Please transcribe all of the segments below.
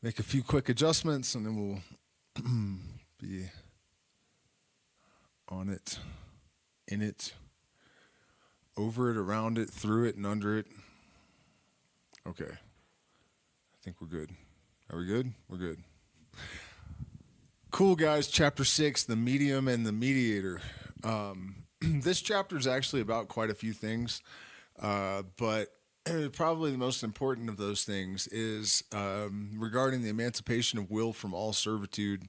make a few quick adjustments, and then we'll be on it, in it, over it, around it, through it, and under it. Okay. I think we're good. Are we good? We're good. Cool, guys. Chapter 6, The Medium and the Mediator. This chapter is actually about quite a few things, but probably the most important of those things is regarding the emancipation of will from all servitude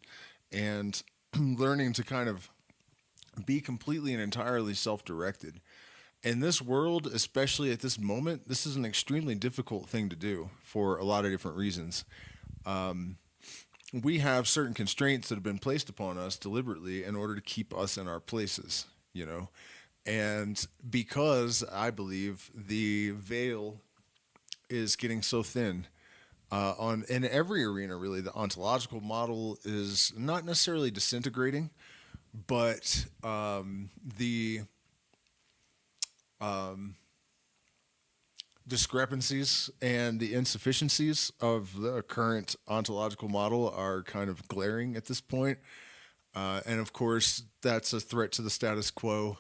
and learning to kind of be completely and entirely self-directed. In this world, especially at this moment, this is an extremely difficult thing to do for a lot of different reasons. We have certain constraints that have been placed upon us deliberately in order to keep us in our places, you know. And because I believe the veil is getting so thin on in every arena, really, the ontological model is not necessarily disintegrating, but the discrepancies and the insufficiencies of the current ontological model are kind of glaring at this point. And of course, that's a threat to the status quo.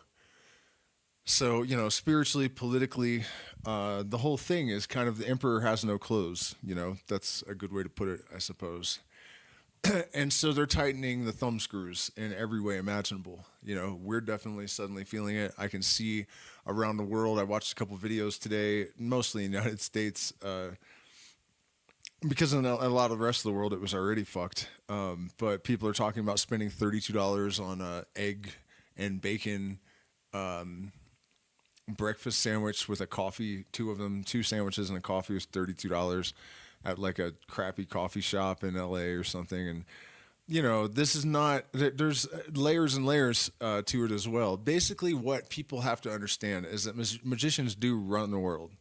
So, you know, spiritually, politically, the whole thing is kind of the emperor has no clothes. You know, that's a good way to put it, I suppose. And so they're tightening the thumb screws in every way imaginable. You know, we're definitely suddenly feeling it. I can see around the world. I watched a couple videos today, mostly in the United States, because in a lot of the rest of the world it was already fucked. But people are talking about spending $32 on a egg and bacon breakfast sandwich with a coffee. Two of them, two sandwiches and a coffee was $32 at like a crappy coffee shop in LA or something. And you know, this is not, there's layers and layers to it as well. Basically, what people have to understand is that magicians do run the world,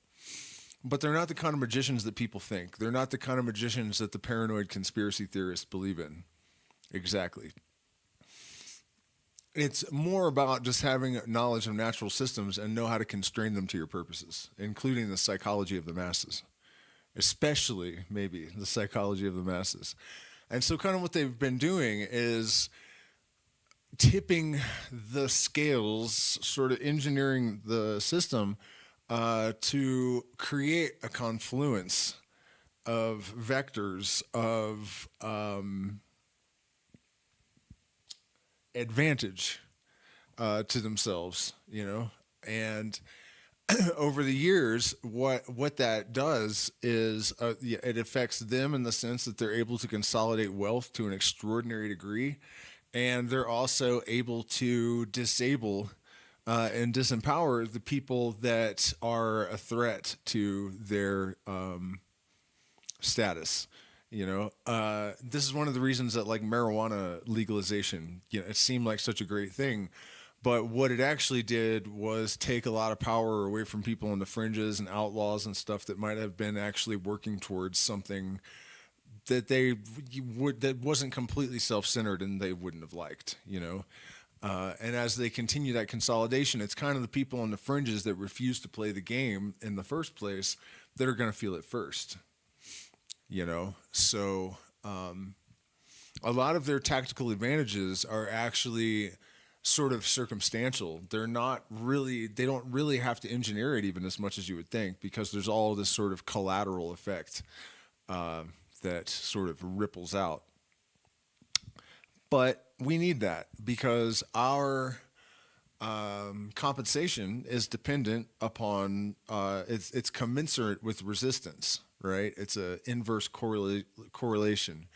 but they're not the kind of magicians that people think. They're not the kind of magicians that the paranoid conspiracy theorists believe in. Exactly. It's more about just having knowledge of natural systems and know how to constrain them to your purposes, including the psychology of the masses, especially maybe the psychology of the masses. And so kind of what they've been doing is tipping the scales, sort of engineering the system to create a confluence of vectors of advantage to themselves, you know. And over the years, what that does is it affects them in the sense that they're able to consolidate wealth to an extraordinary degree, and they're also able to disable and disempower the people that are a threat to their status. You know, this is one of the reasons that like marijuana legalization, you know, it seemed like such a great thing. But what it actually did was take a lot of power away from people on the fringes and outlaws and stuff that might have been actually working towards something that that wasn't completely self-centered and they wouldn't have liked, you know. And as they continue that consolidation, it's kind of the people on the fringes that refuse to play the game in the first place that are going to feel it first, you know. So a lot of their tactical advantages are actually sort of circumstantial. They don't really have to engineer it even as much as you would think, because there's all this sort of collateral effect that sort of ripples out. But we need that because our compensation is dependent upon it's commensurate with resistance, right? It's a inverse correlation.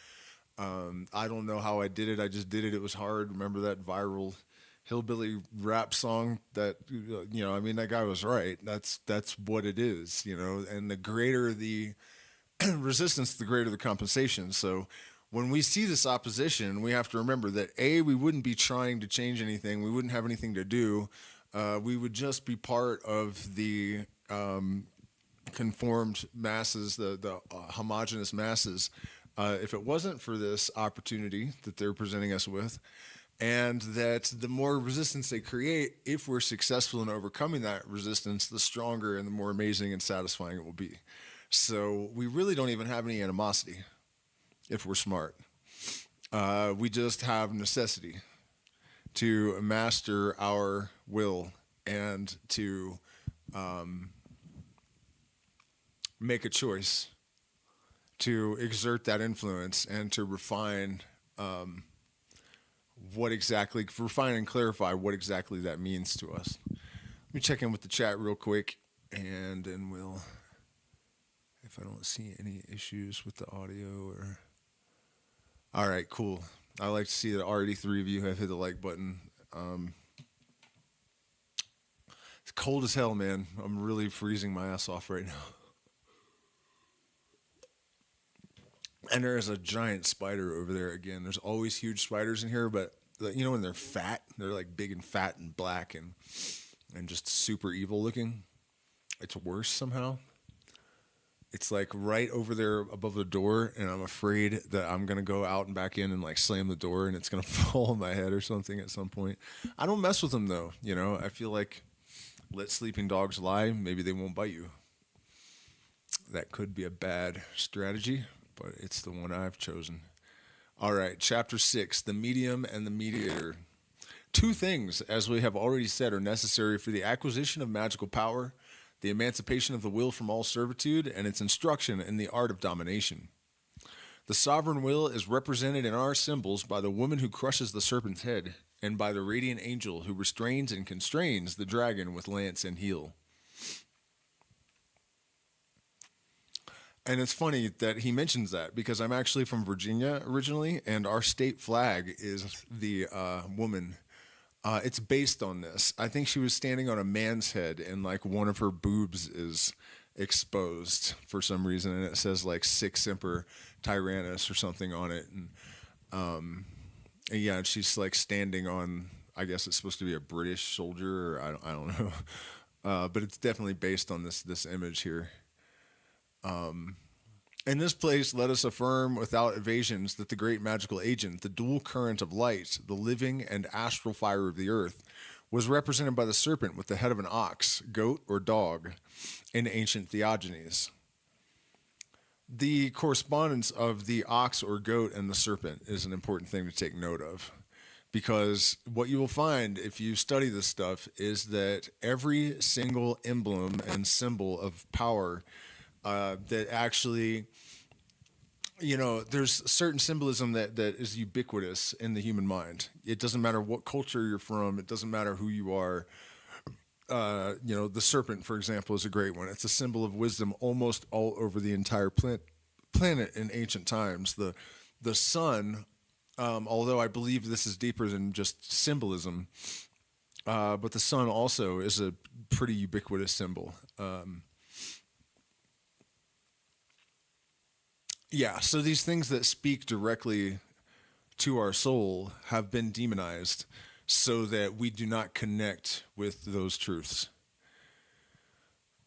I don't know how I did it. I just did it. It was hard. Remember that viral hillbilly rap song that, you know, I mean, that guy was right. That's what it is, you know. And the greater the resistance, the greater the compensation. So when we see this opposition, we have to remember that we wouldn't be trying to change anything. We wouldn't have anything to do. We would just be part of the conformed masses, the homogenous masses, if it wasn't for this opportunity that they're presenting us with. And that the more resistance they create, if we're successful in overcoming that resistance, the stronger and the more amazing and satisfying it will be. So we really don't even have any animosity. if we're smart. We just have necessity to master our will and to make a choice to exert that influence and to refine refine and clarify what exactly that means to us. Let me check in with the chat real quick, and then we'll, if I don't see any issues with the audio or... All right, cool. I like to see that already 3 of you have hit the like button. It's cold as hell, man. I'm really freezing my ass off right now. And there is a giant spider over there again. There's always huge spiders in here, but you know when they're fat, they're like big and fat and black and just super evil looking. It's worse somehow. It's like right over there above the door, and I'm afraid that I'm gonna go out and back in and like slam the door, and it's gonna fall on my head or something at some point. I don't mess with them though. You know, I feel like let sleeping dogs lie. Maybe they won't bite you. That could be a bad strategy, but it's the one I've chosen. All right, chapter 6, the medium and the mediator. 2 things, as we have already said, are necessary for the acquisition of magical power: the emancipation of the will from all servitude and its instruction in the art of domination. The sovereign will is represented in our symbols by the woman who crushes the serpent's head and by the radiant angel who restrains and constrains the dragon with lance and heel. And it's funny that he mentions that because I'm actually from Virginia originally, and our state flag is the woman. It's based on this. I think she was standing on a man's head, and like one of her boobs is exposed for some reason, and it says like Sic Semper Tyrannis or something on it. And yeah, she's like standing on, I guess it's supposed to be a British soldier, or I don't know, but it's definitely based on this image here. In this place, let us affirm without evasions that the great magical agent, the dual current of light, the living and astral fire of the earth, was represented by the serpent with the head of an ox, goat, or dog in ancient theogonies. The correspondence of the ox or goat and the serpent is an important thing to take note of, because what you will find if you study this stuff is that every single emblem and symbol of power that actually, you know, there's certain symbolism that is ubiquitous in the human mind. It doesn't matter what culture you're from. It doesn't matter who you are. You know, the serpent, for example, is a great one. It's a symbol of wisdom almost all over the entire planet in ancient times. The sun, although I believe this is deeper than just symbolism, but the sun also is a pretty ubiquitous symbol. Yeah, so these things that speak directly to our soul have been demonized so that we do not connect with those truths.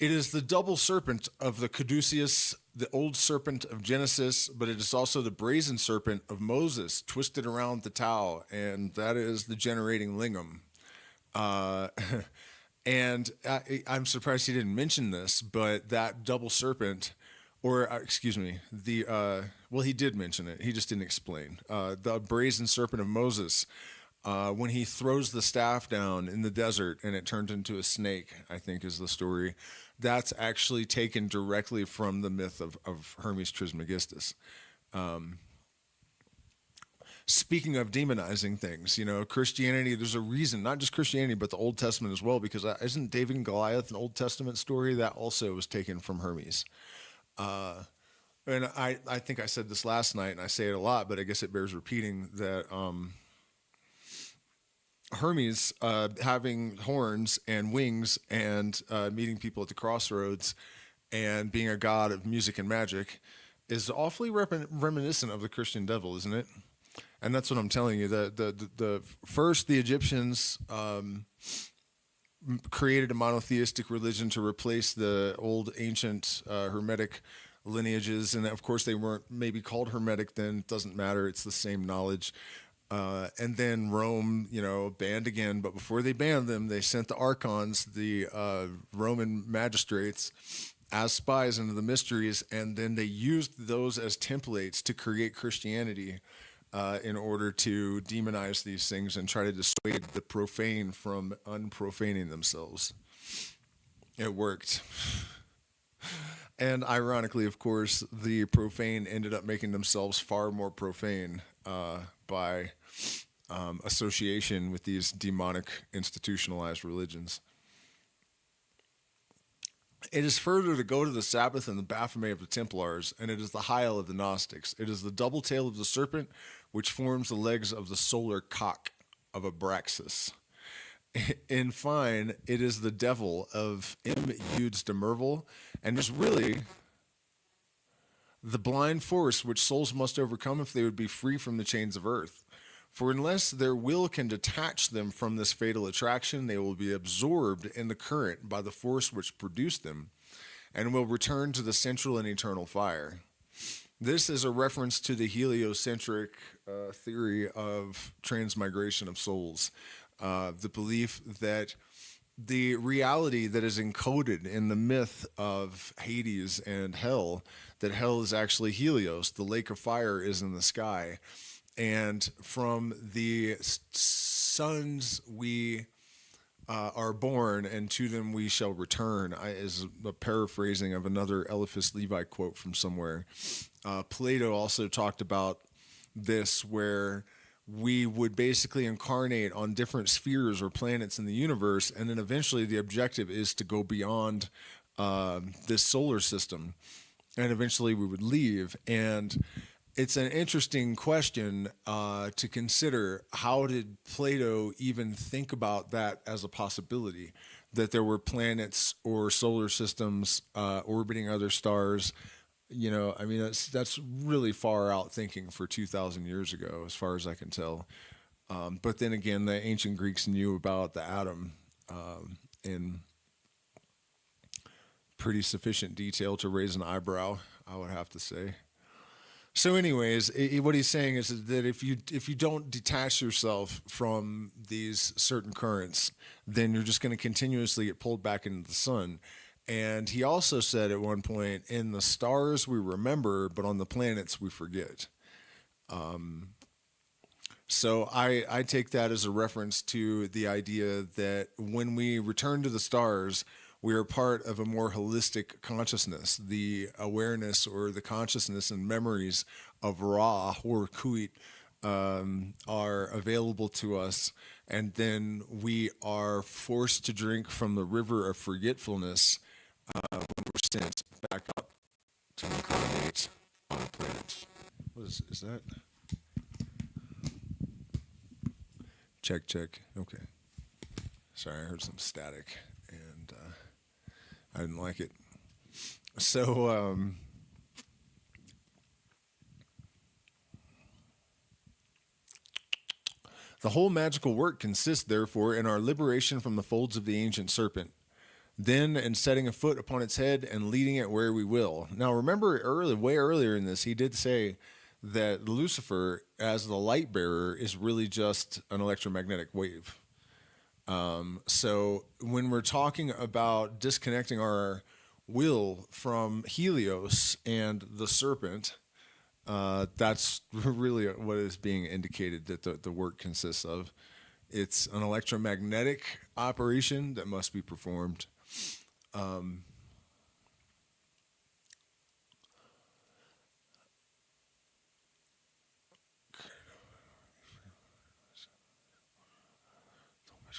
It is the double serpent of the caduceus, the old serpent of Genesis, but it is also the brazen serpent of Moses twisted around the Tao, and that is the generating lingam. And I'm surprised he didn't mention this, but that double serpent... Or, excuse me, well, he did mention it. He just didn't explain. The brazen serpent of Moses, when he throws the staff down in the desert and it turned into a snake, I think is the story. That's actually taken directly from the myth of Hermes Trismegistus. Speaking of demonizing things, you know, Christianity, there's a reason, not just Christianity, but the Old Testament as well, because isn't David and Goliath an Old Testament story? That also was taken from Hermes. And I think I said this last night, and I say it a lot, but I guess it bears repeating, that Hermes, having horns and wings and meeting people at the crossroads and being a god of music and magic, is awfully reminiscent of the Christian devil, isn't it? And that's what I'm telling you. The first, the Egyptians created a monotheistic religion to replace the old ancient Hermetic lineages, and of course they weren't maybe called Hermetic then. It doesn't matter, it's the same knowledge. And then Rome, you know, banned again, but before they banned them, they sent the archons, the Roman magistrates, as spies into the mysteries, and then they used those as templates to create Christianity in order to demonize these things and try to dissuade the profane from unprofaning themselves. It worked. And ironically, of course, the profane ended up making themselves far more profane by association with these demonic institutionalized religions. It is further the goat of the Sabbath and the Baphomet of the Templars, and it is the Hyel of the Gnostics. It is the double tail of the serpent, which forms the legs of the solar cock of Abraxas. In fine, it is the devil of M. Eudes de Mervel, and is really the blind force which souls must overcome if they would be free from the chains of earth. For unless their will can detach them from this fatal attraction, they will be absorbed in the current by the force which produced them, and will return to the central and eternal fire. This is a reference to the heliocentric theory of transmigration of souls, the belief that the reality that is encoded in the myth of Hades and hell, that hell is actually Helios, the lake of fire is in the sky. And from the sons we are born, and to them we shall return, is a paraphrasing of another Éliphas Lévi quote from somewhere. Plato also talked about this, where we would basically incarnate on different spheres or planets in the universe, and then eventually the objective is to go beyond this solar system, and eventually we would leave. And it's an interesting question to consider. How did Plato even think about that as a possibility, that there were planets or solar systems orbiting other stars? You know, I mean, that's really far out thinking for 2,000 years ago, as far as I can tell. But then again, the ancient Greeks knew about the atom in pretty sufficient detail to raise an eyebrow, I would have to say. So anyways, what he's saying is that if you don't detach yourself from these certain currents, then you're just going to continuously get pulled back into the sun. And he also said at one point, in the stars we remember, but on the planets we forget. So I take that as a reference to the idea that when we return to the stars, we are part of a more holistic consciousness. The awareness or the consciousness and memories of Ra or Kuit are available to us, and then we are forced to drink from the river of forgetfulness when we're sent back up to incarnate on a planet. What is that? Check. Okay. Sorry, I heard some static, and I didn't like it. So, the whole magical work consists, therefore, in our liberation from the folds of the ancient serpent, then in setting a foot upon its head and leading it where we will. Now, remember, way earlier in this, he did say that Lucifer, as the light bearer, is really just an electromagnetic wave. So when we're talking about disconnecting our will from Helios and the serpent, that's really what is being indicated that the work consists of. It's an electromagnetic operation that must be performed.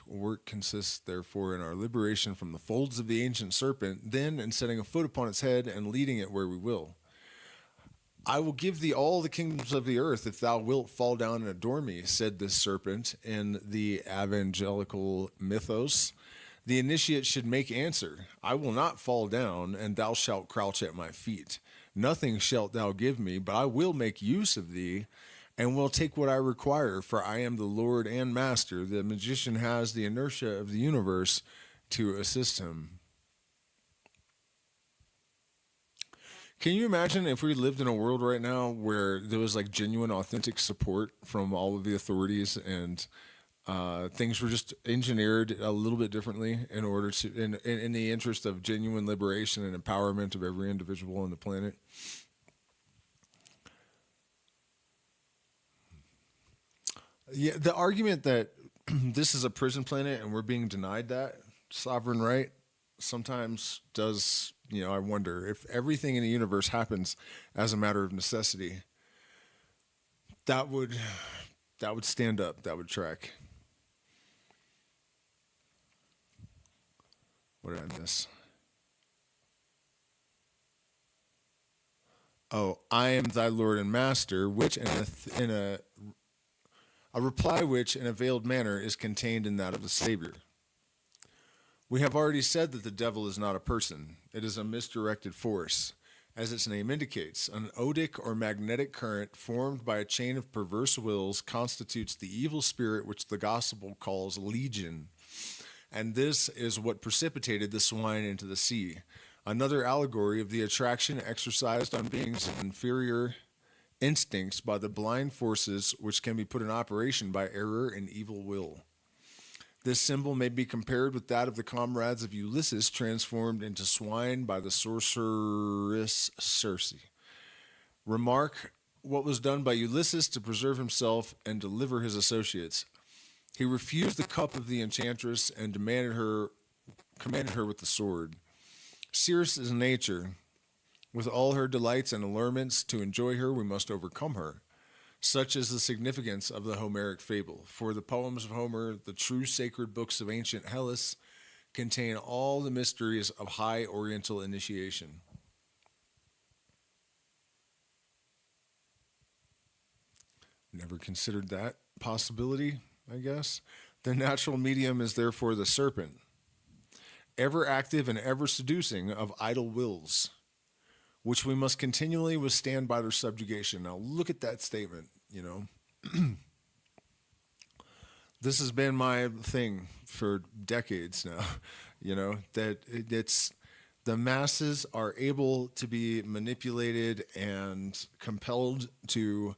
Work consists, therefore, in our liberation from the folds of the ancient serpent, then in setting a foot upon its head and leading it where we will. I will give thee all the kingdoms of the earth if thou wilt fall down and adore me, said this serpent in the evangelical mythos. The initiate should make answer, I will not fall down, and thou shalt crouch at my feet. Nothing shalt thou give me, but I will make use of thee, and will take what I require, for I am the Lord and Master. The magician has the inertia of the universe to assist him. Can you imagine if we lived in a world right now where there was like genuine, authentic support from all of the authorities and Things were just engineered a little bit differently in order to, in the interest of genuine liberation and empowerment of every individual on the planet. Yeah, the argument that this is a prison planet and we're being denied that sovereign right sometimes does, I wonder if everything in the universe happens as a matter of necessity, that would stand up, that would track. What did I miss? Oh, I am thy Lord and Master, which in a reply which in a veiled manner is contained in that of the Savior. We have already said that the devil is not a person. It is a misdirected force. As its name indicates, an odic or magnetic current formed by a chain of perverse wills constitutes the evil spirit which the gospel calls legion. And this is what precipitated the swine into the sea. Another allegory of the attraction exercised on beings of inferior instincts by the blind forces which can be put in operation by error and evil will. This symbol may be compared with that of the comrades of Ulysses transformed into swine by the sorceress Circe. Remark what was done by Ulysses to preserve himself and deliver his associates. He refused the cup of the enchantress and commanded her with the sword. Circe is nature. With all her delights and allurements, to enjoy her we must overcome her. Such is the significance of the Homeric fable. For the poems of Homer, the true sacred books of ancient Hellas, contain all the mysteries of high Oriental initiation. Never considered that possibility, I guess. The natural medium is therefore the serpent, ever active and ever seducing of idle wills, which we must continually withstand by their subjugation. Now, look at that statement, This has been my thing for decades now, that it's the masses are able to be manipulated and compelled to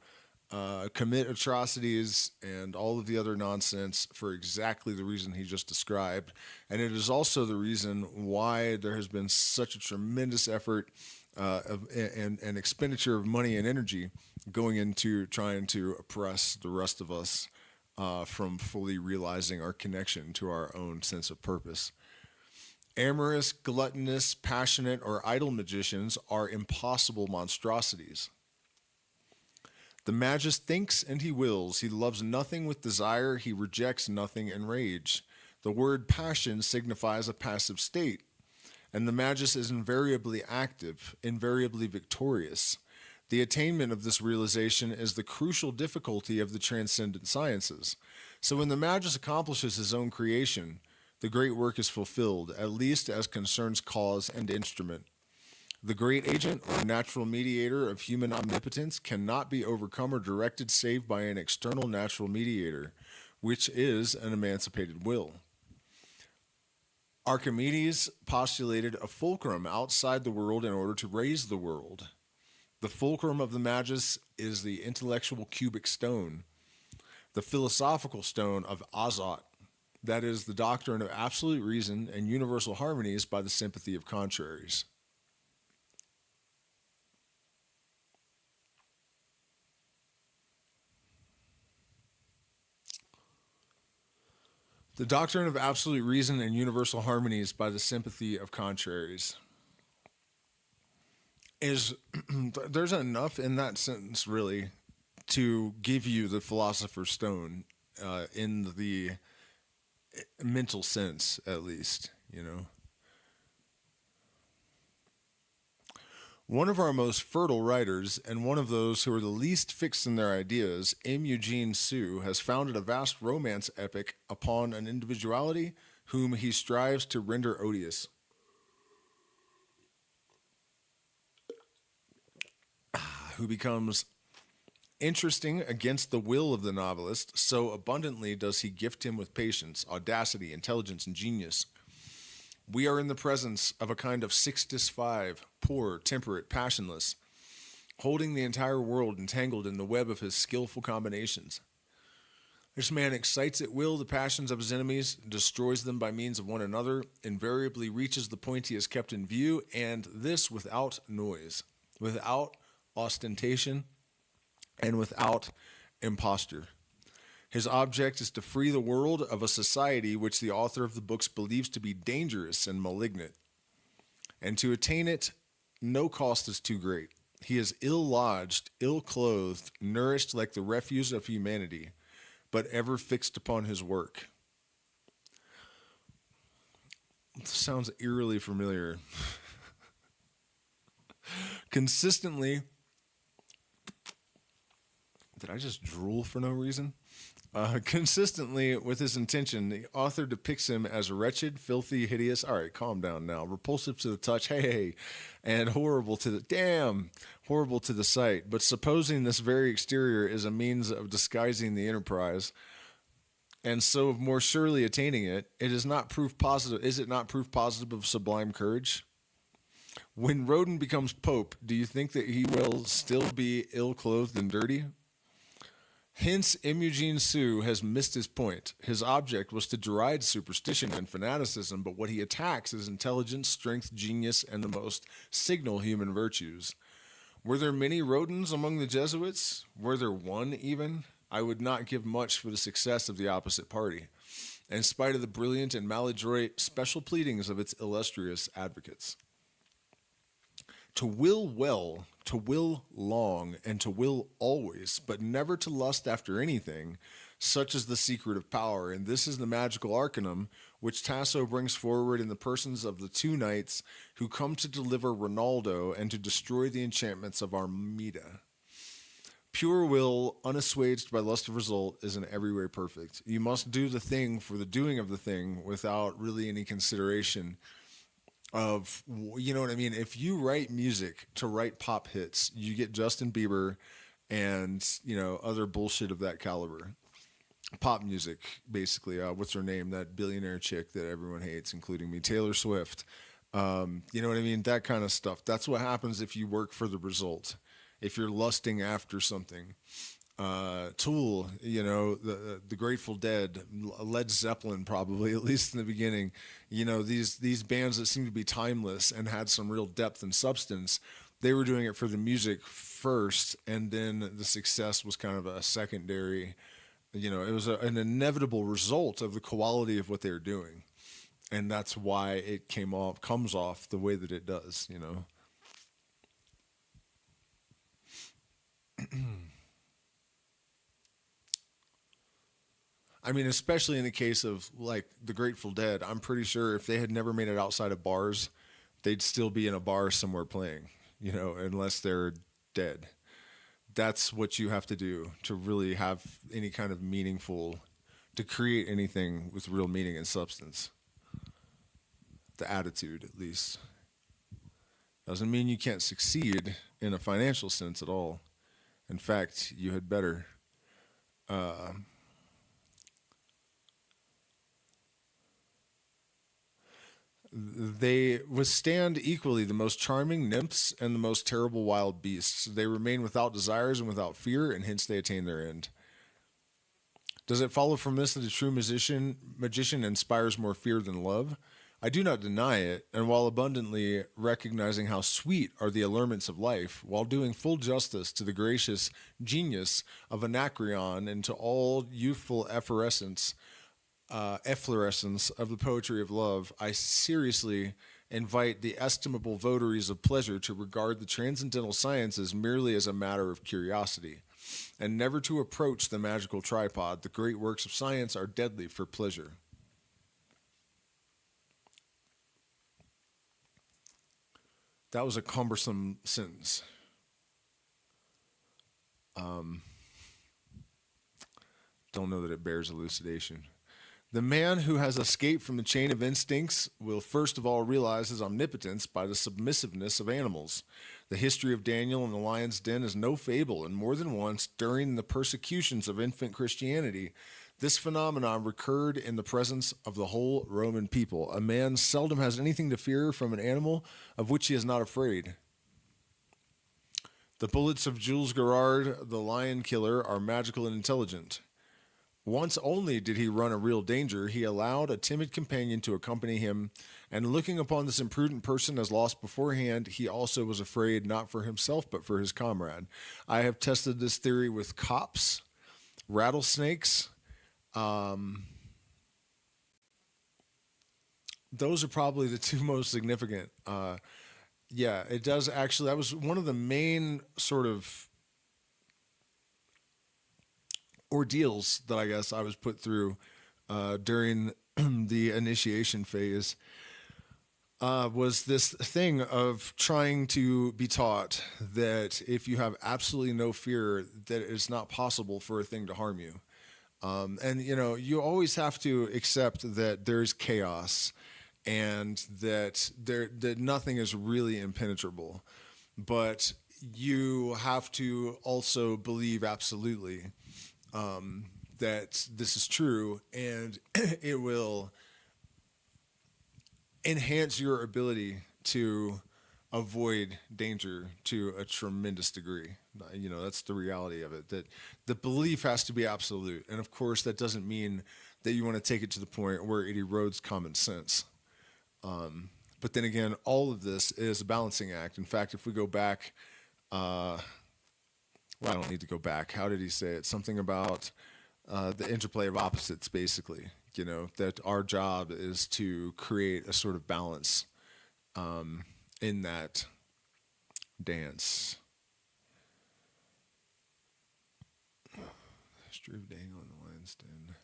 commit atrocities and all of the other nonsense for exactly the reason he just described. And it is also the reason why there has been such a tremendous effort and expenditure of money and energy going into trying to oppress the rest of us from fully realizing our connection to our own sense of purpose. Amorous, gluttonous, passionate, or idle magicians are impossible monstrosities. The Magus thinks and he wills. He loves nothing with desire. He rejects nothing in rage. The word passion signifies a passive state, and the Magus is invariably active, invariably victorious. The attainment of this realization is the crucial difficulty of the transcendent sciences. So when the Magus accomplishes his own creation, the great work is fulfilled, at least as concerns cause and instrument. The great agent or natural mediator of human omnipotence cannot be overcome or directed save by an external natural mediator, which is an emancipated will. Archimedes postulated a fulcrum outside the world in order to raise the world. The fulcrum of the Magus is the intellectual cubic stone, the philosophical stone of Azot, that is, the doctrine of absolute reason and universal harmonies by the sympathy of contraries. The doctrine of absolute reason and universal harmonies by the sympathy of contraries. There's enough in that sentence, really, to give you the philosopher's stone in the mental sense, at least, One of our most fertile writers, and one of those who are the least fixed in their ideas, M. Eugene Sue, has founded a vast romance epic upon an individuality whom he strives to render odious. Who becomes interesting against the will of the novelist, so abundantly does he gift him with patience, audacity, intelligence, and genius. We are in the presence of a kind of Sixtus V, poor, temperate, passionless, holding the entire world entangled in the web of his skillful combinations. This man excites at will the passions of his enemies, destroys them by means of one another, invariably reaches the point he has kept in view, and this without noise, without ostentation, and without imposture. His object is to free the world of a society which the author of the books believes to be dangerous and malignant. And to attain it, no cost is too great. He is ill-lodged, ill-clothed, nourished like the refuse of humanity, but ever fixed upon his work. Sounds eerily familiar. Consistently, did I just drool for no reason? Consistently with his intention, the author depicts him as wretched, filthy, hideous. All right, calm down now. Repulsive to the touch, hey, and horrible to the sight. But supposing this very exterior is a means of disguising the enterprise, and so of more surely attaining it, it is not proof positive. Is it not proof positive of sublime courage? When Rodin becomes Pope, do you think that he will still be ill-clothed and dirty? Hence, Imogen Sue has missed his point. His object was to deride superstition and fanaticism, but what he attacks is intelligence, strength, genius, and the most signal human virtues. Were there many Rodins among the Jesuits? Were there one even? I would not give much for the success of the opposite party, in spite of the brilliant and maladroit special pleadings of its illustrious advocates. To will well, to will long, and to will always, but never to lust after anything, such is the secret of power, and this is the magical arcanum which Tasso brings forward in the persons of the two knights who come to deliver Rinaldo and to destroy the enchantments of Armida. Pure will, unassuaged by lust of result, is in every way perfect. You must do the thing for the doing of the thing without really any consideration of, you know what I mean? If you write music to write pop hits, you get Justin Bieber and, other bullshit of that caliber. Pop music, basically. What's her name? That billionaire chick that everyone hates, including me, Taylor Swift. You know what I mean? That kind of stuff. That's what happens if you work for the result. If you're lusting after something. Tool, the Grateful Dead, Led Zeppelin, probably, at least in the beginning. These bands that seem to be timeless and had some real depth and substance, they were doing it for the music first, and then the success was kind of a secondary. It was an inevitable result of the quality of what they were doing, and that's why it comes off the way that it does. I mean, especially in the case of like the Grateful Dead, I'm pretty sure if they had never made it outside of bars, they'd still be in a bar somewhere playing, unless they're dead. That's what you have to do to really have any kind of to create anything with real meaning and substance. The attitude, at least. Doesn't mean you can't succeed in a financial sense at all. In fact, you had better. They withstand equally the most charming nymphs and the most terrible wild beasts. They remain without desires and without fear, and hence they attain their end. Does it follow from this that a true magician inspires more fear than love? I do not deny it, and while abundantly recognizing how sweet are the allurements of life, while doing full justice to the gracious genius of Anacreon and to all youthful efflorescence of the poetry of love, I seriously invite the estimable votaries of pleasure to regard the transcendental sciences merely as a matter of curiosity, and never to approach the magical tripod. The great works of science are deadly for pleasure. That was a cumbersome sentence. Don't know that it bears elucidation. The man who has escaped from the chain of instincts will first of all realize his omnipotence by the submissiveness of animals. The history of Daniel and the lion's den is no fable, and more than once, during the persecutions of infant Christianity, this phenomenon recurred in the presence of the whole Roman people. A man seldom has anything to fear from an animal of which he is not afraid. The bullets of Jules Gerard, the lion killer, are magical and intelligent. Once only did he run a real danger. He allowed a timid companion to accompany him, and looking upon this imprudent person as lost beforehand, he also was afraid not for himself but for his comrade. I have tested this theory with cops, rattlesnakes. Those are probably the two most significant. Yeah, it does actually. That was one of the main sort of ordeals that I guess I was put through during the initiation phase. Was this thing of trying to be taught that if you have absolutely no fear, that it's not possible for a thing to harm you. And you always have to accept that there's chaos and that nothing is really impenetrable. But you have to also believe absolutely that this is true, and it will enhance your ability to avoid danger to a tremendous degree. That's the reality of it, that the belief has to be absolute. And of course, that doesn't mean that you want to take it to the point where it erodes common sense. But then again, all of this is a balancing act. In fact, if we go back, well, I don't need to go back. How did he say it? Something about the interplay of opposites, basically. That our job is to create a sort of balance in that dance. History of Daniel and the Lion's Den.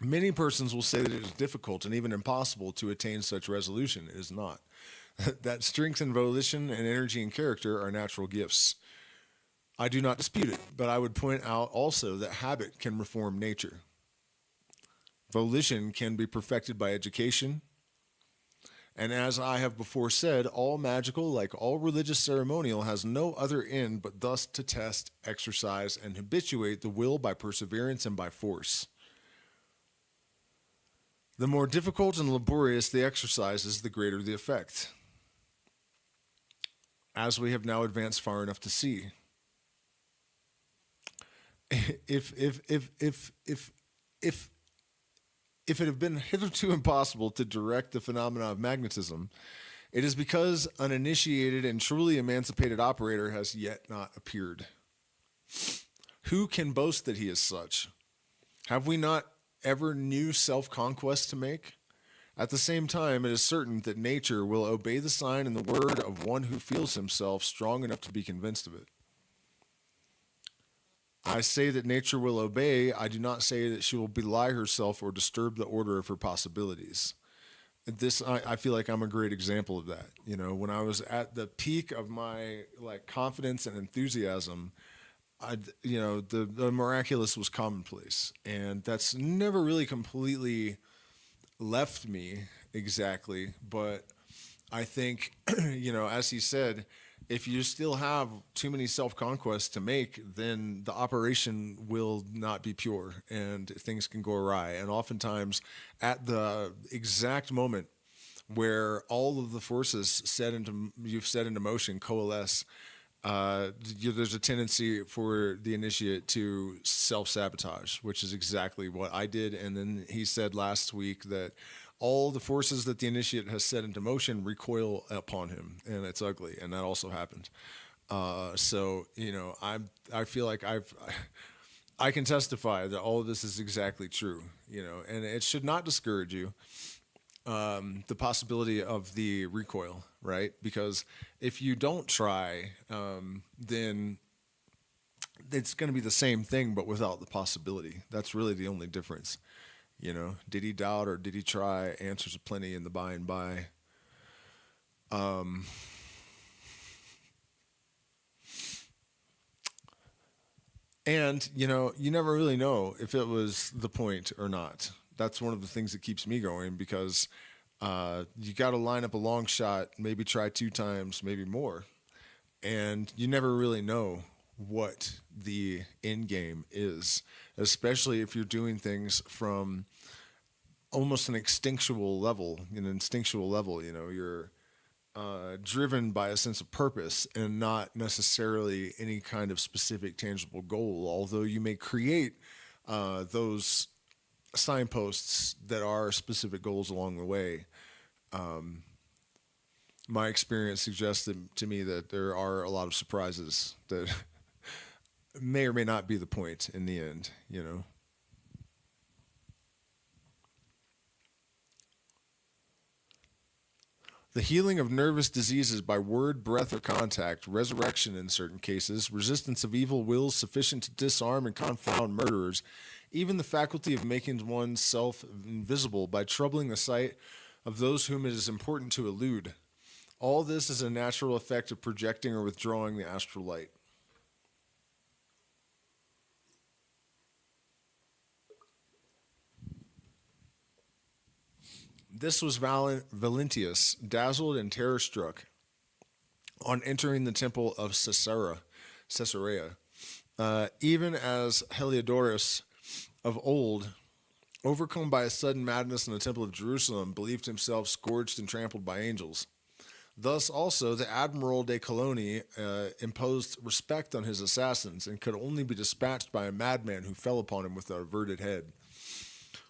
Many persons will say that it is difficult and even impossible to attain such resolution. It is not. That strength and volition and energy and character are natural gifts. I do not dispute it, but I would point out also that habit can reform nature. Volition can be perfected by education. And as I have before said, all magical, like all religious ceremonial, has no other end but thus to test, exercise, and habituate the will by perseverance and by force. The more difficult and laborious the exercises, the greater the effect, as we have now advanced far enough to see. If it had been hitherto impossible to direct the phenomena of magnetism, it is because an initiated and truly emancipated operator has yet not appeared. Who can boast that he is such? Have we not ever new self-conquest to make? At the same time, it is certain that nature will obey the sign and the word of one who feels himself strong enough to be convinced of it. I say that nature will obey. I do not say that she will belie herself or disturb the order of her possibilities. I feel like I'm a great example of that. When I was at the peak of my confidence and enthusiasm, the miraculous was commonplace, and that's never really completely left me exactly. But I think, as he said, if you still have too many self-conquests to make, then the operation will not be pure, and things can go awry. And oftentimes, at the exact moment where all of the forces you've set into motion coalesce, there's a tendency for the initiate to self-sabotage, which is exactly what I did. And then he said last week that all the forces that the initiate has set into motion recoil upon him, and it's ugly, and that also happened. So I feel like I can testify that all of this is exactly true, and it should not discourage you. The possibility of the recoil, right? Because if you don't try, then it's going to be the same thing, but without the possibility. That's really the only difference. Did he doubt or did he try? Answers aplenty in the by and by. And, you never really know if it was the point or not. That's one of the things that keeps me going, because you got to line up a long shot, maybe try 2 times, maybe more. And you never really know what the end game is, especially if you're doing things from almost an instinctual level. You're driven by a sense of purpose and not necessarily any kind of specific tangible goal, although you may create those signposts that are specific goals along the way. My experience suggests to me that there are a lot of surprises that may or may not be the point in the end, The healing of nervous diseases by word, breath, or contact, resurrection in certain cases, resistance of evil wills sufficient to disarm and confound murderers, even the faculty of making one's self invisible by troubling the sight of those whom it is important to elude. All this is a natural effect of projecting or withdrawing the astral light. This was Valentius, dazzled and terror-struck, on entering the temple of Caesarea. Even as Heliodorus of old, overcome by a sudden madness in the temple of Jerusalem, believed himself scourged and trampled by angels. Thus also the Admiral de Colony imposed respect on his assassins and could only be dispatched by a madman who fell upon him with an averted head.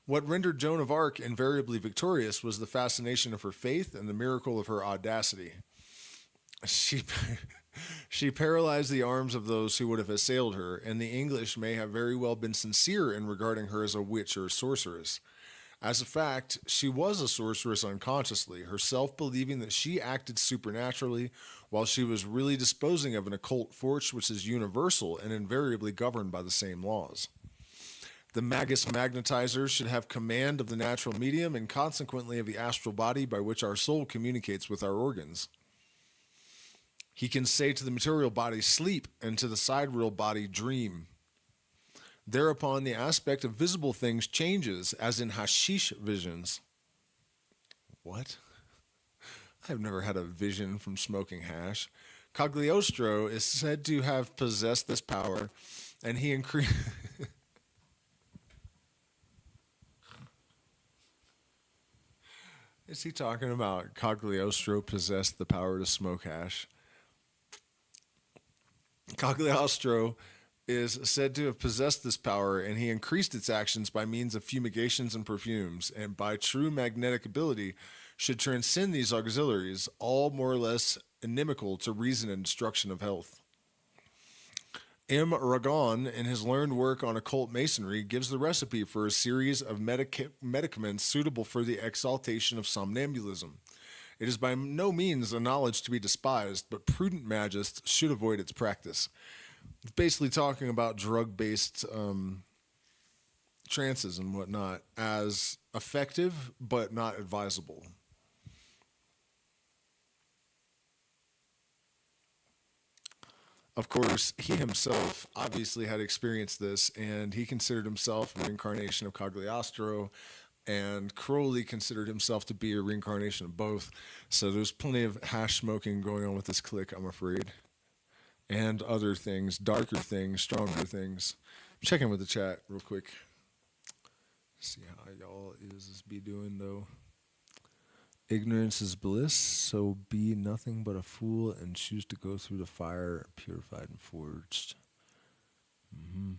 What rendered Joan of Arc invariably victorious was the fascination of her faith and the miracle of her audacity. She paralyzed the arms of those who would have assailed her, and the English may have very well been sincere in regarding her as a witch or a sorceress. As a fact, she was a sorceress unconsciously, herself believing that she acted supernaturally while she was really disposing of an occult force which is universal and invariably governed by the same laws. The magus magnetizer should have command of the natural medium and consequently of the astral body by which our soul communicates with our organs. He can say to the material body, sleep, and to the sidereal body, dream. Thereupon the aspect of visible things changes, as in hashish visions. What? I've never had a vision from smoking hash. Cagliostro is said to have possessed this power, and he increased... Is he talking about Cagliostro possessed the power to smoke hash? Cagliostro is said to have possessed this power, and he increased its actions by means of fumigations and perfumes, and by true magnetic ability should transcend these auxiliaries, all more or less inimical to reason and destruction of health. M. Ragon, in his learned work on occult masonry, gives the recipe for a series of medicaments suitable for the exaltation of somnambulism. It is by no means a knowledge to be despised, but prudent magists should avoid its practice. It's basically talking about drug-based trances and whatnot as effective, but not advisable. Of course, he himself obviously had experienced this, and he considered himself a reincarnation of Cagliostro, and Crowley considered himself to be a reincarnation of both. So there's plenty of hash smoking going on with this clique, I'm afraid. And other things, darker things, stronger things. Check in with the chat real quick. See how y'all is be doing, though. Ignorance is bliss, so be nothing but a fool and choose to go through the fire purified and forged. Mm-hmm.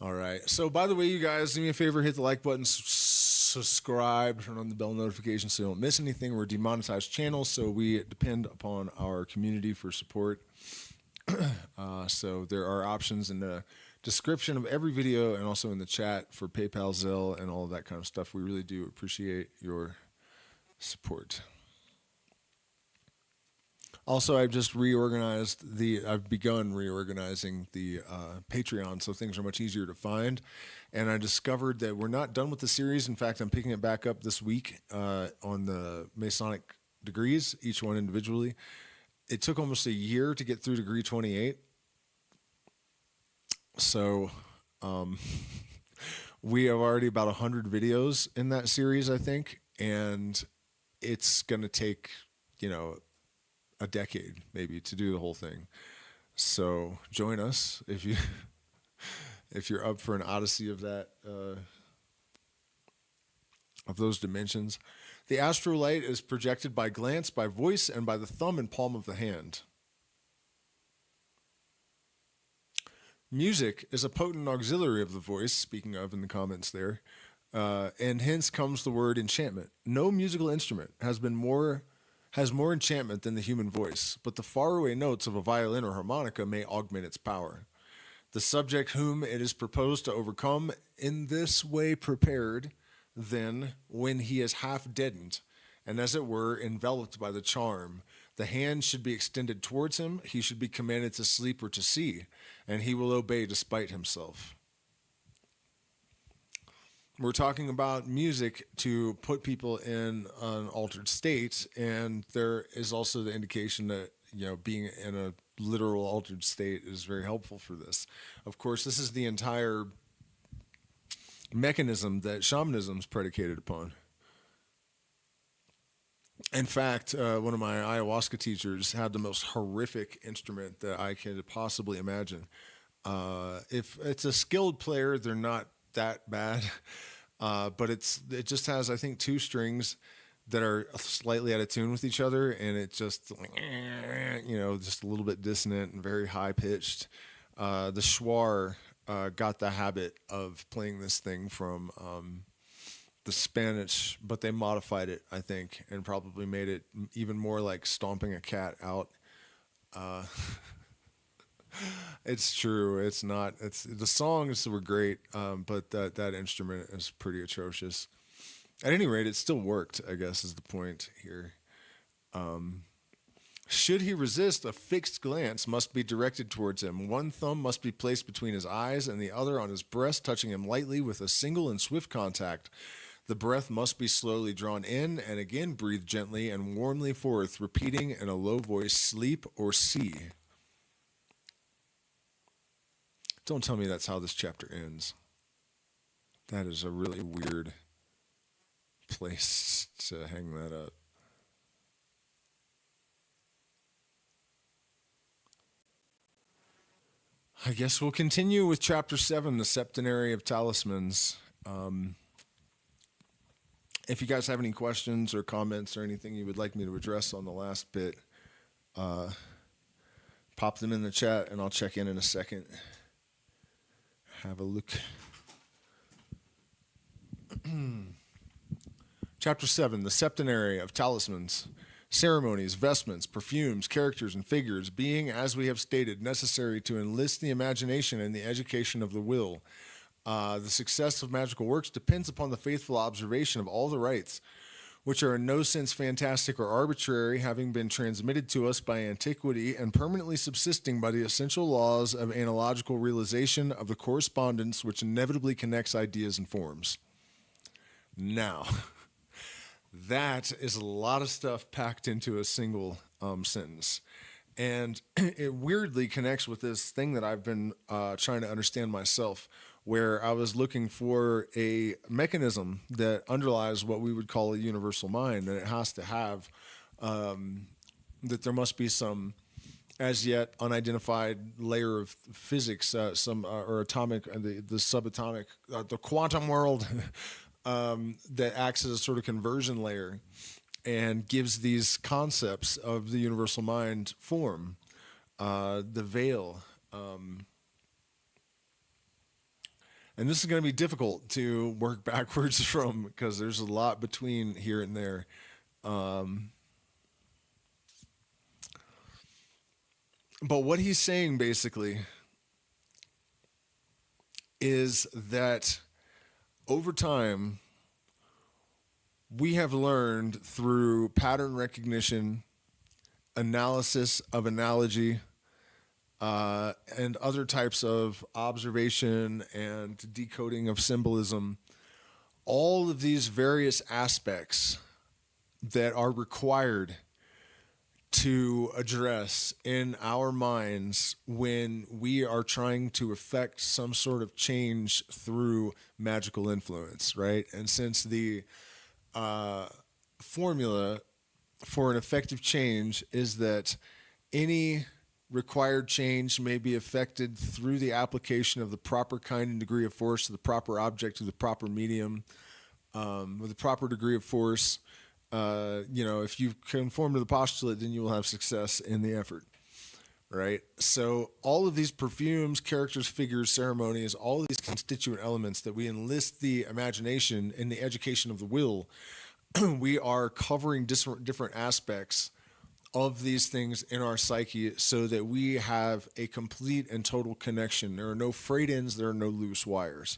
All right. So, by the way, you guys, do me a favor, hit the like button, subscribe, turn on the bell notification so you don't miss anything. We're a demonetized channel, so we depend upon our community for support. So there are options in the description of every video and also in the chat for PayPal, Zelle, and all of that kind of stuff. We really do appreciate your support. Also, I've begun reorganizing the Patreon, so things are much easier to find. And I discovered that we're not done with the series. In fact, I'm picking it back up this week on the Masonic degrees, each one individually. It took almost a year to get through degree 28. So we have already about 100 videos in that series, I think. And it's going to take, a decade maybe to do the whole thing. So join us if you're up for an odyssey of that, of those dimensions. The astral light is projected by glance, by voice, and by the thumb and palm of the hand. Music is a potent auxiliary of the voice, speaking of in the comments there, and hence comes the word enchantment. No musical instrument has more enchantment than the human voice, but the faraway notes of a violin or harmonica may augment its power. The subject whom it is proposed to overcome in this way prepared, then, when he is half deadened, and as it were enveloped by the charm, the hand should be extended towards him, he should be commanded to sleep or to see, and he will obey despite himself. We're talking about music to put people in an altered state, and there is also the indication that, being in a literal altered state is very helpful for this. Of course, this is the entire mechanism that shamanism is predicated upon. In fact, one of my ayahuasca teachers had the most horrific instrument that I could possibly imagine. If it's a skilled player, they're not that bad, but it just has, I think, 2 strings that are slightly out of tune with each other, and it just, just a little bit dissonant and very high pitched. The Shuar got the habit of playing this thing from the Spanish, but they modified it, I think, and probably made it even more like stomping a cat out. It's true. It's not. The songs were great, but that instrument is pretty atrocious. At any rate, it still worked, I guess, is the point here. Should he resist, a fixed glance must be directed towards him. One thumb must be placed between his eyes and the other on his breast, touching him lightly with a single and swift contact. The breath must be slowly drawn in and again breathed gently and warmly forth, repeating in a low voice, sleep or see. Don't tell me that's how this chapter ends. That is a really weird place to hang that up. I guess we'll continue with chapter 7, the septenary of talismans. If you guys have any questions or comments or anything you would like me to address on the last bit, pop them in the chat and I'll check in a second. Have a look. Chapter 7, the septenary of talismans. Ceremonies, vestments, perfumes, characters, and figures being, as we have stated, necessary to enlist the imagination and the education of the will. The success of magical works depends upon the faithful observation of all the rites, which are in no sense fantastic or arbitrary, having been transmitted to us by antiquity and permanently subsisting by the essential laws of analogical realization of the correspondence which inevitably connects ideas and forms. Now, that is a lot of stuff packed into a single sentence. And it weirdly connects with this thing that I've been trying to understand myself, where I was looking for a mechanism that underlies what we would call a universal mind, and it has to have, that there must be some as yet unidentified layer of physics, or atomic, the subatomic, the quantum world, that acts as a sort of conversion layer and gives these concepts of the universal mind form. The veil. And this is going to be difficult to work backwards from because there's a lot between here and there. But what he's saying basically is that over time, we have learned through pattern recognition, analysis of analogy, and other types of observation and decoding of symbolism, all of these various aspects that are required to address in our minds when we are trying to effect some sort of change through magical influence, right? And since the formula for an effective change is that any required change may be effected through the application of the proper kind and degree of force to the proper object, to the proper medium, with the proper degree of force. If you conform to the postulate, then you will have success in the effort. Right? So all of these perfumes, characters, figures, ceremonies, all of these constituent elements that we enlist the imagination in the education of the will, we are covering different aspects of these things in our psyche so that we have a complete and total connection. There are no frayed ends, there are no loose wires.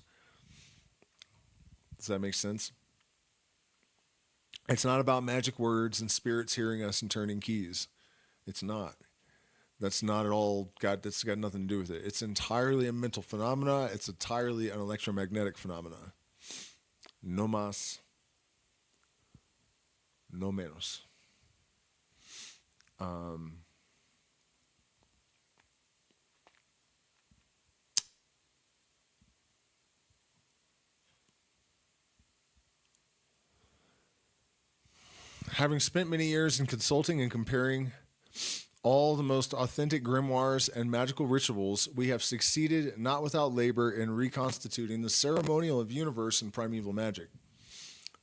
Does that make sense? It's not about magic words and spirits hearing us and turning keys. It's not. That's not at all, that's got nothing to do with it. It's entirely a mental phenomena. It's entirely an electromagnetic phenomena. No más, no menos. Having spent many years in consulting and comparing all the most authentic grimoires and magical rituals, we have succeeded, not without labor, in reconstituting the ceremonial of universe and primeval magic.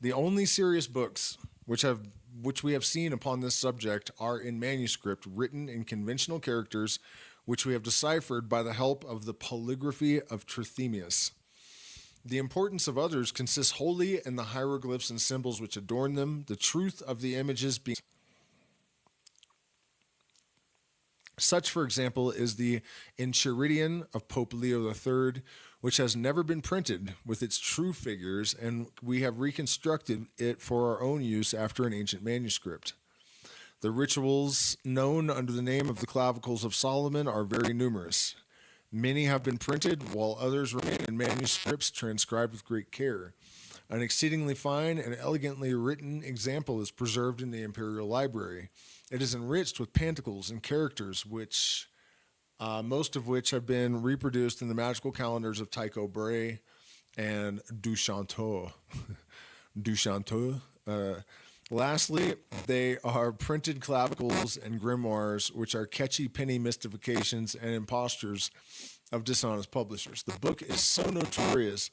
The only serious books which we have seen upon this subject are in manuscript, written in conventional characters, which we have deciphered by the help of the polygraphy of Trithemius. The importance of others consists wholly in the hieroglyphs and symbols which adorn them, the truth of the images being such, for example, is the Enchiridion of Pope Leo III, which has never been printed with its true figures, and we have reconstructed it for our own use after an ancient manuscript. The rituals known under the name of the Clavicles of Solomon are very numerous. Many have been printed, while others remain in manuscripts transcribed with great care. An exceedingly fine and elegantly written example is preserved in the Imperial Library. It is enriched with panticles and characters, which most of which have been reproduced in the magical calendars of Tycho Brahe and Duchanteau. Lastly, they are printed clavicles and grimoires, which are catchy penny mystifications and impostures of dishonest publishers. The book is so notorious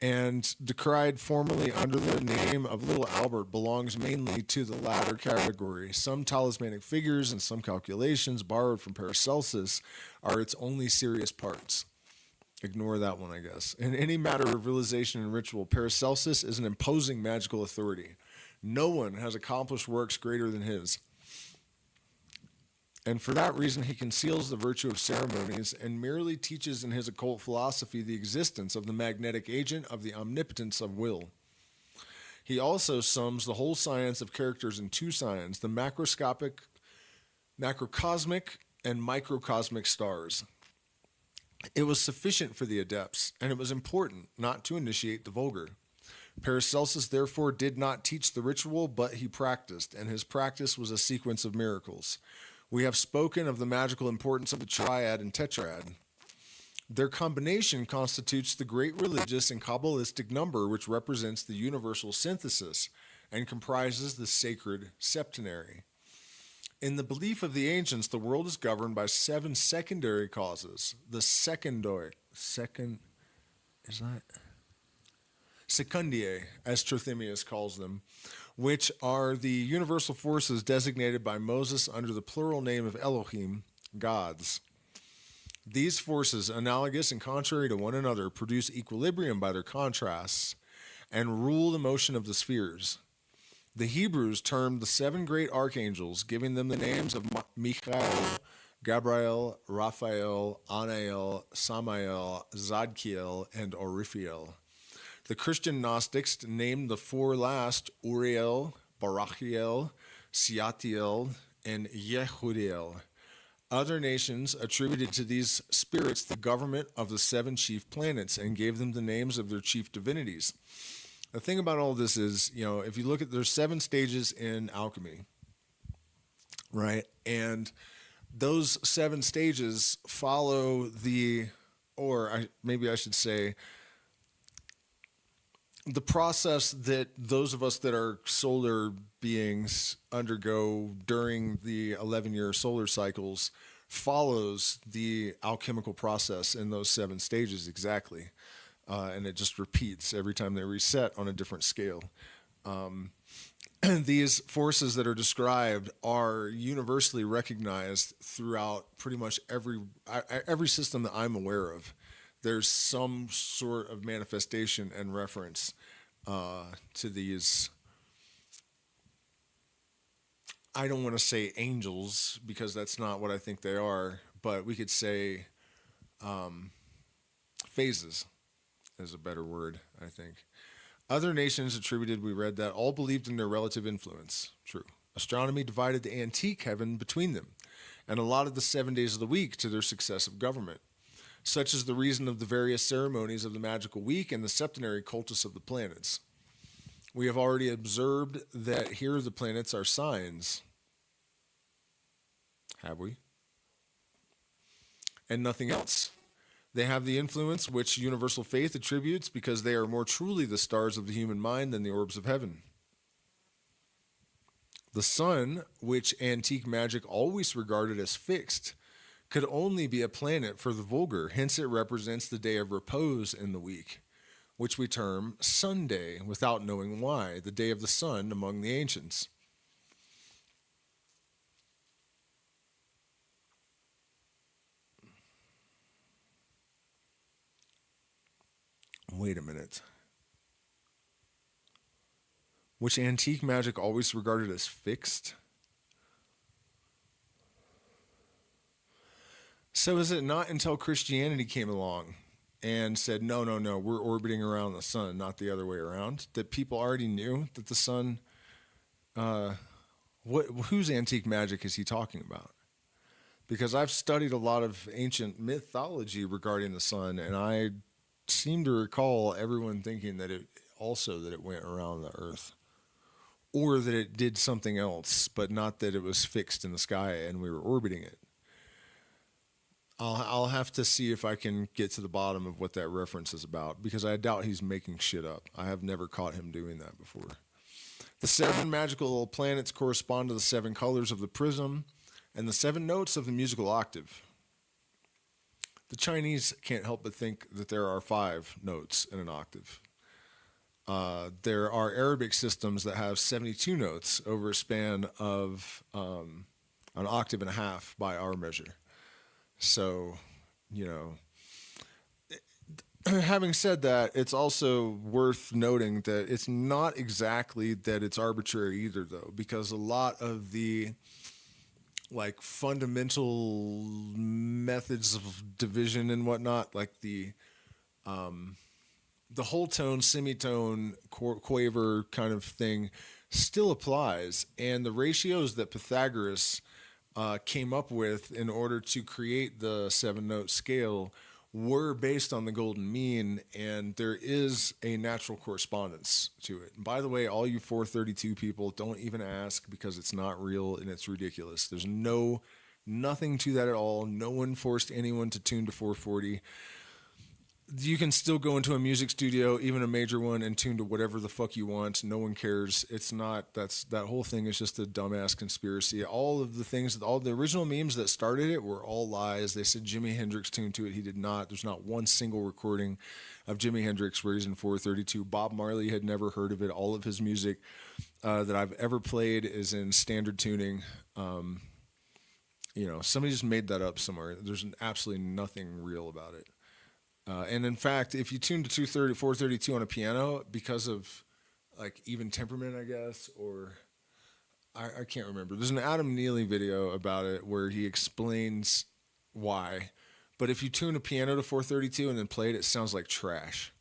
and decried formerly under the name of Little Albert belongs mainly to the latter category. Some talismanic figures and some calculations borrowed from Paracelsus are its only serious parts. Ignore that one, I guess. In any matter of realization and ritual, Paracelsus is an imposing magical authority. No one has accomplished works greater than his. And for that reason, he conceals the virtue of ceremonies and merely teaches in his occult philosophy the existence of the magnetic agent of the omnipotence of will. He also sums the whole science of characters in two signs, the macrocosmic and microcosmic stars. It was sufficient for the adepts, and it was important not to initiate the vulgar. Paracelsus therefore did not teach the ritual, but he practiced, and his practice was a sequence of miracles. We have spoken of the magical importance of the triad and tetrad. Their combination constitutes the great religious and Kabbalistic number which represents the universal synthesis and comprises the sacred septenary. In the belief of the ancients, the world is governed by 7 secondary causes. The secundae, as Trithemius calls them, which are the universal forces designated by Moses under the plural name of Elohim, gods. These forces, analogous and contrary to one another, produce equilibrium by their contrasts and rule the motion of the spheres. The Hebrews termed the 7 great archangels, giving them the names of Michael, Gabriel, Raphael, Anael, Samael, Zadkiel, and Oriphiel. The Christian Gnostics named the 4 last Uriel, Barachiel, Siatiel, and Yehudiel. Other nations attributed to these spirits the government of the 7 chief planets and gave them the names of their chief divinities. The thing about all this is, if you look at, there's 7 stages in alchemy, right? And those 7 stages follow maybe I should say, the process that those of us that are solar beings undergo during the 11-year solar cycles follows the alchemical process in those 7 stages exactly. And it just repeats every time they reset on a different scale. These forces that are described are universally recognized throughout pretty much every system that I'm aware of. There's some sort of manifestation and reference to these. I don't want to say angels because that's not what I think they are, but we could say phases is a better word, I think. Other nations attributed, we read that, all believed in their relative influence. True. Astronomy divided the antique heaven between them and allotted the 7 days of the week to their successive government. Such is the reason of the various ceremonies of the magical week and the septenary cultus of the planets. We have already observed that here the planets are signs. Have we? And nothing else. They have the influence which universal faith attributes because they are more truly the stars of the human mind than the orbs of heaven. The sun, which antique magic always regarded as fixed, could only be a planet for the vulgar. Hence it represents the day of repose in the week, which we term Sunday, without knowing why, the day of the sun among the ancients. Wait a minute. Which antique magic always regarded as fixed? So is it not until Christianity came along and said, no, we're orbiting around the sun, not the other way around, that people already knew that the sun, whose antique magic is he talking about? Because I've studied a lot of ancient mythology regarding the sun, and I seem to recall everyone thinking that it went around the earth, or that it did something else, but not that it was fixed in the sky and we were orbiting it. I'll have to see if I can get to the bottom of what that reference is about, because I doubt he's making shit up. I have never caught him doing that before. The 7 magical planets correspond to the 7 colors of the prism and the 7 notes of the musical octave. The Chinese can't help but think that there are 5 notes in an octave. There are Arabic systems that have 72 notes over a span of an octave and a half by our measure. So, having said that, it's also worth noting that it's not exactly that it's arbitrary either, though, because a lot of the fundamental methods of division and whatnot, like the whole tone, semitone, quaver kind of thing, still applies, and the ratios that Pythagoras came up with in order to create the 7-note scale were based on the golden mean, and there is a natural correspondence to it. And by the way, all you 432 people, don't even ask, because it's not real and it's ridiculous. There's nothing to that at all. No one forced anyone to tune to 440. You can still go into a music studio, even a major one, and tune to whatever the fuck you want. No one cares. It's not, that whole thing is just a dumbass conspiracy. All the original memes that started it were all lies. They said Jimi Hendrix tuned to it. He did not. There's not one single recording of Jimi Hendrix where he's in 432. Bob Marley had never heard of it. All of his music that I've ever played is in standard tuning. Somebody just made that up somewhere. There's absolutely nothing real about it. And in fact, if you tune to 432 on a piano, because of even temperament, I guess, or I can't remember. There's an Adam Neely video about it where he explains why. But if you tune a piano to 432 and then play it, it sounds like trash.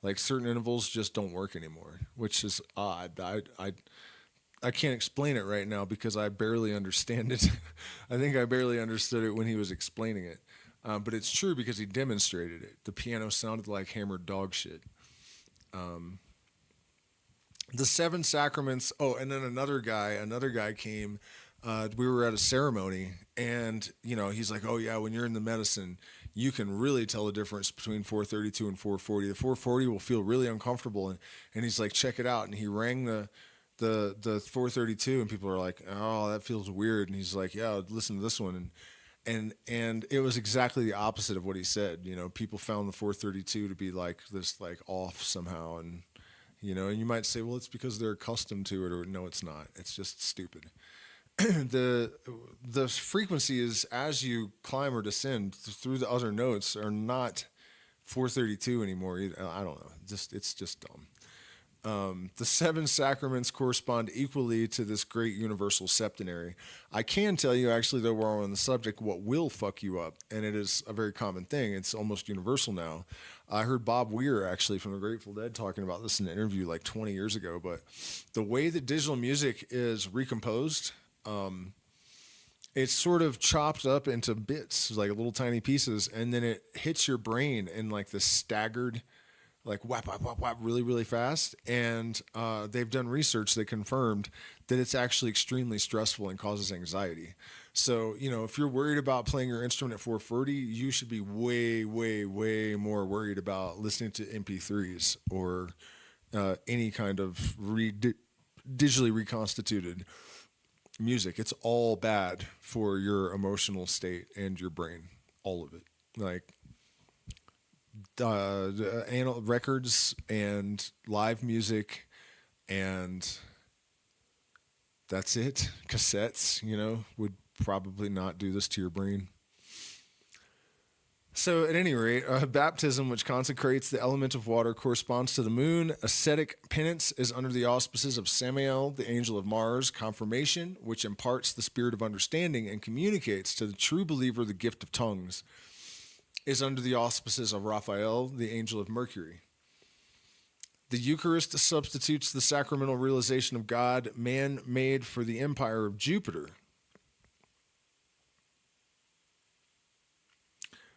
Like certain intervals just don't work anymore, which is odd. I can't explain it right now because I barely understand it. I think I barely understood it when he was explaining it. But it's true because he demonstrated it. The piano sounded like hammered dog shit. The 7 sacraments. Oh, and then another guy came. We were at a ceremony, and he's like, "Oh yeah, when you're in the medicine, you can really tell the difference between 432 and 440. The 440 will feel really uncomfortable, and he's like, check it out. And he rang the 432, and people are like, oh, that feels weird. And he's like, yeah, listen to this one. And it was exactly the opposite of what he said. You know, people found the 432 to be like this, like off somehow. And, you know, and you might say, well, it's because they're accustomed to it, or no, it's not. It's just stupid. The frequency is, as you climb or descend through the other notes, are not 432 anymore either. I don't know. It's just dumb. The 7 sacraments correspond equally to this great universal septenary. I can tell you, actually, though we're on the subject, what will fuck you up, and it is a very common thing. It's almost universal now. I heard Bob Weir, actually, from the Grateful Dead, talking about this in an interview like 20 years ago, but the way that digital music is recomposed, it's sort of chopped up into bits, like little tiny pieces, and then it hits your brain in like this staggered, like whap, whap, whap, whap, really, really fast. And they've done research that confirmed that it's actually extremely stressful and causes anxiety. So, you know, if you're worried about playing your instrument at 440, you should be way, way, way more worried about listening to MP3s or any kind of digitally reconstituted music. It's all bad for your emotional state and your brain, all of it. Like records and live music, and that's it. Cassettes, you know, would probably not do this to your brain. So at any rate, baptism, which consecrates the element of water, corresponds to the moon. Ascetic penance is under the auspices of Samael, the angel of Mars. Confirmation, which imparts the spirit of understanding and communicates to the true believer the gift of tongues, is under the auspices of Raphael, the angel of Mercury. The Eucharist substitutes the sacramental realization of God, man made for the empire of Jupiter.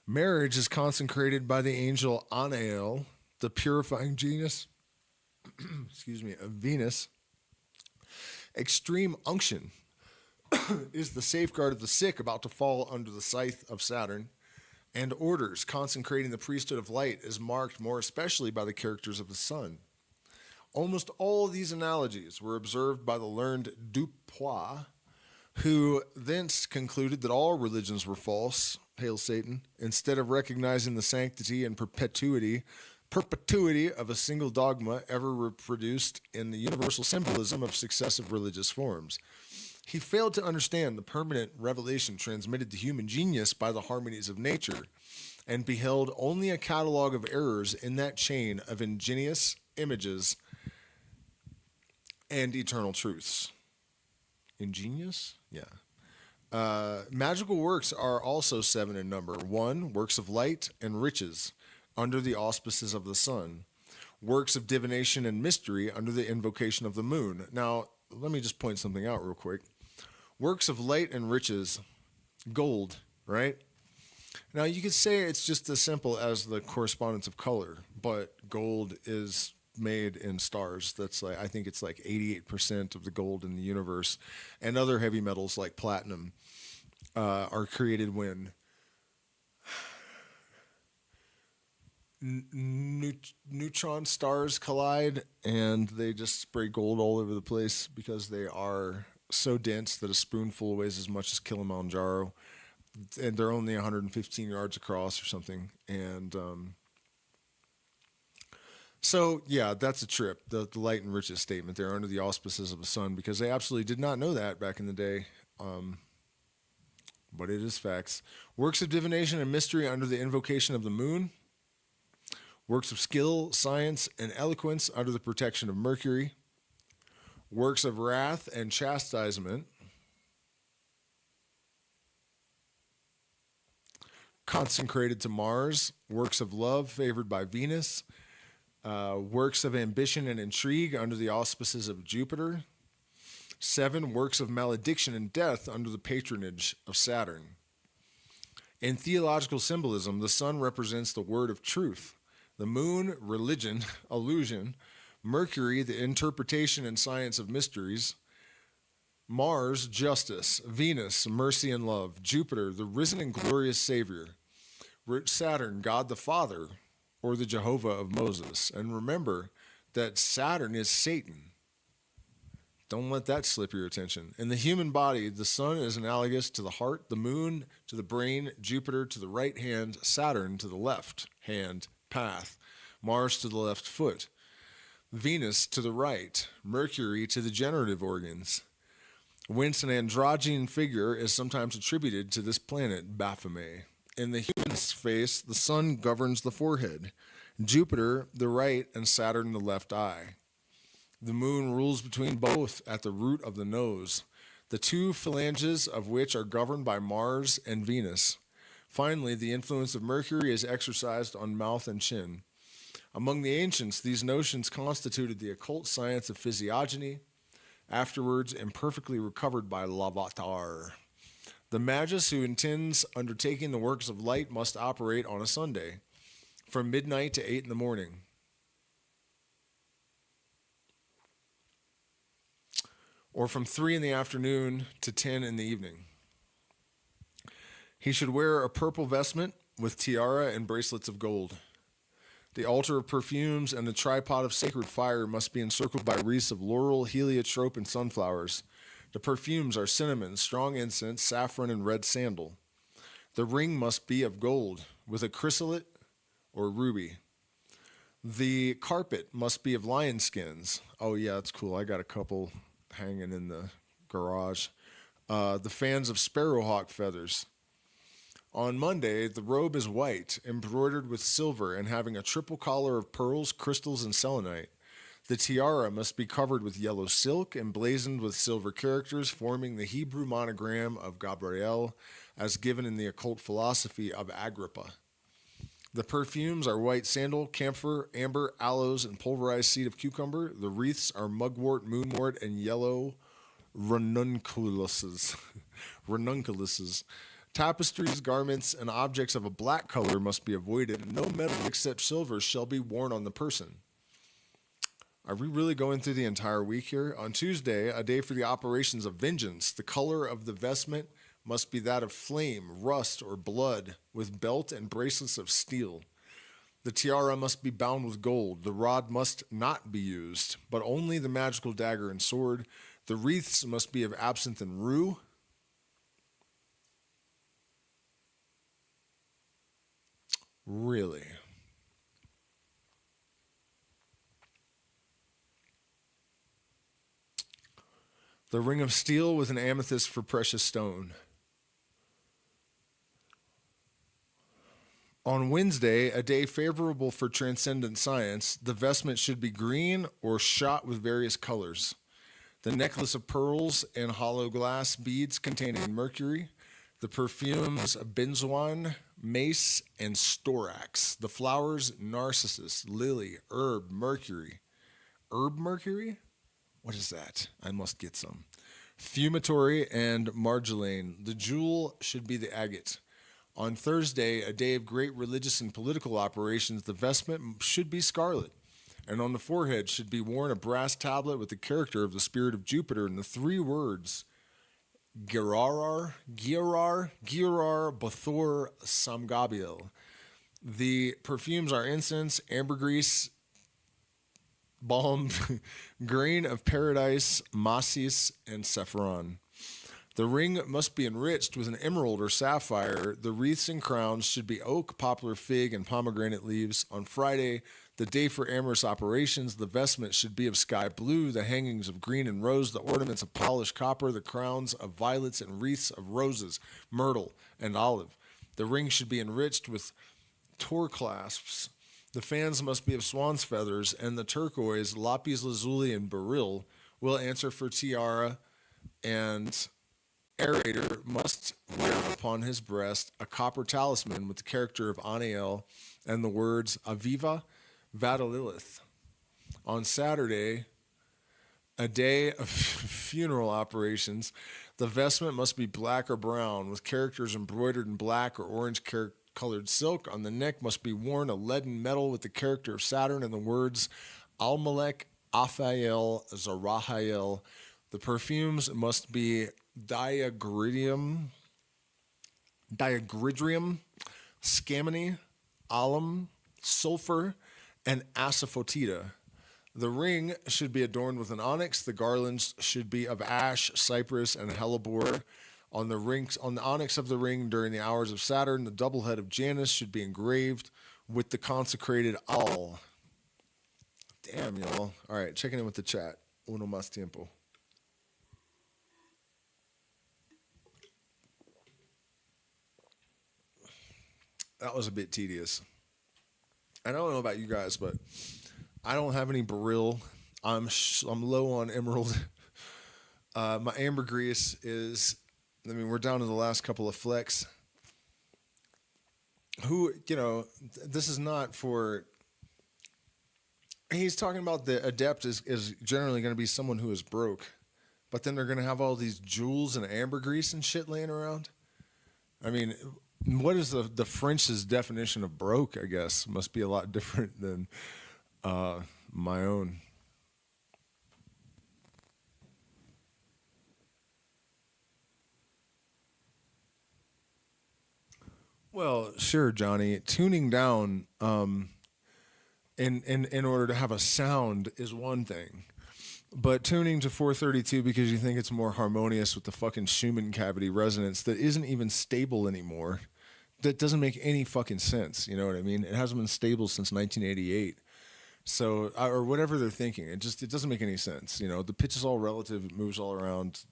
Marriage is consecrated by the angel Anael, the purifying genius, of Venus. Extreme unction is the safeguard of the sick about to fall under the scythe of Saturn. And orders consecrating the priesthood of light is marked more especially by the characters of the sun. Almost all of these analogies were observed by the learned Dupois, who thence concluded that all religions were false, hail Satan, instead of recognizing the sanctity and perpetuity of a single dogma ever reproduced in the universal symbolism of successive religious forms. He failed to understand the permanent revelation transmitted to human genius by the harmonies of nature, and beheld only a catalog of errors in that chain of ingenious images and eternal truths. Ingenious? Yeah. Magical works are also 7 in number. 1, works of light and riches, under the auspices of the sun. Works of divination and mystery, under the invocation of the moon. Now, let me just point something out real quick. Works of light and riches, gold, right? Now, you could say it's just as simple as the correspondence of color, but gold is made in stars. That's like, I think it's like 88% of the gold in the universe, and other heavy metals like platinum are created when neutron stars collide, and they just spray gold all over the place because they are so dense that a spoonful weighs as much as Kilimanjaro, and they're only 115 yards across or something. And so, yeah, that's a trip. The light and riches statement. They're under the auspices of the sun, because they absolutely did not know that back in the day. But it is facts. Works of divination and mystery under the invocation of the moon. Works of skill, science, and eloquence under the protection of Mercury. Works of wrath and chastisement consecrated to Mars. Works of love favored by Venus. Works of ambition and intrigue under the auspices of Jupiter. 7, works of malediction and death under the patronage of Saturn. In theological symbolism, the sun represents the word of truth, the moon, religion, illusion, Mercury, the interpretation and science of mysteries, Mars, justice, Venus, mercy and love, Jupiter, the risen and glorious Savior. Saturn, God the Father, or the Jehovah of Moses. And remember that Saturn is Satan. Don't let that slip your attention. In the human body, the sun is analogous to the heart, the moon to the brain, Jupiter to the right hand, Saturn to the left hand path, Mars to the left foot, Venus to the right, Mercury to the generative organs. Whence an androgyne figure is sometimes attributed to this planet, Baphomet. In the human's face, the sun governs the forehead, Jupiter the right, and Saturn the left eye. The moon rules between both at the root of the nose, the two phalanges of which are governed by Mars and Venus. Finally, the influence of Mercury is exercised on mouth and chin. Among the ancients, these notions constituted the occult science of physiogeny, afterwards imperfectly recovered by Lavatar. The magus who intends undertaking the works of light must operate on a Sunday, from midnight to 8 in the morning. Or from 3 in the afternoon to 10 in the evening. He should wear a purple vestment with tiara and bracelets of gold. The altar of perfumes and the tripod of sacred fire must be encircled by wreaths of laurel, heliotrope, and sunflowers. The perfumes are cinnamon, strong incense, saffron, and red sandal. The ring must be of gold, with a chrysolite or ruby. The carpet must be of lion skins. Oh yeah, that's cool. I got a couple hanging in the garage. The fans of sparrowhawk feathers. On Monday, the robe is white, embroidered with silver and having a triple collar of pearls, crystals, and selenite. The tiara must be covered with yellow silk, emblazoned with silver characters, forming the Hebrew monogram of Gabriel, as given in the occult philosophy of Agrippa. The perfumes are white sandal, camphor, amber, aloes, and pulverized seed of cucumber. The wreaths are mugwort, moonwort, and yellow ranunculuses. Ranunculuses. Tapestries, garments, and objects of a black color must be avoided. No metal except silver shall be worn on the person. Are we really going through the entire week here? On Tuesday, a day for the operations of vengeance, the color of the vestment must be that of flame, rust, or blood, with belt and bracelets of steel. The tiara must be bound with gold. The rod must not be used, but only the magical dagger and sword. The wreaths must be of absinthe and rue. Really? The ring of steel with an amethyst for precious stone. On Wednesday, a day favorable for transcendent science, the vestment should be green or shot with various colors. The necklace of pearls and hollow glass beads containing mercury. The perfumes benzoin, mace, and storax. The flowers narcissus, lily, herb, mercury. Herb mercury? What is that? I must get some. Fumitory and marjolaine. The jewel should be the agate. On Thursday, a day of great religious and political operations, the vestment should be scarlet, and on the forehead should be worn a brass tablet with the character of the spirit of Jupiter and the 3 words, Girar, Bathor, Samgabiel. The perfumes are incense, ambergris, balm, grain of paradise, macis, and saffron. The ring must be enriched with an emerald or sapphire. The wreaths and crowns should be oak, poplar, fig, and pomegranate leaves. On Friday, the day for amorous operations, the vestment should be of sky blue, the hangings of green and rose, the ornaments of polished copper, the crowns of violets, and wreaths of roses, myrtle, and olive. The ring should be enriched with tor clasps. The fans must be of swan's feathers, and the turquoise, lapis lazuli, and beryl will answer for tiara, and aerator must wear upon his breast a copper talisman with the character of Aniel and the words Aviva Vadalilith. On Saturday, a day of funeral operations, the vestment must be black or brown with characters embroidered in black or orange colored silk. On the neck must be worn a leaden medal with the character of Saturn and the words Almalek, Aphael, Zarahael. The perfumes must be diagridrium, scammony, alum, sulfur, and asafoetida. The ring should be adorned with an onyx. The garlands should be of ash, cypress, and hellebore. On the onyx of the ring during the hours of Saturn, the double head of Janus should be engraved with the consecrated Al. Damn, y'all. All right, checking in with the chat. Uno más tiempo. That was a bit tedious. I don't know about you guys, but I don't have any beryl. I'm low on emerald. My ambergris is, we're down to the last couple of flecks. This is not for, he's talking about the adept is generally going to be someone who is broke, but then they're going to have all these jewels and ambergris and shit laying around. I mean, what is the French's definition of broke, I guess? Must be a lot different than my own. Well, sure, Johnny. Tuning down in order to have a sound is one thing. But tuning to 432 because you think it's more harmonious with the fucking Schumann cavity resonance that isn't even stable anymore, that doesn't make any fucking sense. You know what I mean? It hasn't been stable since 1988. So, or whatever they're thinking, it doesn't make any sense. You know, the pitch is all relative, it moves all around.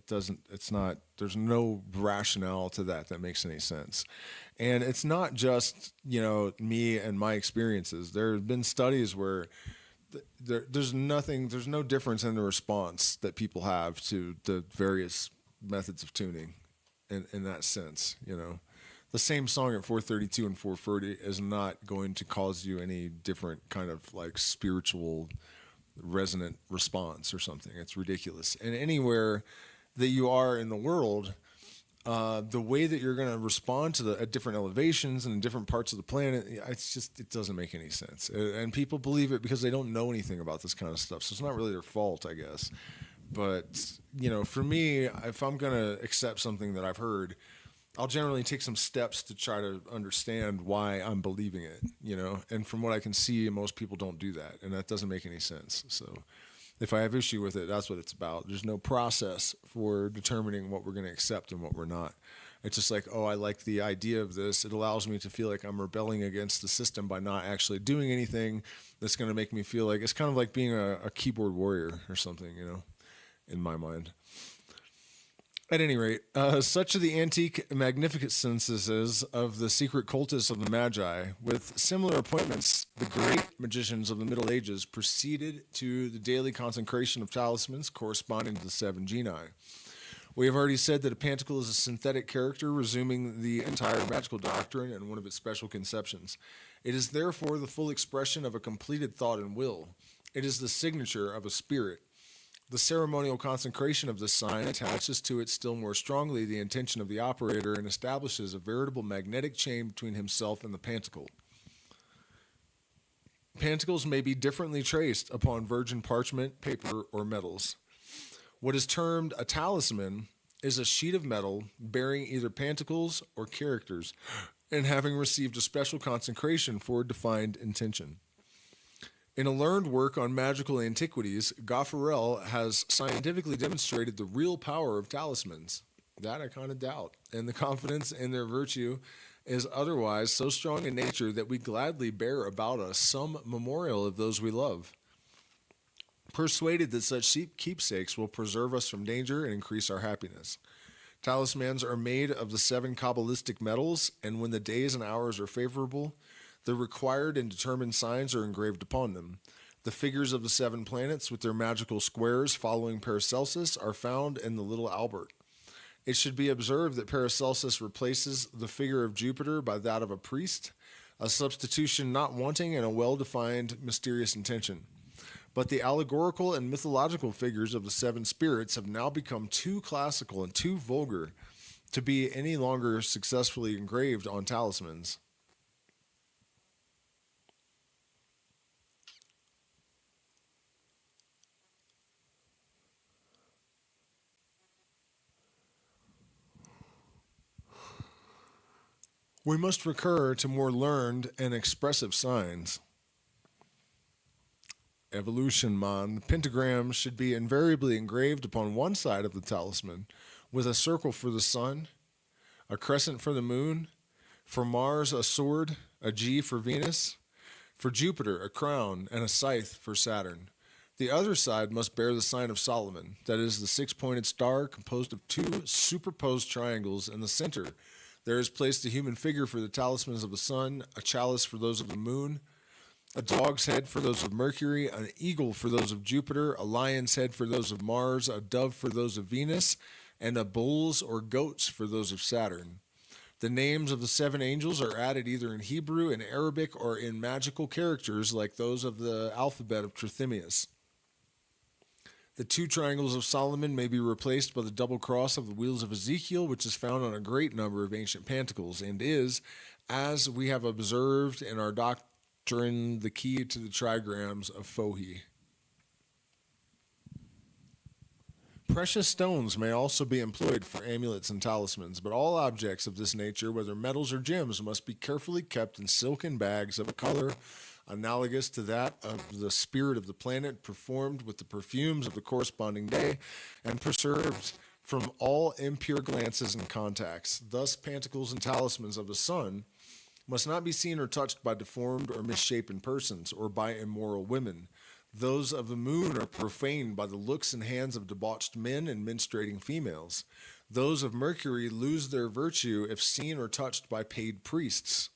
There's no rationale to that makes any sense. And it's not just, me and my experiences. There have been studies where there's no difference in the response that people have to the various methods of tuning in that sense, The same song at 432 and 440 is not going to cause you any different kind of like spiritual resonant response or something. It's ridiculous. And anywhere that you are in the world, the way that you're going to respond to at different elevations and in different parts of the planet, it doesn't make any sense. And people believe it because they don't know anything about this kind of stuff. So it's not really their fault, I guess. But, for me, if I'm going to accept something that I've heard, I'll generally take some steps to try to understand why I'm believing it, and from what I can see, most people don't do that, and that doesn't make any sense. So if I have issue with it, that's what it's about. There's no process for determining what we're going to accept and what we're not. It's just like, oh, I like the idea of this. It allows me to feel like I'm rebelling against the system by not actually doing anything that's going to make me feel like, it's kind of like being a keyboard warrior or something, in my mind. At any rate, such are the antique magnificences of the secret cultists of the Magi. With similar appointments, the great magicians of the Middle Ages proceeded to the daily consecration of talismans corresponding to the 7 genii. We have already said that a pantacle is a synthetic character resuming the entire magical doctrine and one of its special conceptions. It is therefore the full expression of a completed thought and will. It is the signature of a spirit. The ceremonial consecration of this sign attaches to it still more strongly the intention of the operator and establishes a veritable magnetic chain between himself and the pantacle. Pantacles may be differently traced upon virgin parchment, paper, or metals. What is termed a talisman is a sheet of metal bearing either pantacles or characters and having received a special consecration for a defined intention. In a learned work on magical antiquities, Gaffarel has scientifically demonstrated the real power of talismans. That I kind of doubt. And the confidence in their virtue is otherwise so strong in nature that we gladly bear about us some memorial of those we love. Persuaded that such keepsakes will preserve us from danger and increase our happiness. Talismans are made of the 7 Kabbalistic metals, and when the days and hours are favorable, the required and determined signs are engraved upon them. The figures of the 7 planets with their magical squares following Paracelsus are found in the Little Albert. It should be observed that Paracelsus replaces the figure of Jupiter by that of a priest, a substitution not wanting in a well-defined, mysterious intention. But the allegorical and mythological figures of the 7 spirits have now become too classical and too vulgar to be any longer successfully engraved on talismans. We must recur to more learned and expressive signs. Evolution, man. The pentagram should be invariably engraved upon one side of the talisman, with a circle for the sun, a crescent for the moon, for Mars a sword, a G for Venus, for Jupiter a crown, and a scythe for Saturn. The other side must bear the sign of Solomon, that is, the six-pointed star composed of two superposed triangles in the center. There is placed a human figure for the talismans of the sun, a chalice for those of the moon, a dog's head for those of Mercury, an eagle for those of Jupiter, a lion's head for those of Mars, a dove for those of Venus, and a bull's or goat's for those of Saturn. The names of the seven angels are added either in Hebrew, in Arabic, or in magical characters like those of the alphabet of Trithemius. The two triangles of Solomon may be replaced by the double cross of the wheels of Ezekiel, which is found on a great number of ancient pantacles, and is, as we have observed in our doctrine, the key to the trigrams of He. Precious stones may also be employed for amulets and talismans, but all objects of this nature, whether metals or gems, must be carefully kept in silken bags of a color analogous to that of the spirit of the planet, performed with the perfumes of the corresponding day, and preserved from all impure glances and contacts. Thus, pantacles and talismans of the sun must not be seen or touched by deformed or misshapen persons, or by immoral women. Those of the moon are profaned by the looks and hands of debauched men and menstruating females. Those of Mercury lose their virtue if seen or touched by paid priests.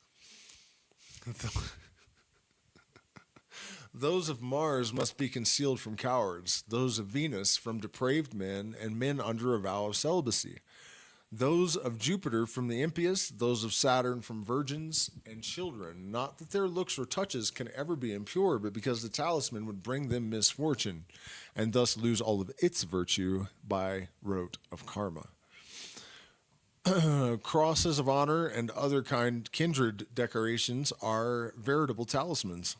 Those of Mars must be concealed from cowards, those of Venus from depraved men and men under a vow of celibacy. Those of Jupiter from the impious, those of Saturn from virgins and children. Not that their looks or touches can ever be impure, but because the talisman would bring them misfortune, and thus lose all of its virtue by rote of karma. Crosses of honor and other kindred decorations are veritable talismans,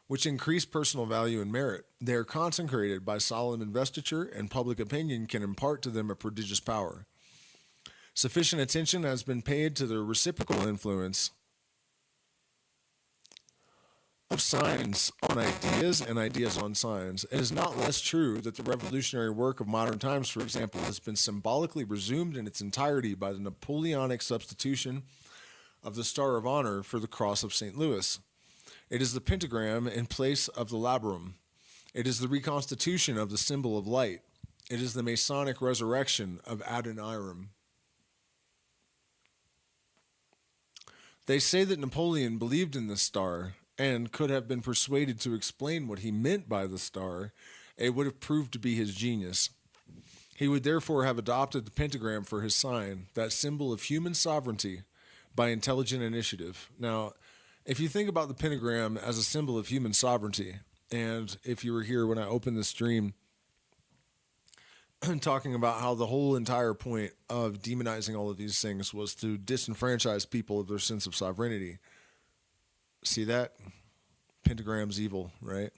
which increase personal value and merit. They are consecrated by solemn investiture, and public opinion can impart to them a prodigious power. Sufficient attention has been paid to the reciprocal influence of signs on ideas and ideas on signs. It is not less true that the revolutionary work of modern times, for example, has been symbolically resumed in its entirety by the Napoleonic substitution of the Star of Honor for the Cross of St. Louis. It is the pentagram in place of the labarum. It is the reconstitution of the symbol of light. It is the Masonic resurrection of Adoniram. They say that Napoleon believed in the star and could have been persuaded to explain what he meant by the star. It would have proved to be his genius. He would therefore have adopted the pentagram for his sign, that symbol of human sovereignty, by intelligent initiative. Now, if you think about the pentagram as a symbol of human sovereignty, and if you were here when I opened the stream, talking about how the whole entire point of demonizing all of these things was to disenfranchise people of their sense of sovereignty. See that? Pentagram's evil, right?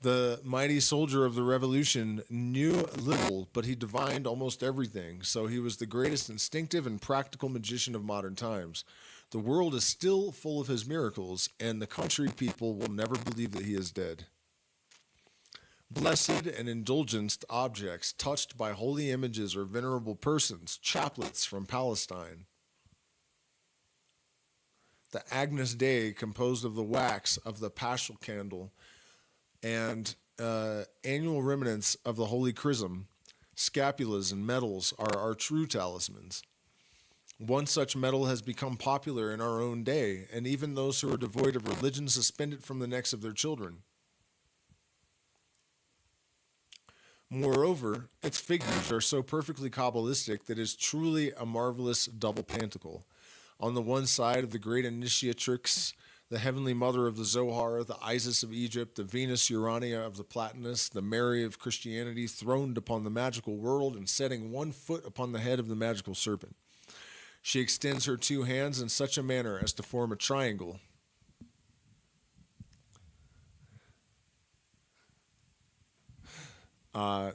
The mighty soldier of the revolution knew little, but he divined almost everything. So he was the greatest instinctive and practical magician of modern times. The world is still full of his miracles, and the country people will never believe that he is dead. Blessed and indulgenced objects touched by holy images or venerable persons, chaplets from Palestine. The Agnus Dei, composed of the wax of the Paschal candle, and annual remnants of the Holy Chrism, scapulas and medals are our true talismans. One such medal has become popular in our own day, and even those who are devoid of religion suspend it from the necks of their children. Moreover, its figures are so perfectly Kabbalistic that it is truly a marvelous double pantacle. On the one side of the great initiatrix, the heavenly mother of the Zohar, the Isis of Egypt, the Venus Urania of the Platonists, the Mary of Christianity, throned upon the magical world and setting one foot upon the head of the magical serpent. She extends her two hands in such a manner as to form a triangle.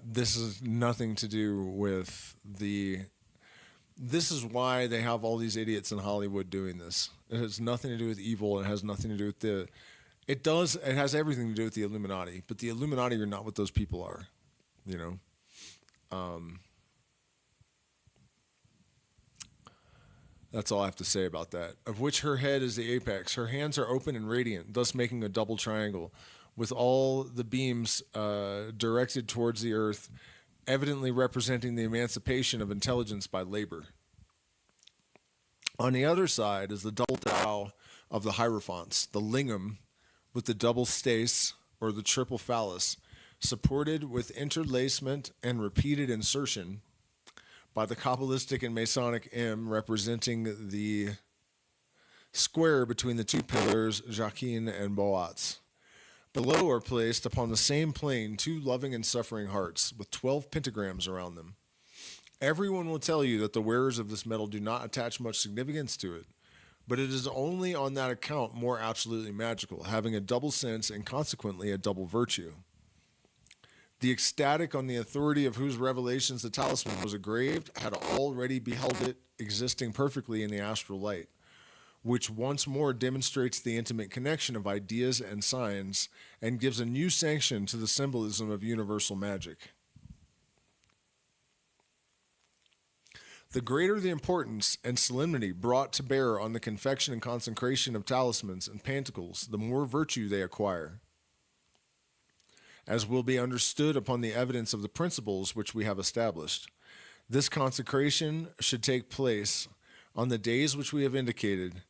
This is nothing to do with the This is why they have all these idiots in Hollywood doing this. It has nothing to do with evil. It has nothing to do with the. It does. It has everything to do with the Illuminati. But the Illuminati are not what those people are. You know. That's all I have to say about that. Of which her head is the apex. Her hands are open and radiant, thus making a double triangle, with all the beams directed towards the earth, evidently representing the emancipation of intelligence by labor. On the other side is the double Tao of the Hierophants, the lingam with the double stace, or the triple phallus, supported with interlacement and repeated insertion by the Kabbalistic and Masonic M, representing the square between the two pillars, Jachin and Boaz. Below are placed upon the same plane 2 loving and suffering hearts, with 12 pentagrams around them. Everyone will tell you that the wearers of this metal do not attach much significance to it, but it is only on that account more absolutely magical, having a double sense and consequently a double virtue. The ecstatic on the authority of whose revelations the talisman was engraved had already beheld it existing perfectly in the astral light, which once more demonstrates the intimate connection of ideas and signs and gives a new sanction to the symbolism of universal magic. The greater the importance and solemnity brought to bear on the confection and consecration of talismans and pantacles, the more virtue they acquire, as will be understood upon the evidence of the principles which we have established. This consecration should take place on the days which we have indicated,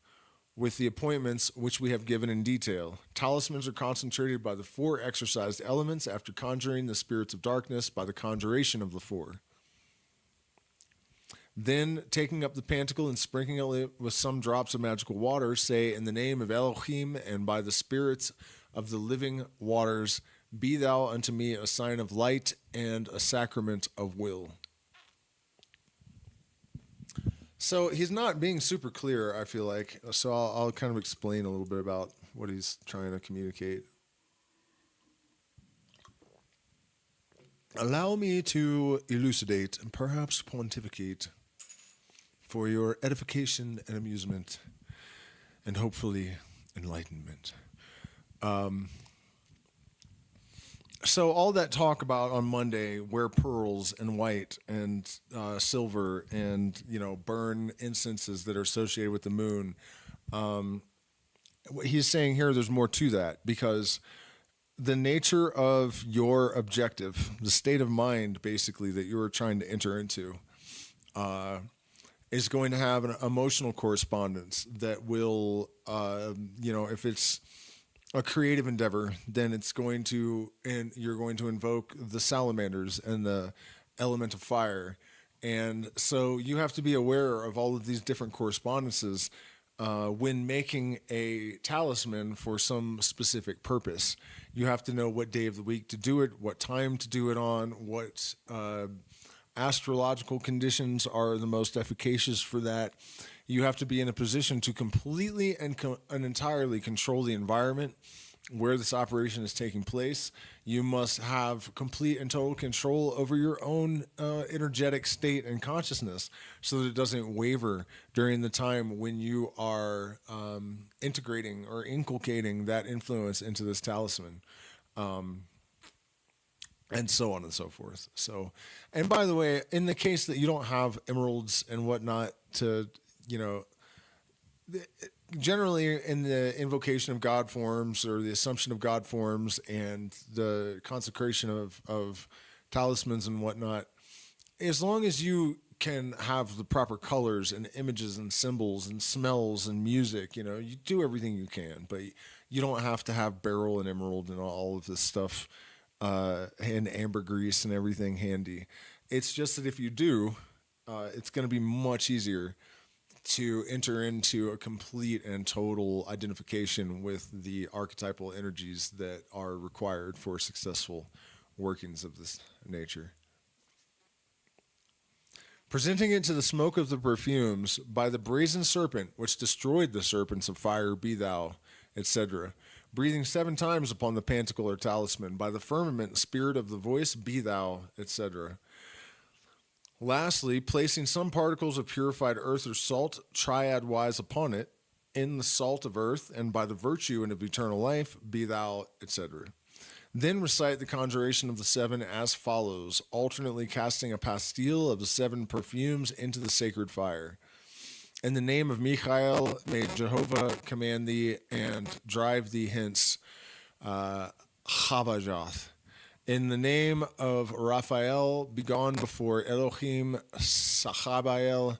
with the appointments which we have given in detail. Talismans are concentrated by the 4 exorcised elements after conjuring the spirits of darkness by the conjuration of the 4. Then, taking up the pantacle and sprinkling it with some drops of magical water, say, in the name of Elohim and by the spirits of the living waters, be thou unto me a sign of light and a sacrament of will. So he's not being super clear, I feel like. So I'll kind of explain a little bit about what he's trying to communicate. Allow me to elucidate and perhaps pontificate for your edification and amusement and hopefully enlightenment. So all that talk about on Monday, wear pearls and white and silver and, burn incenses that are associated with the moon. What he's saying here, there's more to that, because the nature of your objective, the state of mind, basically, that you're trying to enter into, is going to have an emotional correspondence that will, if it's a creative endeavor, then it's going to, and you're going to invoke the salamanders and the element of fire. And so you have to be aware of all of these different correspondences when making a talisman for some specific purpose. You have to know what day of the week to do it, what time to do it on, what astrological conditions are the most efficacious for that. You have to be in a position to completely and entirely control the environment where this operation is taking place. You must have complete and total control over your own energetic state and consciousness so that it doesn't waver during the time when you are integrating or inculcating that influence into this talisman. And so on and so forth. So, and by the way, in the case that you don't have emeralds and whatnot to, generally in the invocation of God forms or the assumption of God forms and the consecration of talismans and whatnot, as long as you can have the proper colors and images and symbols and smells and music, you do everything you can, but you don't have to have beryl and emerald and all of this stuff and ambergris and everything handy. It's just that if you do, it's going to be much easier to enter into a complete and total identification with the archetypal energies that are required for successful workings of this nature. Presenting it to the smoke of the perfumes, by the brazen serpent which destroyed the serpents of fire, be thou, etc. Breathing 7 times upon the pantacle or talisman, by the firmament spirit of the voice, be thou, etc. Lastly, placing some particles of purified earth or salt triad-wise upon it, in the salt of earth, and by the virtue and of eternal life, be thou, etc. Then recite the conjuration of the seven as follows, alternately casting a pastille of the seven perfumes into the sacred fire. In the name of Michael, may Jehovah command thee and drive thee hence, Chavajoth. In the name of Raphael, begone before Elohim, Sachabael,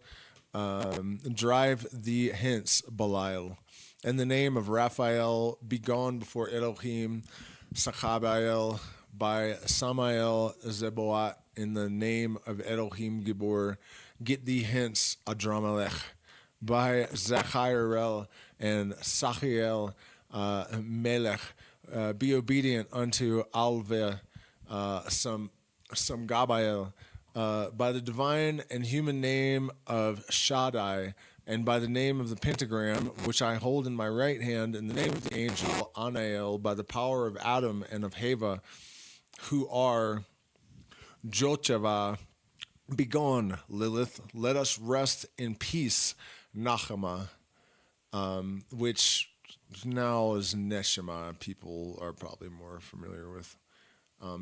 drive thee hence, Belial. In the name of Raphael, begone before Elohim, Sachabael, by Samael Zeboat. In the name of Elohim Gibor, get thee hence, Adramelech. By Zachariel and Sachiel Melech, be obedient unto Alve, some Gabael, by the divine and human name of Shaddai, and by the name of the pentagram, which I hold in my right hand, in the name of the angel Anael, by the power of Adam and of Heva, who are Jocheva, begone, Lilith, let us rest in peace, Nachama, which now is Neshama. People are probably more familiar with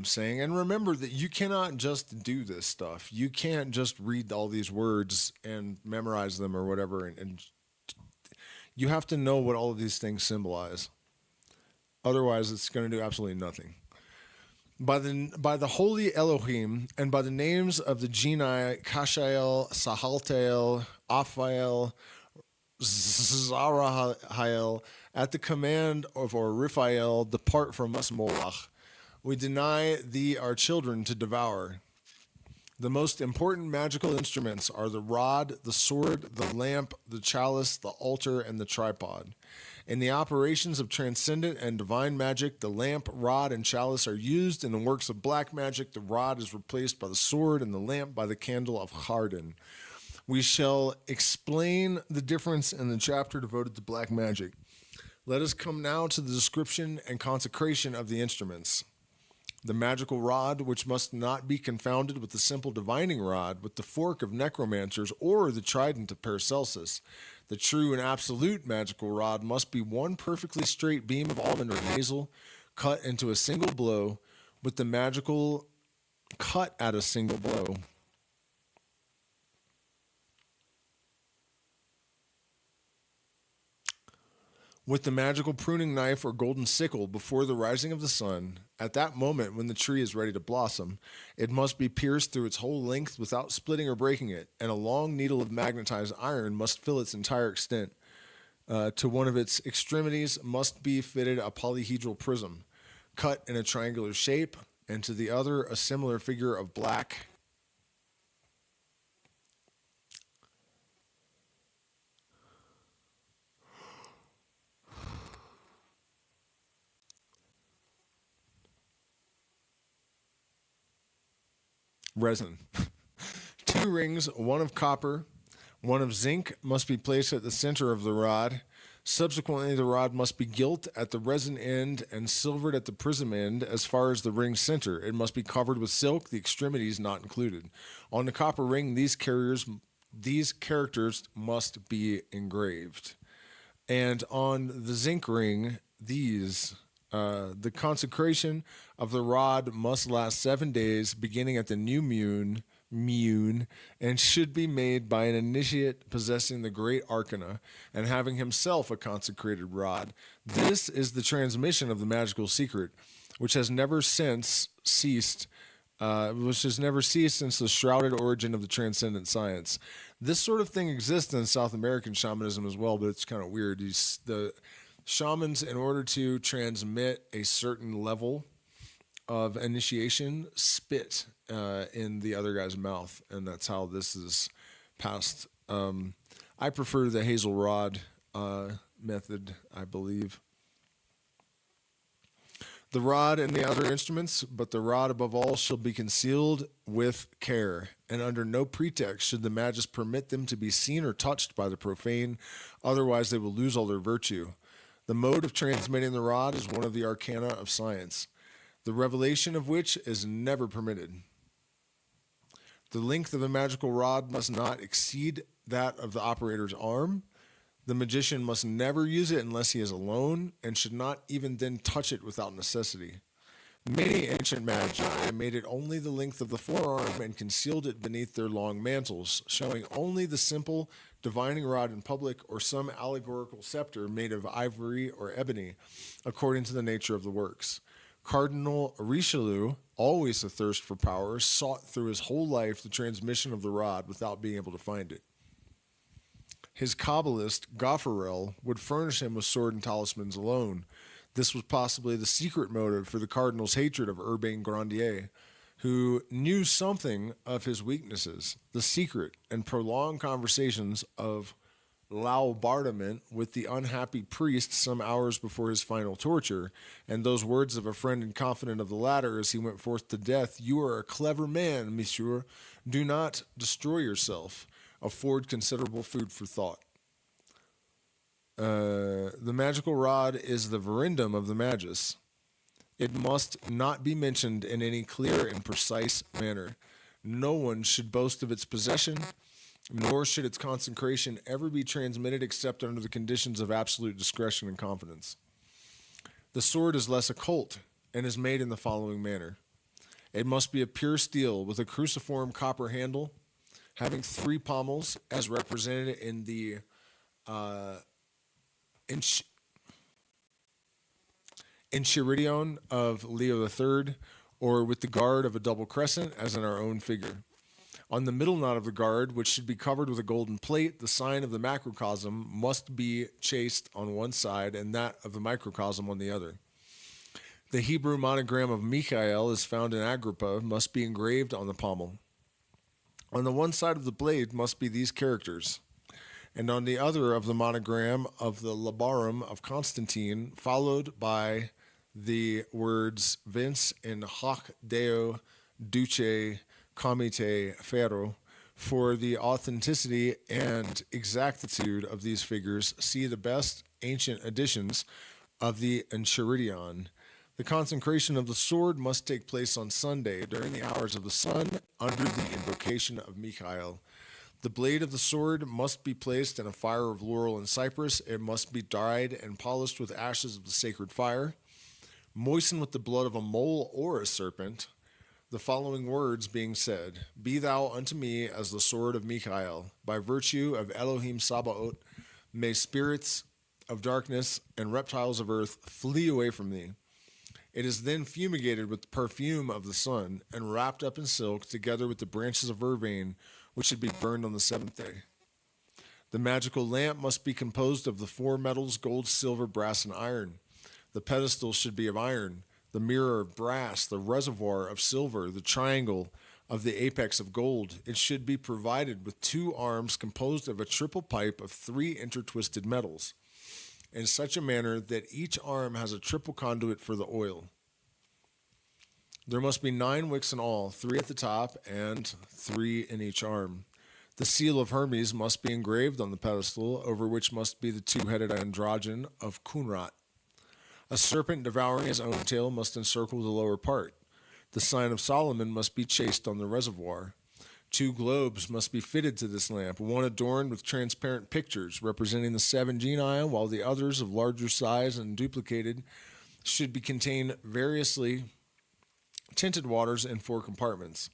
saying. And remember that you cannot just do this stuff. You can't just read all these words and memorize them or whatever. And you have to know what all of these things symbolize. Otherwise, it's going to do absolutely nothing. By the holy Elohim, and by the names of the Genii, Kashael, Sahaltael, Aphael, Zarahael, at the command of or Raphael, depart from us, Moloch. We deny thee our children to devour. The most important magical instruments are the rod, the sword, the lamp, the chalice, the altar, and the tripod. In the operations of transcendent and divine magic, the lamp, rod, and chalice are used. In the works of black magic, the rod is replaced by the sword and the lamp by the candle of Chardin. We shall explain the difference in the chapter devoted to black magic. Let us come now to the description and consecration of the instruments. The magical rod, which must not be confounded with the simple divining rod, with the fork of necromancers, or the trident of Paracelsus. The true and absolute magical rod must be one perfectly straight beam of almond or hazel, cut into a single blow, with the magical cut at a single blow. With the magical pruning knife or golden sickle before the rising of the sun, at that moment when the tree is ready to blossom, it must be pierced through its whole length without splitting or breaking it, and a long needle of magnetized iron must fill its entire extent. To one of its extremities must be fitted a polyhedral prism, cut in a triangular shape, and to the other a similar figure of black resin. 2 rings, one of copper, one of zinc, must be placed at the center of the rod. Subsequently, the rod must be gilt at the resin end and silvered at the prism end as far as the ring's center. It must be covered with silk, the extremities not included. On the copper ring, these characters must be engraved. And on the zinc ring, the consecration of the rod must last 7 days, beginning at the new moon, and should be made by an initiate possessing the great arcana and having himself a consecrated rod. This is the transmission of the magical secret, which has never ceased since the shrouded origin of the transcendent science. This sort of thing exists in South American shamanism as well, but it's kind of weird. The shamans, in order to transmit a certain level of initiation, spit in the other guy's mouth, and that's how this is passed. I prefer the hazel rod method, I believe. The rod and the other instruments, but the rod above all, shall be concealed with care, and under no pretext should the magus permit them to be seen or touched by the profane, otherwise they will lose all their virtue. The mode of transmitting the rod is one of the arcana of science, the revelation of which is never permitted. The length of the magical rod must not exceed that of the operator's arm. The magician must never use it unless he is alone, and should not even then touch it without necessity. Many ancient magi made it only the length of the forearm and concealed it beneath their long mantles, showing only the simple divining rod in public, or some allegorical scepter made of ivory or ebony, according to the nature of the works. Cardinal Richelieu, always a thirst for power, sought through his whole life the transmission of the rod without being able to find it. His Kabbalist, Gaffarel, would furnish him with sword and talismans alone. This was possibly the secret motive for the cardinal's hatred of Urbain Grandier, who knew something of his weaknesses. The secret and prolonged conversations of Laubardement with the unhappy priest some hours before his final torture, and those words of a friend and confidant of the latter as he went forth to death: "You are a clever man, monsieur. Do not destroy yourself," afford considerable food for thought. The magical rod is the verindum of the magus. It must not be mentioned in any clear and precise manner. No one should boast of its possession, nor should its consecration ever be transmitted except under the conditions of absolute discretion and confidence. The sword is less occult, and is made in the following manner. It must be of pure steel, with a cruciform copper handle, having 3 pommels, as represented in the Enchiridion of Leo III, or with the guard of a double crescent, as in our own figure. On the middle knot of the guard, which should be covered with a golden plate, the sign of the macrocosm must be chased on one side, and that of the microcosm on the other. The Hebrew monogram of Michael, as found in Agrippa, must be engraved on the pommel. On the one side of the blade must be these characters, and on the other of the monogram of the labarum of Constantine, followed by the words Vince in hoc Deo duce comite ferro. For the authenticity and exactitude of these figures, see the best ancient editions of the Enchiridion. The consecration of the sword must take place on Sunday, during the hours of the sun, under the invocation of Michael. The blade of the sword must be placed in a fire of laurel and cypress. It must be dried and polished with ashes of the sacred fire, moistened with the blood of a mole or a serpent, the following words being said: "Be thou unto me as the sword of Michael. By virtue of Elohim Sabaoth, may spirits of darkness and reptiles of earth flee away from thee." It is then fumigated with the perfume of the sun, and wrapped up in silk, together with the branches of vervain, which should be burned on the 7th day. The magical lamp must be composed of the 4 metals, gold, silver, brass, and iron. The pedestal should be of iron, the mirror of brass, the reservoir of silver, the triangle of the apex of gold. It should be provided with 2 arms composed of a triple pipe of 3 intertwisted metals, in such a manner that each arm has a triple conduit for the oil. There must be 9 wicks in all, 3 at the top and 3 in each arm. The seal of Hermes must be engraved on the pedestal, over which must be the 2-headed androgen of Kunrat. A serpent devouring his own tail must encircle the lower part. The sign of Solomon must be chased on the reservoir. 2 globes must be fitted to this lamp, one adorned with transparent pictures representing the 7 genii, while the others, of larger size and duplicated, should be contain variously tinted waters in 4 compartments.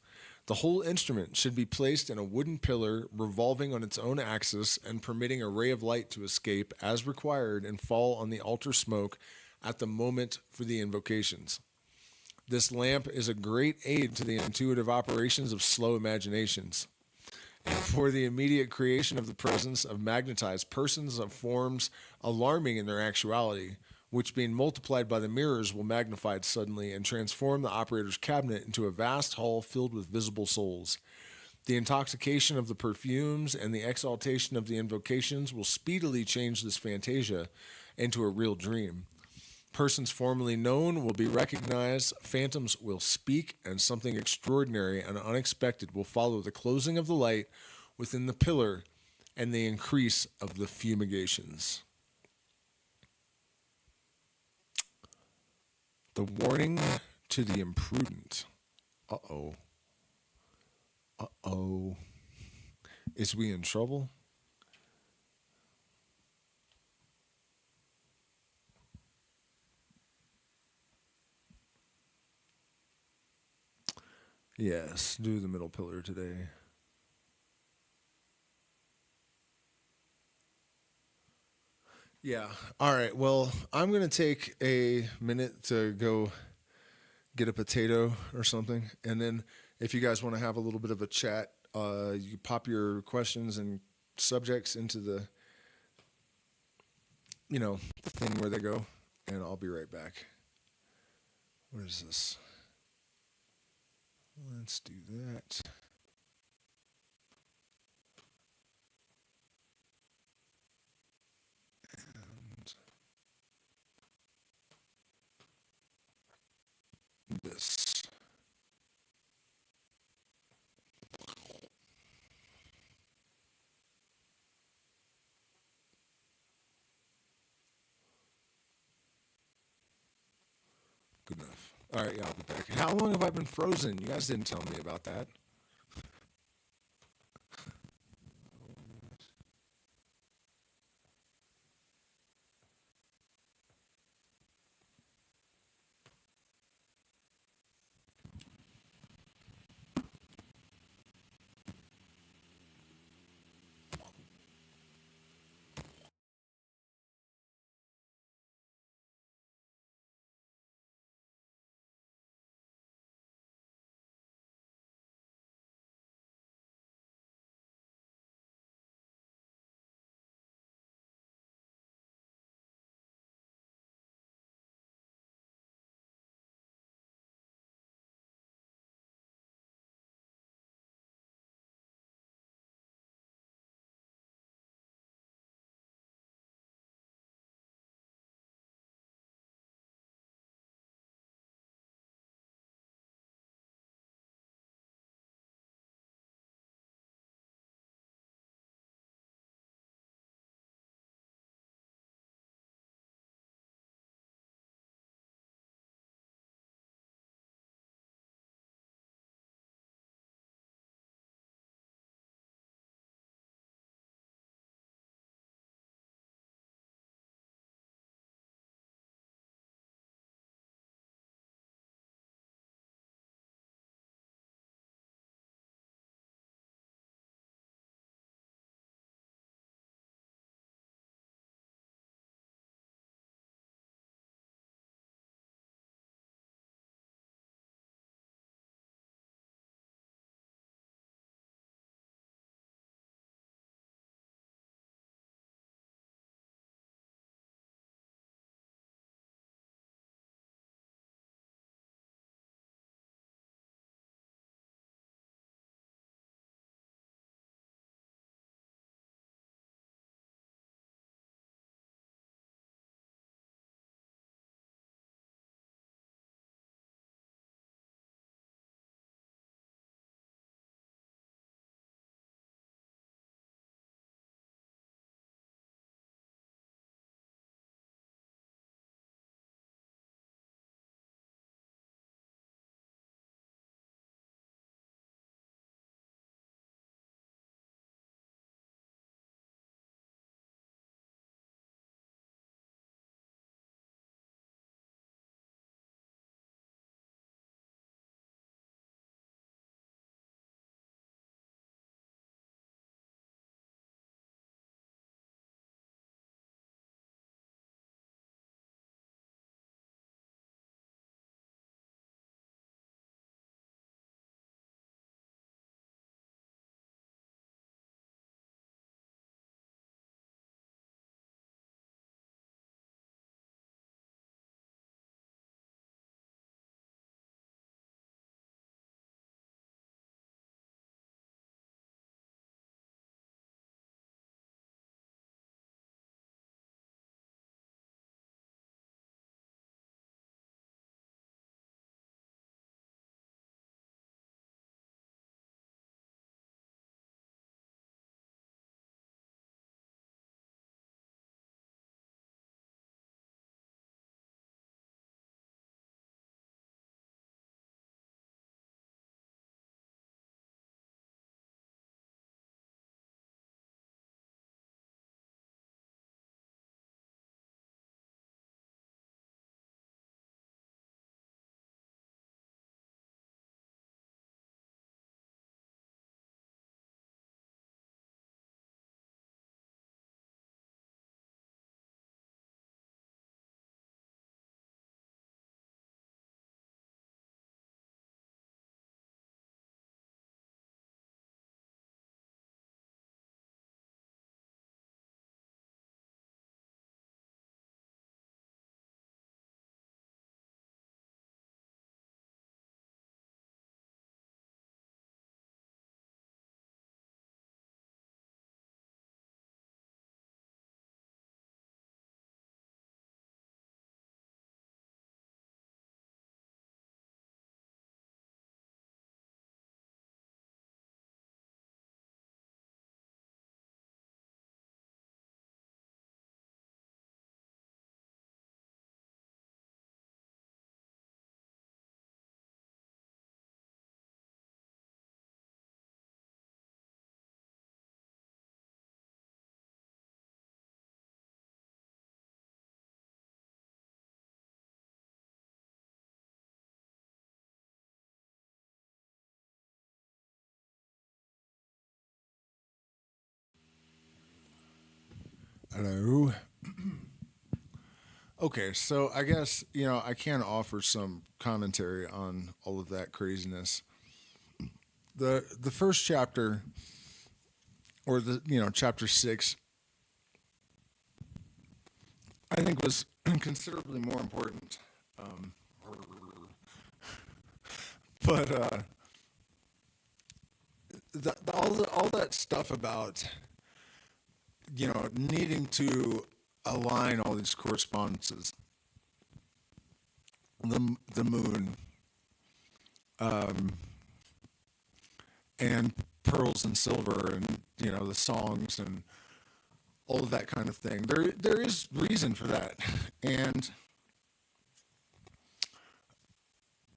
The whole instrument should be placed in a wooden pillar revolving on its own axis, and permitting a ray of light to escape as required and fall on the altar smoke at the moment for the invocations. This lamp is a great aid to the intuitive operations of slow imaginations, and for the immediate creation of the presence of magnetized persons of forms alarming in their actuality, which, being multiplied by the mirrors, will magnify it suddenly and transform the operator's cabinet into a vast hall filled with visible souls. The intoxication of the perfumes and the exaltation of the invocations will speedily change this fantasia into a real dream. Persons formerly known will be recognized, phantoms will speak, and something extraordinary and unexpected will follow the closing of the light within the pillar and the increase of the fumigations. The warning to the imprudent. Uh-oh. Oh, is we in trouble? Yes, do the middle pillar today. Yeah. All right. Well, I'm going to take a minute to go get a potato or something. And then if you guys want to have a little bit of a chat, you pop your questions and subjects into the, the thing where they go. And I'll be right back. What is this? Let's do that. And this. Good enough. All right, yeah, I'll be back. How long have I been frozen? You guys didn't tell me about that. Hello. Okay, so I guess, I can offer some commentary on all of that craziness. The first chapter, or chapter 6, I think was considerably more important. Um, but all that stuff about, needing to align all these correspondences, the moon, and pearls and silver, and the songs and all of that kind of thing. There is reason for that, and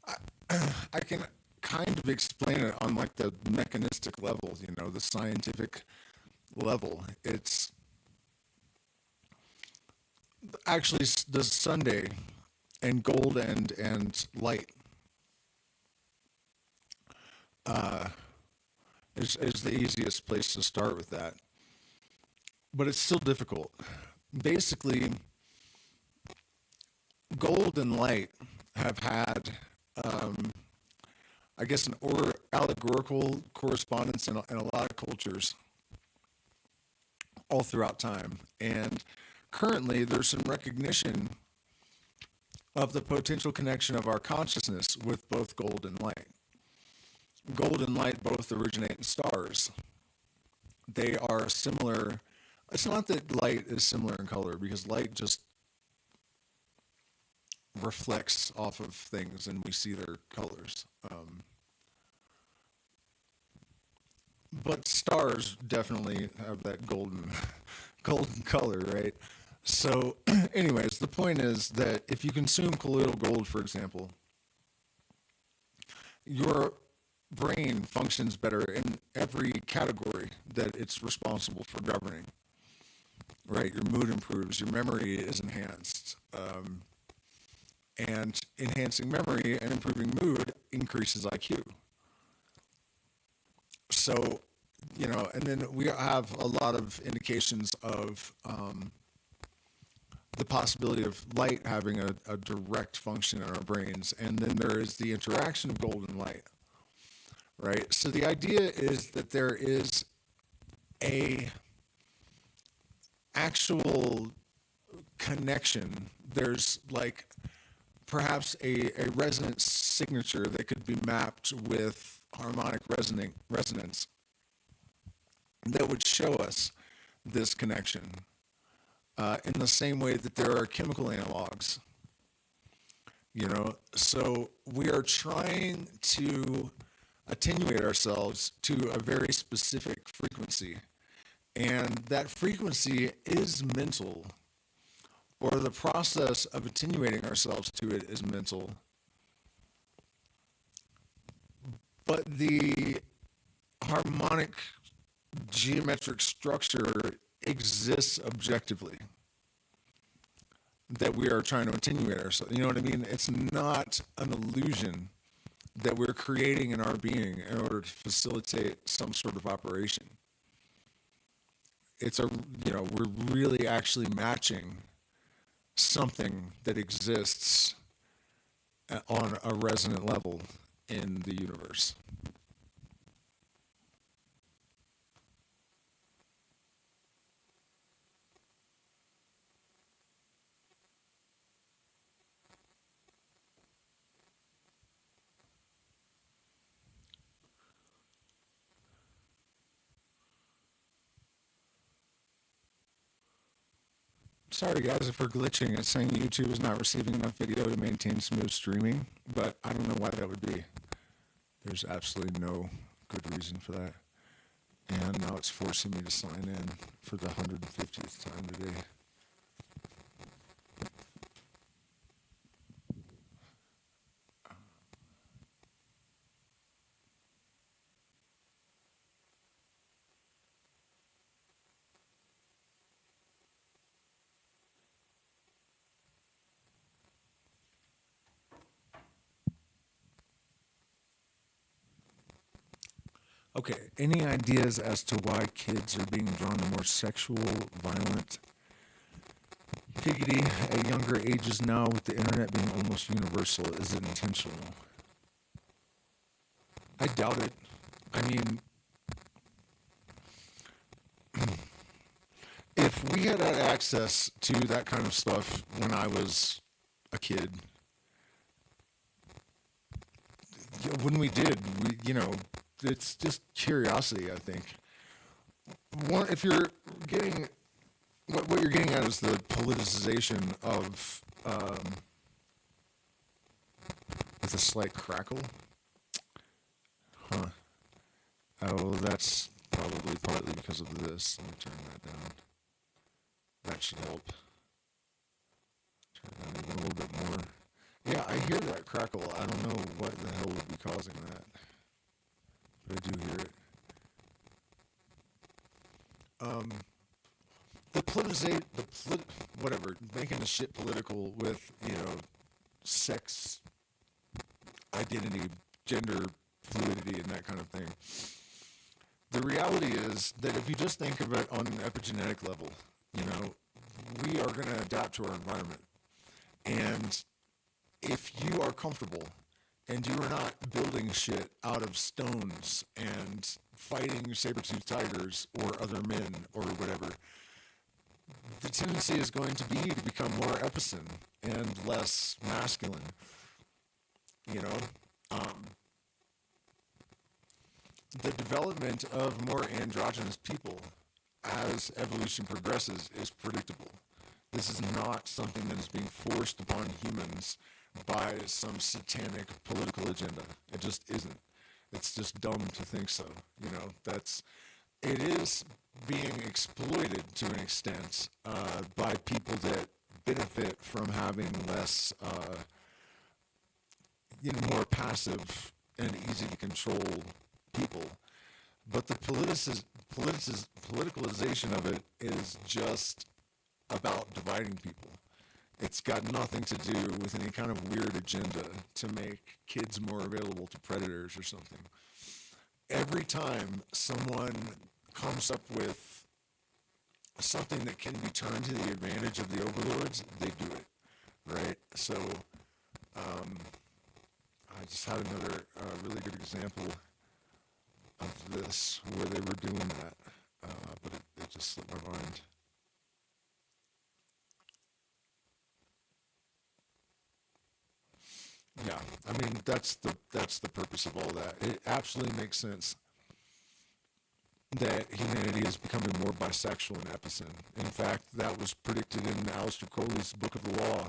I can kind of explain it on like the mechanistic level, the scientific level. It's actually the Sunday and gold and light is the easiest place to start with that. But it's still difficult. Basically, gold and light have had, I guess, an allegorical correspondence in a lot of cultures all throughout time. And currently, there's some recognition of the potential connection of our consciousness with both gold and light. Gold and light both originate in stars. They are similar. It's not that light is similar in color, because light just reflects off of things and we see their colors. But stars definitely have that golden color, right? So, anyways, the point is that if you consume colloidal gold, for example, your brain functions better in every category that it's responsible for governing, right? Your mood improves, your memory is enhanced, and enhancing memory and improving mood increases IQ. So, and then we have a lot of indications of the possibility of light having a direct function in our brains, and then there is the interaction of gold and light, right? So the idea is that there is a actual connection. There's like perhaps a resonance signature that could be mapped with harmonic resonance that would show us this connection, in the same way that there are chemical analogs. So we are trying to attenuate ourselves to a very specific frequency, and that frequency is mental, or the process of attenuating ourselves to it is mental. But the harmonic geometric structure exists objectively that we are trying to attenuate ourselves. You know what I mean? It's not an illusion that we're creating in our being in order to facilitate some sort of operation. We're really actually matching something that exists on a resonant level in the universe. Sorry guys if we're glitching. It's saying YouTube is not receiving enough video to maintain smooth streaming, but I don't know why that would be. There's absolutely no good reason for that. And now it's forcing me to sign in for the 150th time today. Okay, any ideas as to why kids are being drawn to more sexual, violent, Giggity, at younger ages now, with the internet being almost universal, is it intentional? I doubt it. I mean, if we had access to that kind of stuff when I was a kid, when we did, it's just curiosity, I think. If you're getting, what you're getting at is the politicization of, with a slight crackle. Huh. Oh, that's probably partly because of this. Let me turn that down. That should help. Turn that even a little bit more. Yeah, I hear that crackle. I don't know what the hell would be causing that, but I do hear it. Whatever, making the shit political with, sex, identity, gender fluidity, and that kind of thing. The reality is that if you just think of it on an epigenetic level, we are going to adapt to our environment. And if you are comfortable and you are not building shit out of stones and fighting saber-toothed tigers or other men or whatever, the tendency is going to be to become more epicene and less masculine. The development of more androgynous people as evolution progresses is predictable. This is not something that is being forced upon humans by some satanic political agenda. It just isn't. It's just dumb to think so. It is being exploited to an extent by people that benefit from having less, more passive and easy to control people. But the politicalization of it is just about dividing people. It's got nothing to do with any kind of weird agenda to make kids more available to predators or something. Every time someone comes up with something that can be turned to the advantage of the overlords, they do it, right? So, I just had another really good example of this where they were doing that, but it just slipped my mind. Yeah, I mean that's the purpose of all that. It absolutely makes sense that humanity is becoming more bisexual and epicene. In fact, that was predicted in Aleister Crowley's Book of the Law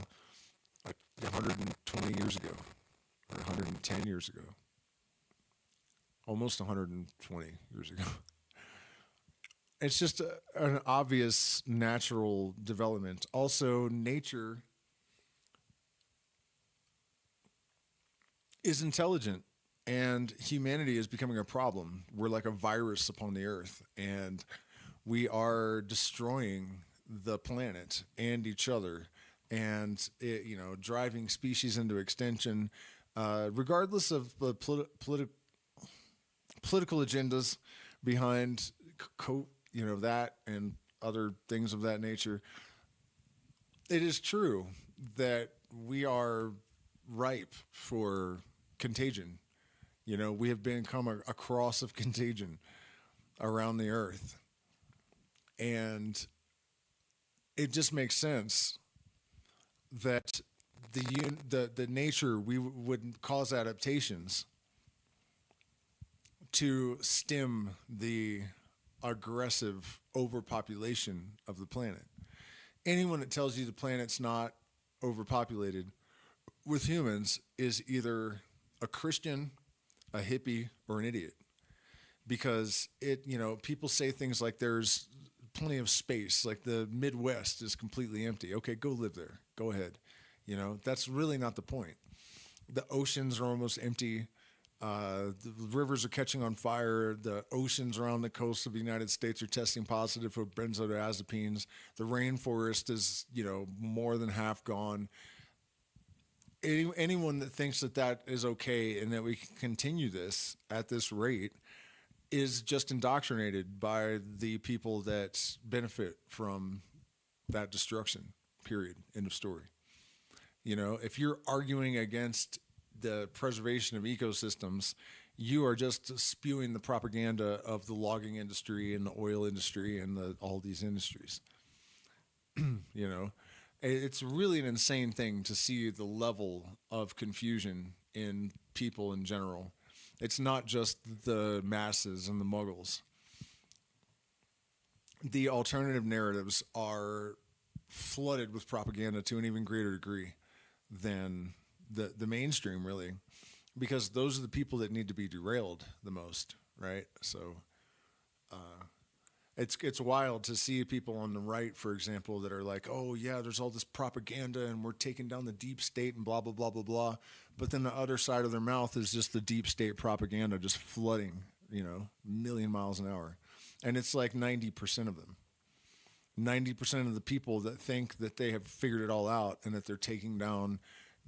like 120 years ago, or 110 years ago, almost 120 years ago. It's just an obvious natural development. Also, nature is intelligent, and humanity is becoming a problem. We're like a virus upon the earth, and we are destroying the planet and each other, and driving species into extinction, regardless of the political agendas behind that and other things of that nature. It is true that we are ripe for contagion. We have become a cross of contagion around the earth. And it just makes sense that the nature, we would cause adaptations to stem the aggressive overpopulation of the planet. Anyone that tells you the planet's not overpopulated with humans is either a Christian, a hippie, or an idiot. Because people say things like there's plenty of space, like the Midwest is completely empty. Okay, go live there. Go ahead. That's really not the point. The oceans are almost empty. The rivers are catching on fire. The oceans around the coast of the United States are testing positive for benzodiazepines. The rainforest is, more than half gone. Anyone that thinks that is okay and that we can continue this at this rate is just indoctrinated by the people that benefit from that destruction, period. End of story. You know, if you're arguing against the preservation of ecosystems, you are just spewing the propaganda of the logging industry and the oil industry and all these industries. You know, it's really an insane thing to see the level of confusion in people in general. It's not just the masses and the muggles. The alternative narratives are flooded with propaganda to an even greater degree than the mainstream, really, because those are the people that need to be derailed the most, right? So it's wild to see people on the right, for example, that are like, oh yeah, there's all this propaganda and we're taking down the deep state and blah blah blah blah blah, but then the other side of their mouth is just the deep state propaganda just flooding, you know, a million miles an hour, and it's like 90% of them. 90% of the people that think that they have figured it all out and that they're taking down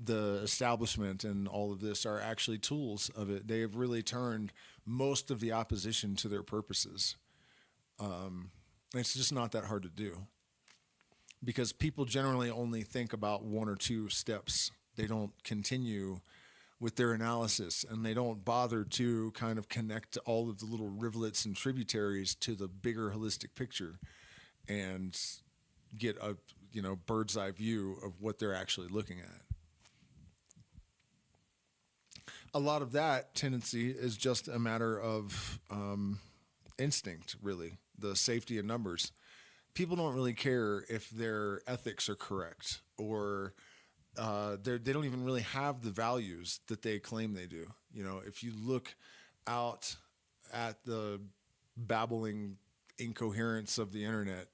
the establishment and all of this are actually tools of it. They have really turned most of the opposition to their purposes. It's just not that hard to do because people generally only think about one or two steps. They don't continue with their analysis, and they don't bother to kind of connect all of the little rivulets and tributaries to the bigger holistic picture and get a, you know, bird's eye view of what they're actually looking at. A lot of that tendency is just a matter of instinct, really, the safety of numbers. People don't really care if their ethics are correct, or they don't even really have the values that they claim they do. You know, if you look out at the babbling incoherence of the internet,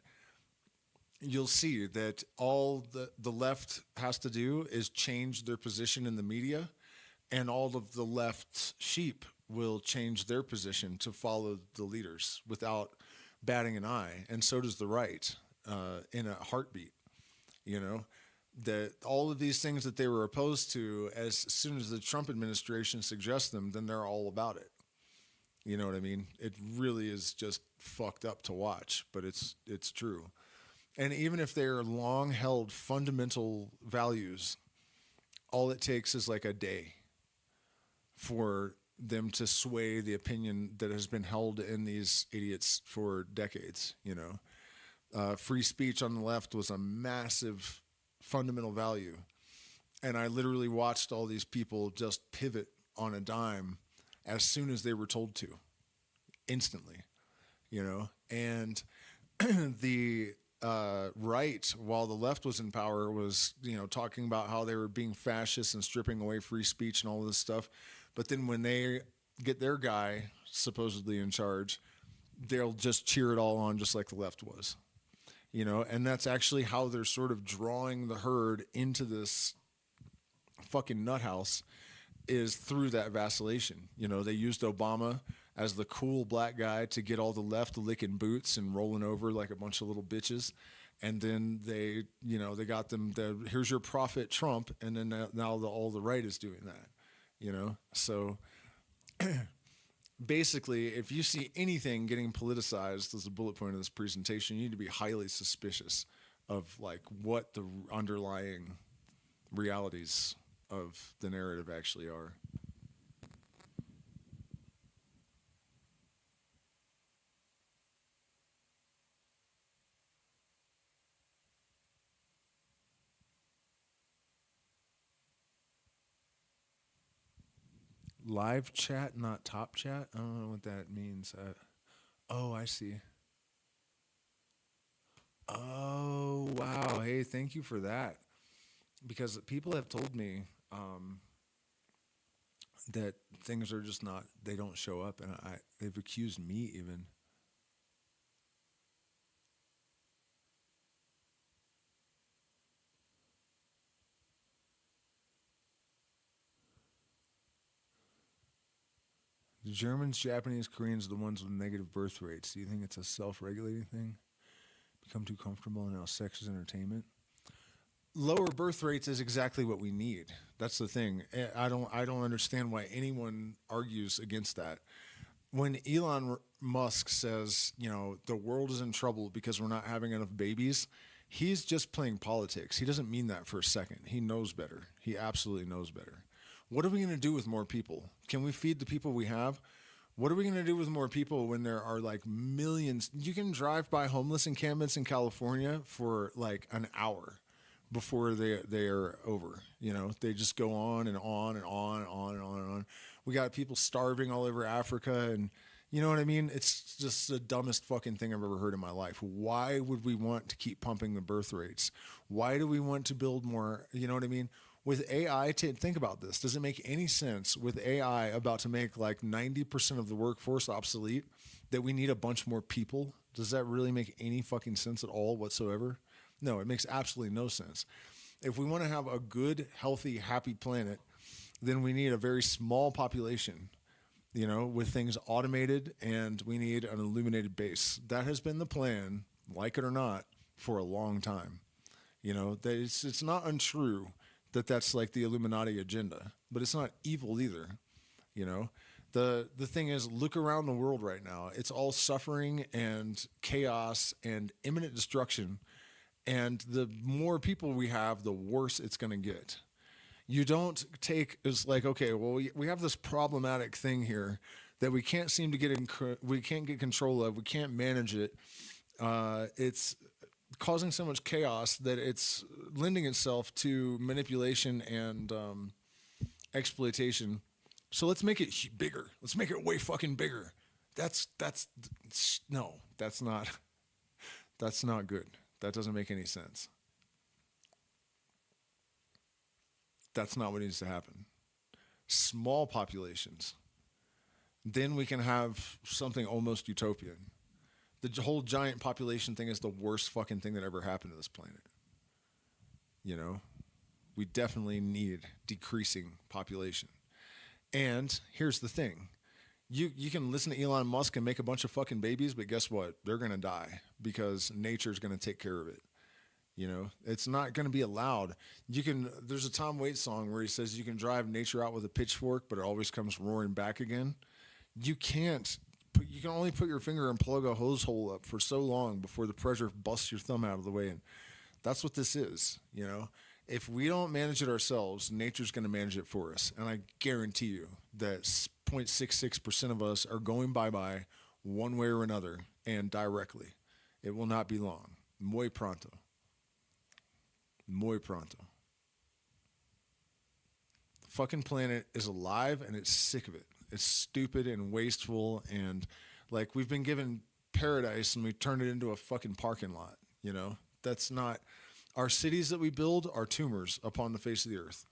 you'll see that all the left has to do is change their position in the media, and all of the left's sheep will change their position to follow the leaders without batting an eye. And so does the right in a heartbeat. You know, that all of these things that they were opposed to, as soon as the Trump administration suggests them, then they're all about it. You know what I mean? It really is just fucked up to watch, but it's true. And even if they're long held fundamental values, all it takes is like a day for them to sway the opinion that has been held in these idiots for decades. You know, free speech on the left was a massive fundamental value, and I literally watched all these people just pivot on a dime as soon as they were told to, instantly. You know, and the right, while the left was in power, was, you know, talking about how they were being fascist and stripping away free speech and all this stuff. But then when they get their guy supposedly in charge, they'll just cheer it all on, just like the left was. You know, and that's actually how they're sort of drawing the herd into this fucking nut house, is through that vacillation. You know, they used Obama as the cool black guy to get all the left licking boots and rolling over like a bunch of little bitches. And then they, you know, they got them, here's your prophet Trump. And then now all the right is doing that, you know? So basically, if you see anything getting politicized as a bullet point of this presentation, you need to be highly suspicious of like what the underlying realities of the narrative actually are. Live chat, not top chat? I don't know what that means. Oh, I see. Oh, wow. Hey, thank you for that. Because people have told me that things are just not, they don't show up. And they've accused me even. The Germans, Japanese, Koreans are the ones with negative birth rates. Do you think it's a self-regulating thing? Become too comfortable and now sex is entertainment? Lower birth rates is exactly what we need. That's the thing. I don't understand why anyone argues against that. When Elon Musk says, you know, the world is in trouble because we're not having enough babies, He's just playing politics. He doesn't mean that for a second. He knows better. He absolutely knows better. What are we going to do with more people? Can we feed the people we have? What are we going to do with more people when there are like millions? You can drive by homeless encampments in California for like an hour before they are over. You know, they just go on and on and on and on and on and on. We got people starving all over Africa, and you know what I mean? It's just the dumbest fucking thing I've ever heard in my life. Why would we want to keep pumping the birth rates? Why do we want to build more? You know what I mean? With AI, think about this. Does it make any sense with AI about to make like 90% of the workforce obsolete that we need a bunch more people? Does that really make any fucking sense at all whatsoever? No, it makes absolutely no sense. If we want to have a good, healthy, happy planet, then we need a very small population, you know, with things automated, and we need an illuminated base. That has been the plan, like it or not, for a long time. You know, it's not untrue that that's like the Illuminati agenda, but it's not evil either. You know, the thing is, look around the world right now. It's all suffering and chaos and imminent destruction. And the more people we have, the worse it's going to get. You don't take, it's like, okay, well, we have this problematic thing here that we can't seem to get we can't get control of. We can't manage it. It's causing so much chaos that it's lending itself to manipulation and exploitation. So let's make it bigger. Let's make it way fucking bigger. No, that's not good. That doesn't make any sense. That's not what needs to happen. Small populations. Then we can have something almost utopian. The whole giant population thing is the worst fucking thing that ever happened to this planet. You know, we definitely need decreasing population. And here's the thing. You can listen to Elon Musk and make a bunch of fucking babies, but guess what? They're going to die because nature's going to take care of it. You know, it's not going to be allowed. There's a Tom Waits song where he says you can drive nature out with a pitchfork, but it always comes roaring back again. You can only put your finger and plug a hose hole up for so long before the pressure busts your thumb out of the way. And that's what this is. You know, if we don't manage it ourselves, nature's going to manage it for us. And I guarantee you that 0.66% of us are going bye-bye one way or another, and directly. It will not be long. Muy pronto. Muy pronto. The fucking planet is alive, and it's sick of it. It's stupid and wasteful, and like we've been given paradise and we turned it into a fucking parking lot. You know, that's not. Our cities that we build are tumors upon the face of the earth.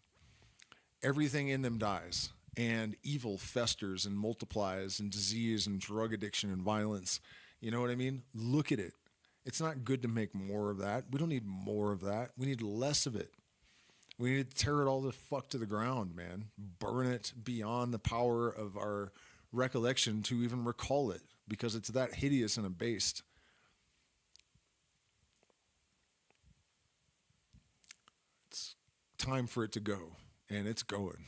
Everything in them dies, and evil festers and multiplies, and disease and drug addiction and violence. You know what I mean? Look at it. It's not good to make more of that. We don't need more of that. We need less of it. We need to tear it all the fuck to the ground, man. Burn it beyond the power of our recollection to even recall it, because it's that hideous and abased. It's time for it to go, and it's going.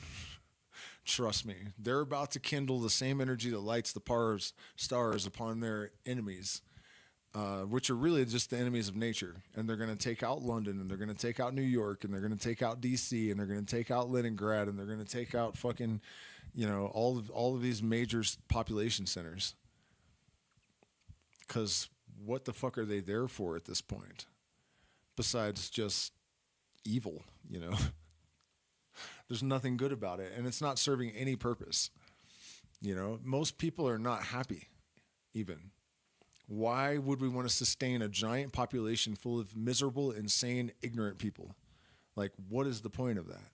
Trust me. They're about to kindle the same energy that lights the stars upon their enemies. Which are really just the enemies of nature. And they're going to take out London, and they're going to take out New York, and they're going to take out DC, and they're going to take out Leningrad, and they're going to take out fucking, you know, all of these major population centers. Because what the fuck are they there for at this point? Besides just evil, you know? There's nothing good about it, and it's not serving any purpose. You know, most people are not happy, even. Why would we want to sustain a giant population full of miserable, insane, ignorant people? Like, what is the point of that?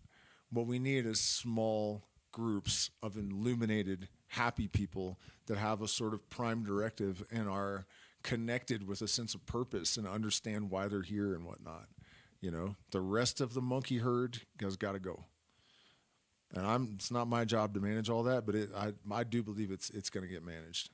What we need is small groups of illuminated, happy people that have a sort of prime directive and are connected with a sense of purpose and understand why they're here and whatnot. You know, the rest of the monkey herd has got to go. And it's not my job to manage all that, but I do believe it's going to get managed.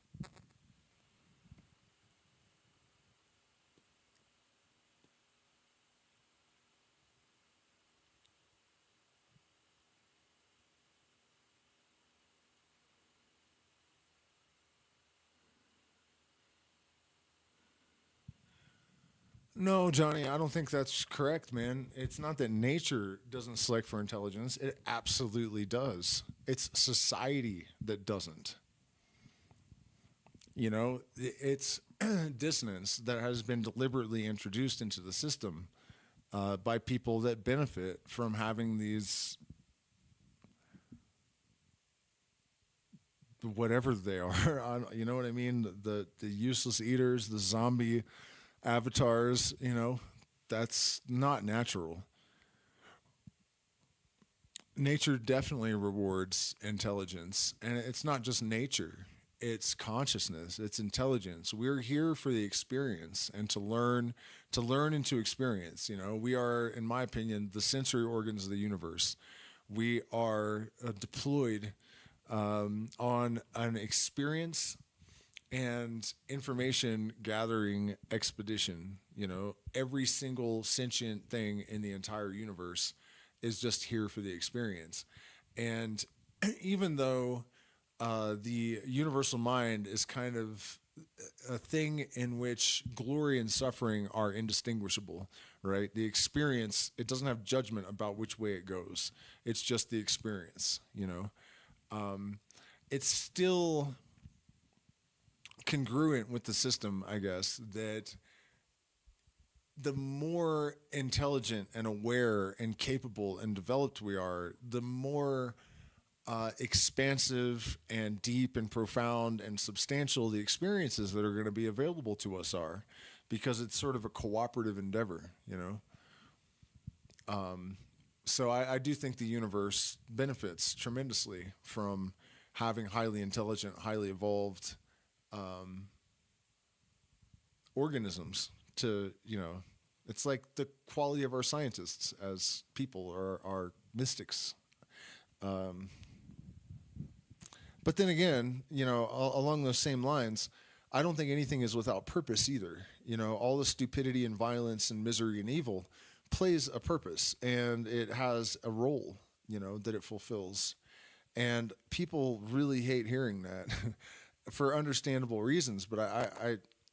No, Johnny, I don't think that's correct, man. It's not that nature doesn't select for intelligence. It absolutely does. It's society that doesn't. It's dissonance that has been deliberately introduced into the system by people that benefit from having these, whatever they are. You know what I mean? The useless eaters, the zombie avatars. That's not natural. Nature definitely rewards intelligence, and it's not just nature. It's consciousness, it's intelligence. We're here for the experience and to learn and to experience. We are, in my opinion, the sensory organs of the universe. We are deployed on an experience and information gathering expedition. Every single sentient thing in the entire universe is just here for the experience. And even though the universal mind is kind of a thing in which glory and suffering are indistinguishable, right? The experience, it doesn't have judgment about which way it goes. It's just the experience. It's still congruent with the system, I guess, that the more intelligent and aware and capable and developed we are, the more expansive and deep and profound and substantial the experiences that are going to be available to us are, because it's sort of a cooperative endeavor. So I do think the universe benefits tremendously from having highly intelligent, highly evolved organisms to. It's like the quality of our scientists as people or our mystics. Um, But then again, along those same lines, I don't think anything is without purpose either. All the stupidity and violence and misery and evil plays a purpose, and it has a role, that it fulfills. And people really hate hearing that for understandable reasons. But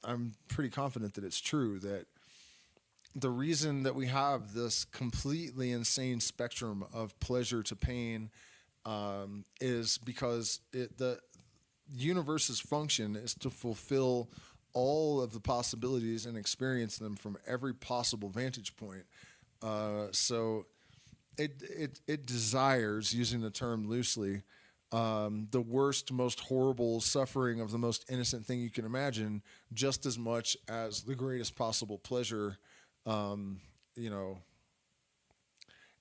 I'm pretty confident that it's true, that the reason that we have this completely insane spectrum of pleasure to pain is because the universe's function is to fulfill all of the possibilities and experience them from every possible vantage point. So it desires, using the term loosely, the worst, most horrible suffering of the most innocent thing you can imagine, just as much as the greatest possible pleasure. You know,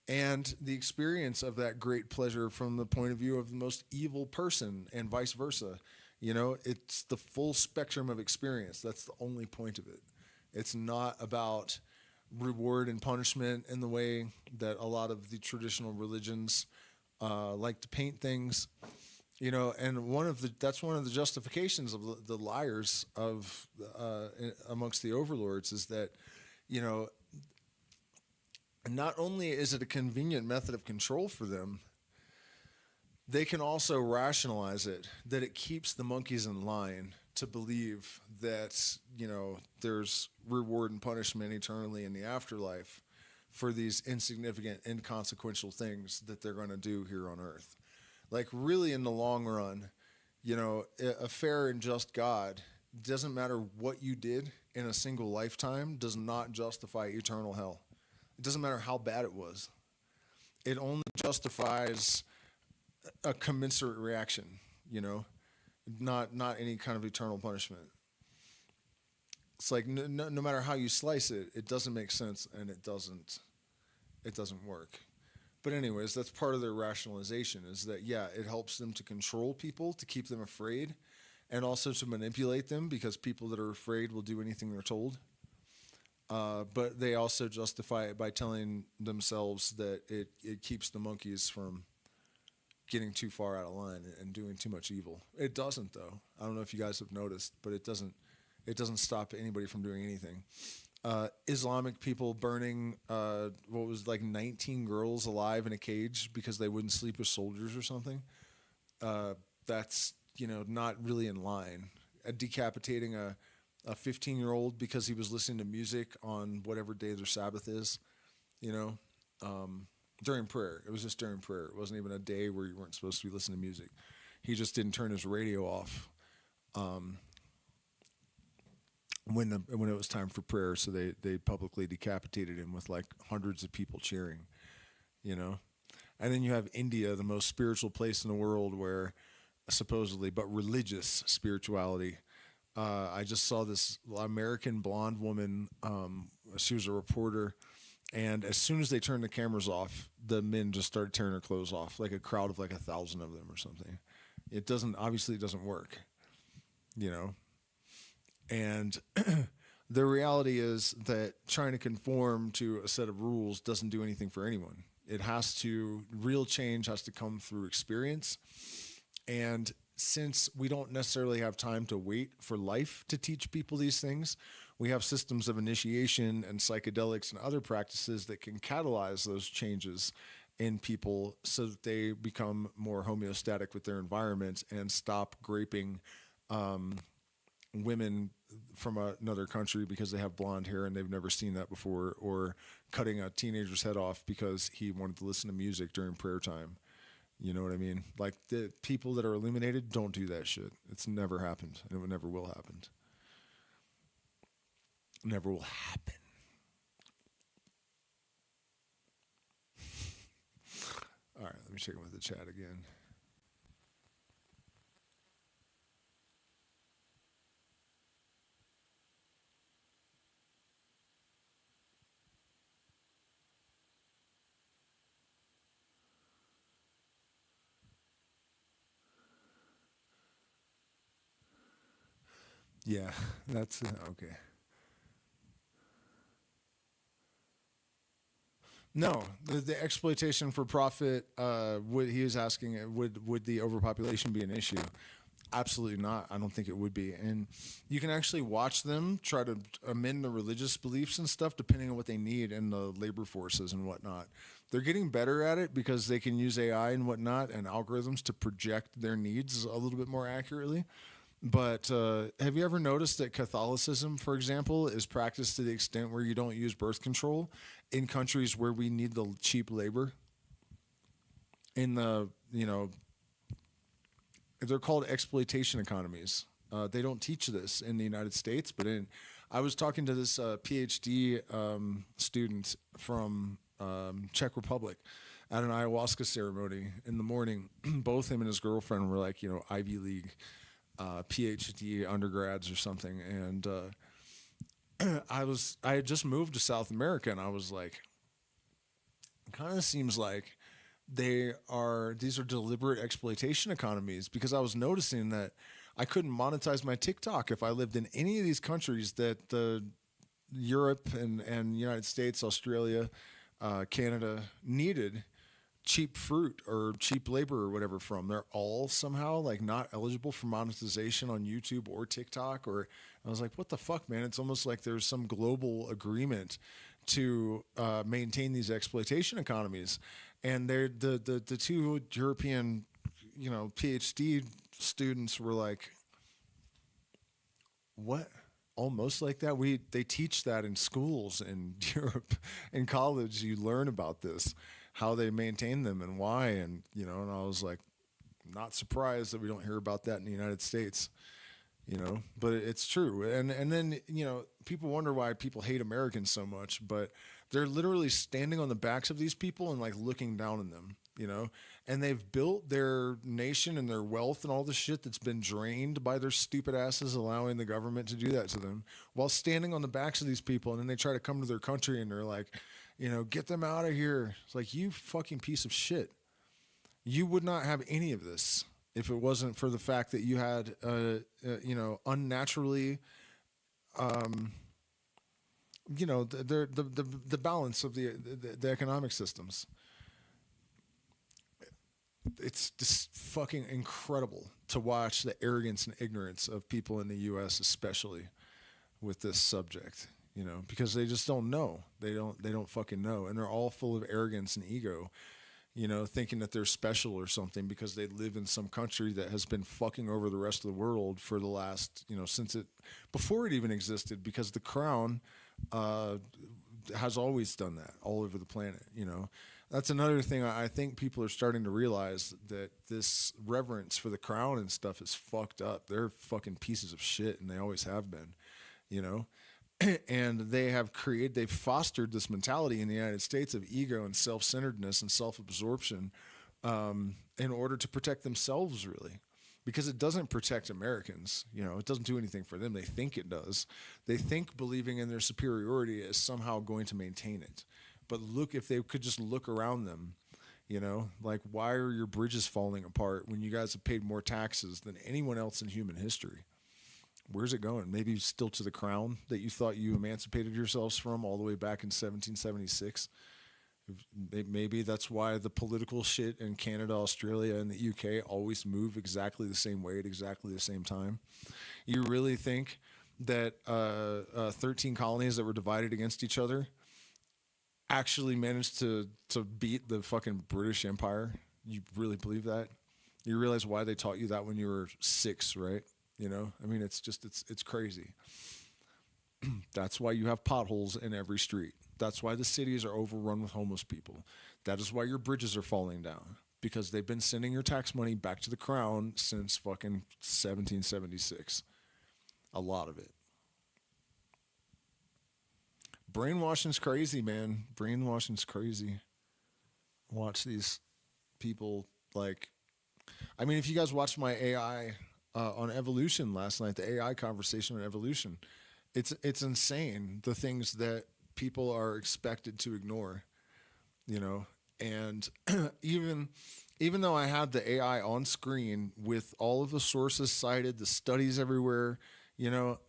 and the experience of that great pleasure from the point of view of the most evil person, and vice versa. It's the full spectrum of experience. That's the only point of it. It's not about reward and punishment in the way that a lot of the traditional religions like to paint things. And that's one of the justifications of the liars of amongst the overlords, is that, not only is it a convenient method of control for them, they can also rationalize it, that it keeps the monkeys in line to believe that, there's reward and punishment eternally in the afterlife for these insignificant, inconsequential things that they're going to do here on earth. Like, really, in the long run, a fair and just God, doesn't matter what you did in a single lifetime, does not justify eternal hell. It doesn't matter how bad it was. It only justifies a commensurate reaction, not any kind of eternal punishment. It's like no matter how you slice it, it doesn't make sense, and it doesn't work. But anyways, that's part of their rationalization, is that, yeah, it helps them to control people, to keep them afraid, and also to manipulate them, because people that are afraid will do anything they're told. But they also justify it by telling themselves that it keeps the monkeys from getting too far out of line and doing too much evil. It doesn't, though. I don't know if you guys have noticed, but it doesn't stop anybody from doing anything. Islamic people burning 19 girls alive in a cage because they wouldn't sleep with soldiers or something. That's not really in line. Decapitating a a 15-year-old because he was listening to music on whatever day their Sabbath is, you know, during prayer. It was just during prayer. It wasn't even a day where you weren't supposed to be listening to music. He just didn't turn his radio off when it was time for prayer, so they publicly decapitated him with like hundreds of people cheering, you know. And then you have India, the most spiritual place in the world, where supposedly, but religious spirituality. I just saw this American blonde woman. She was a reporter, and as soon as they turned the cameras off, the men just started tearing their clothes off, like a crowd of like 1,000 of them or something. It doesn't work, you know. And the reality is that trying to conform to a set of rules doesn't do anything for anyone. Real change has to come through experience. And since we don't necessarily have time to wait for life to teach people these things, we have systems of initiation and psychedelics and other practices that can catalyze those changes in people so that they become more homeostatic with their environment and stop graping women from another country because they have blonde hair and they've never seen that before, or cutting a teenager's head off because he wanted to listen to music during prayer time. You know what I mean? Like, the people that are illuminated don't do that shit. It's never happened, and it never will happen. Never will happen. All right, let me check in with the chat again. Yeah, that's okay. No, the exploitation for profit. He was asking, would the overpopulation be an issue? Absolutely not. I don't think it would be. And you can actually watch them try to amend the religious beliefs and stuff depending on what they need in the labor forces and whatnot. They're getting better at it because they can use AI and whatnot and algorithms to project their needs a little bit more accurately. But have you ever noticed that Catholicism, for example, is practiced to the extent where you don't use birth control in countries where we need the cheap labor? In the, you know, they're called exploitation economies. They don't teach this in the United States, but I was talking to this PhD student from Czech Republic at an ayahuasca ceremony in the morning. Both him and his girlfriend were like, you know, Ivy League PhD undergrads or something, and I had just moved to South America, and I was like, it kind of seems like these are deliberate exploitation economies, because I was noticing that I couldn't monetize my TikTok if I lived in any of these countries that the Europe and United States, Australia, Canada needed cheap fruit or cheap labor or whatever from. They're all somehow like not eligible for monetization on YouTube or TikTok. Or I was like, what the fuck, man? It's almost like there's some global agreement to maintain these exploitation economies. And they're the two European, you know, PhD students were like, what? Almost like that. They teach that in schools in Europe. In college, you learn about this, how they maintain them and why, and you know. And I was like, not surprised that we don't hear about that in the United States, you know. But it's true. And then, you know, people wonder why people hate Americans so much, but they're literally standing on the backs of these people and like looking down on them, you know. And they've built their nation and their wealth and all the shit that's been drained by their stupid asses allowing the government to do that to them, while standing on the backs of these people. And then they try to come to their country and they're like, you know, get them out of here. It's like, you fucking piece of shit. You would not have any of this if it wasn't for the fact that you had, you know, unnaturally, you know, the balance of the economic systems. It's just fucking incredible to watch the arrogance and ignorance of people in the U.S., especially with this subject, you know, because they just don't know. They don't fucking know. And they're all full of arrogance and ego, thinking that they're special or something because they live in some country that has been fucking over the rest of the world for the last, since before it even existed, because the crown uh, has always done that all over the planet. That's another thing I think people are starting to realize, that this reverence for the crown and stuff is fucked up. They're fucking pieces of shit, and they always have been, you know? And they've fostered this mentality in the United States of ego and self-centeredness and self-absorption, in order to protect themselves, really, because it doesn't protect Americans. It doesn't do anything for them. They think it does. They think believing in their superiority is somehow going to maintain it. But look, if they could just look around them, like, why are your bridges falling apart when you guys have paid more taxes than anyone else in human history? Where's it going? Maybe still to the crown that you thought you emancipated yourselves from all the way back in 1776. Maybe that's why the political shit in Canada, Australia, and the UK always move exactly the same way at exactly the same time. You really think that 13 colonies that were divided against each other actually managed to beat the fucking British Empire? You really believe that? You realize why they taught you that when you were 6, right? It's crazy. That's why you have potholes in every street. That's why the cities are overrun with homeless people. That is why your bridges are falling down, because they've been sending your tax money back to the crown since fucking 1776. A lot of it. Brainwashing's crazy, man. Brainwashing's crazy. Watch these people, like, if you guys watched my AI on evolution last night, the AI conversation on evolution, it's insane, the things that people are expected to ignore, and even though I had the AI on screen with all of the sources cited, the studies everywhere,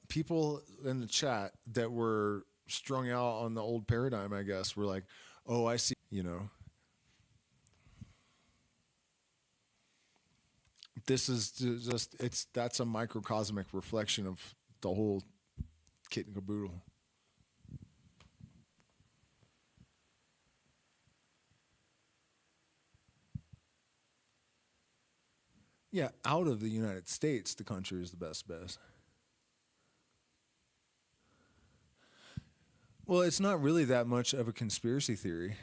people in the chat that were strung out on the old paradigm, I guess, were like, oh, I see. This is that's a microcosmic reflection of the whole kit and caboodle. Yeah, out of the United States, the country is the best bet. Well, it's not really that much of a conspiracy theory.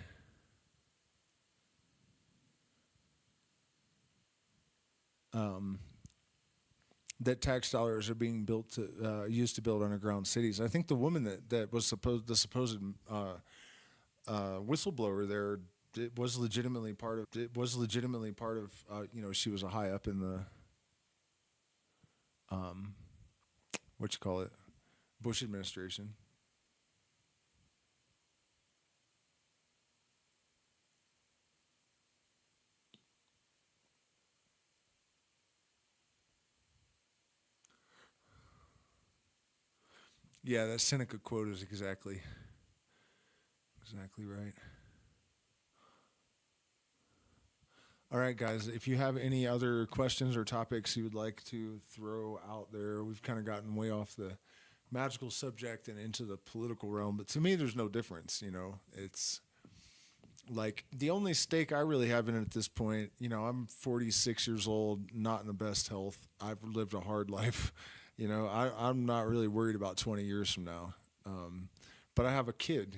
Um, that tax dollars are being used to build underground cities. I think the woman that was the supposed whistleblower there, it was legitimately part of. She was a high up in the what you call it, Bush administration. Yeah, that Seneca quote is exactly right. All right, guys, if you have any other questions or topics you would like to throw out there, we've kind of gotten way off the magical subject and into the political realm, but to me, there's no difference. It's like the only stake I really have in it at this point. I'm 46 years old, not in the best health. I've lived a hard life. I'm not really worried about 20 years from now. But I have a kid,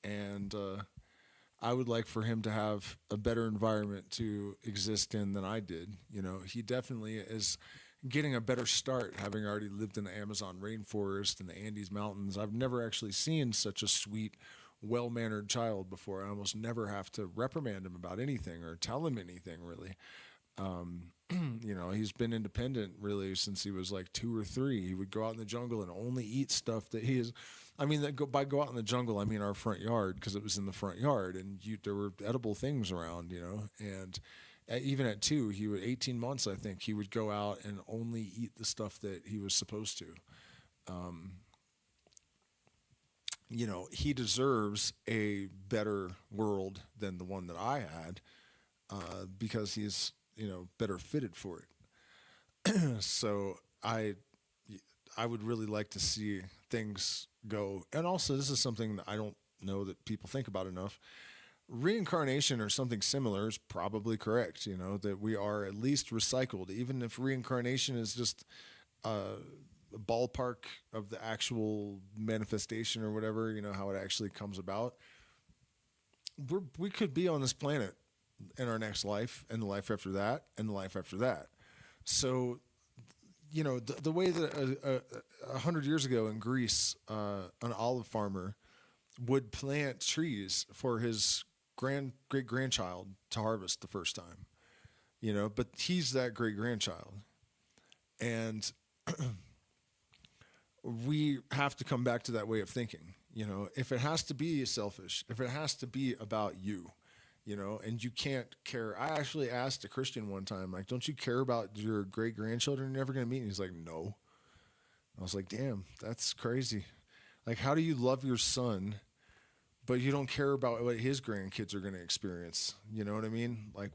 and I would like for him to have a better environment to exist in than I did. He definitely is getting a better start, having already lived in the Amazon rainforest and the Andes Mountains. I've never actually seen such a sweet, well-mannered child before. I almost never have to reprimand him about anything or tell him anything, really. Um, he's been independent really since he was like 2 or 3. He would go out in the jungle and only eat stuff that he is. By go out in the jungle, I mean our front yard, because it was in the front yard and there were edible things around, And even at 2, 18 months, I think, he would go out and only eat the stuff that he was supposed to. Um, he deserves a better world than the one that I had, because he's better fitted for it. So I would really like to see things go. And also, this is something that I don't know that people think about enough. reincarnation or something similar is probably correct. You know, that we are at least recycled, even if reincarnation is just a ballpark of the actual manifestation or whatever, you know, how it actually comes about. We could be on this planet in our next life, and the life after that, and the life after that. So, you know, the way that 100 years ago in Greece, an olive farmer would plant trees for his great grandchild to harvest the first time, you know, but he's that great grandchild. And we have to come back to that way of thinking. You know, if it has to be selfish, if it has to be about you, you know, and you can't care. I actually asked a Christian one time, like, don't you care about your great grandchildren you're never going to meet? And he's like, no. I was like, damn, that's crazy. Like, how do you love your son, but you don't care about what his grandkids are going to experience? You know what I mean? Like,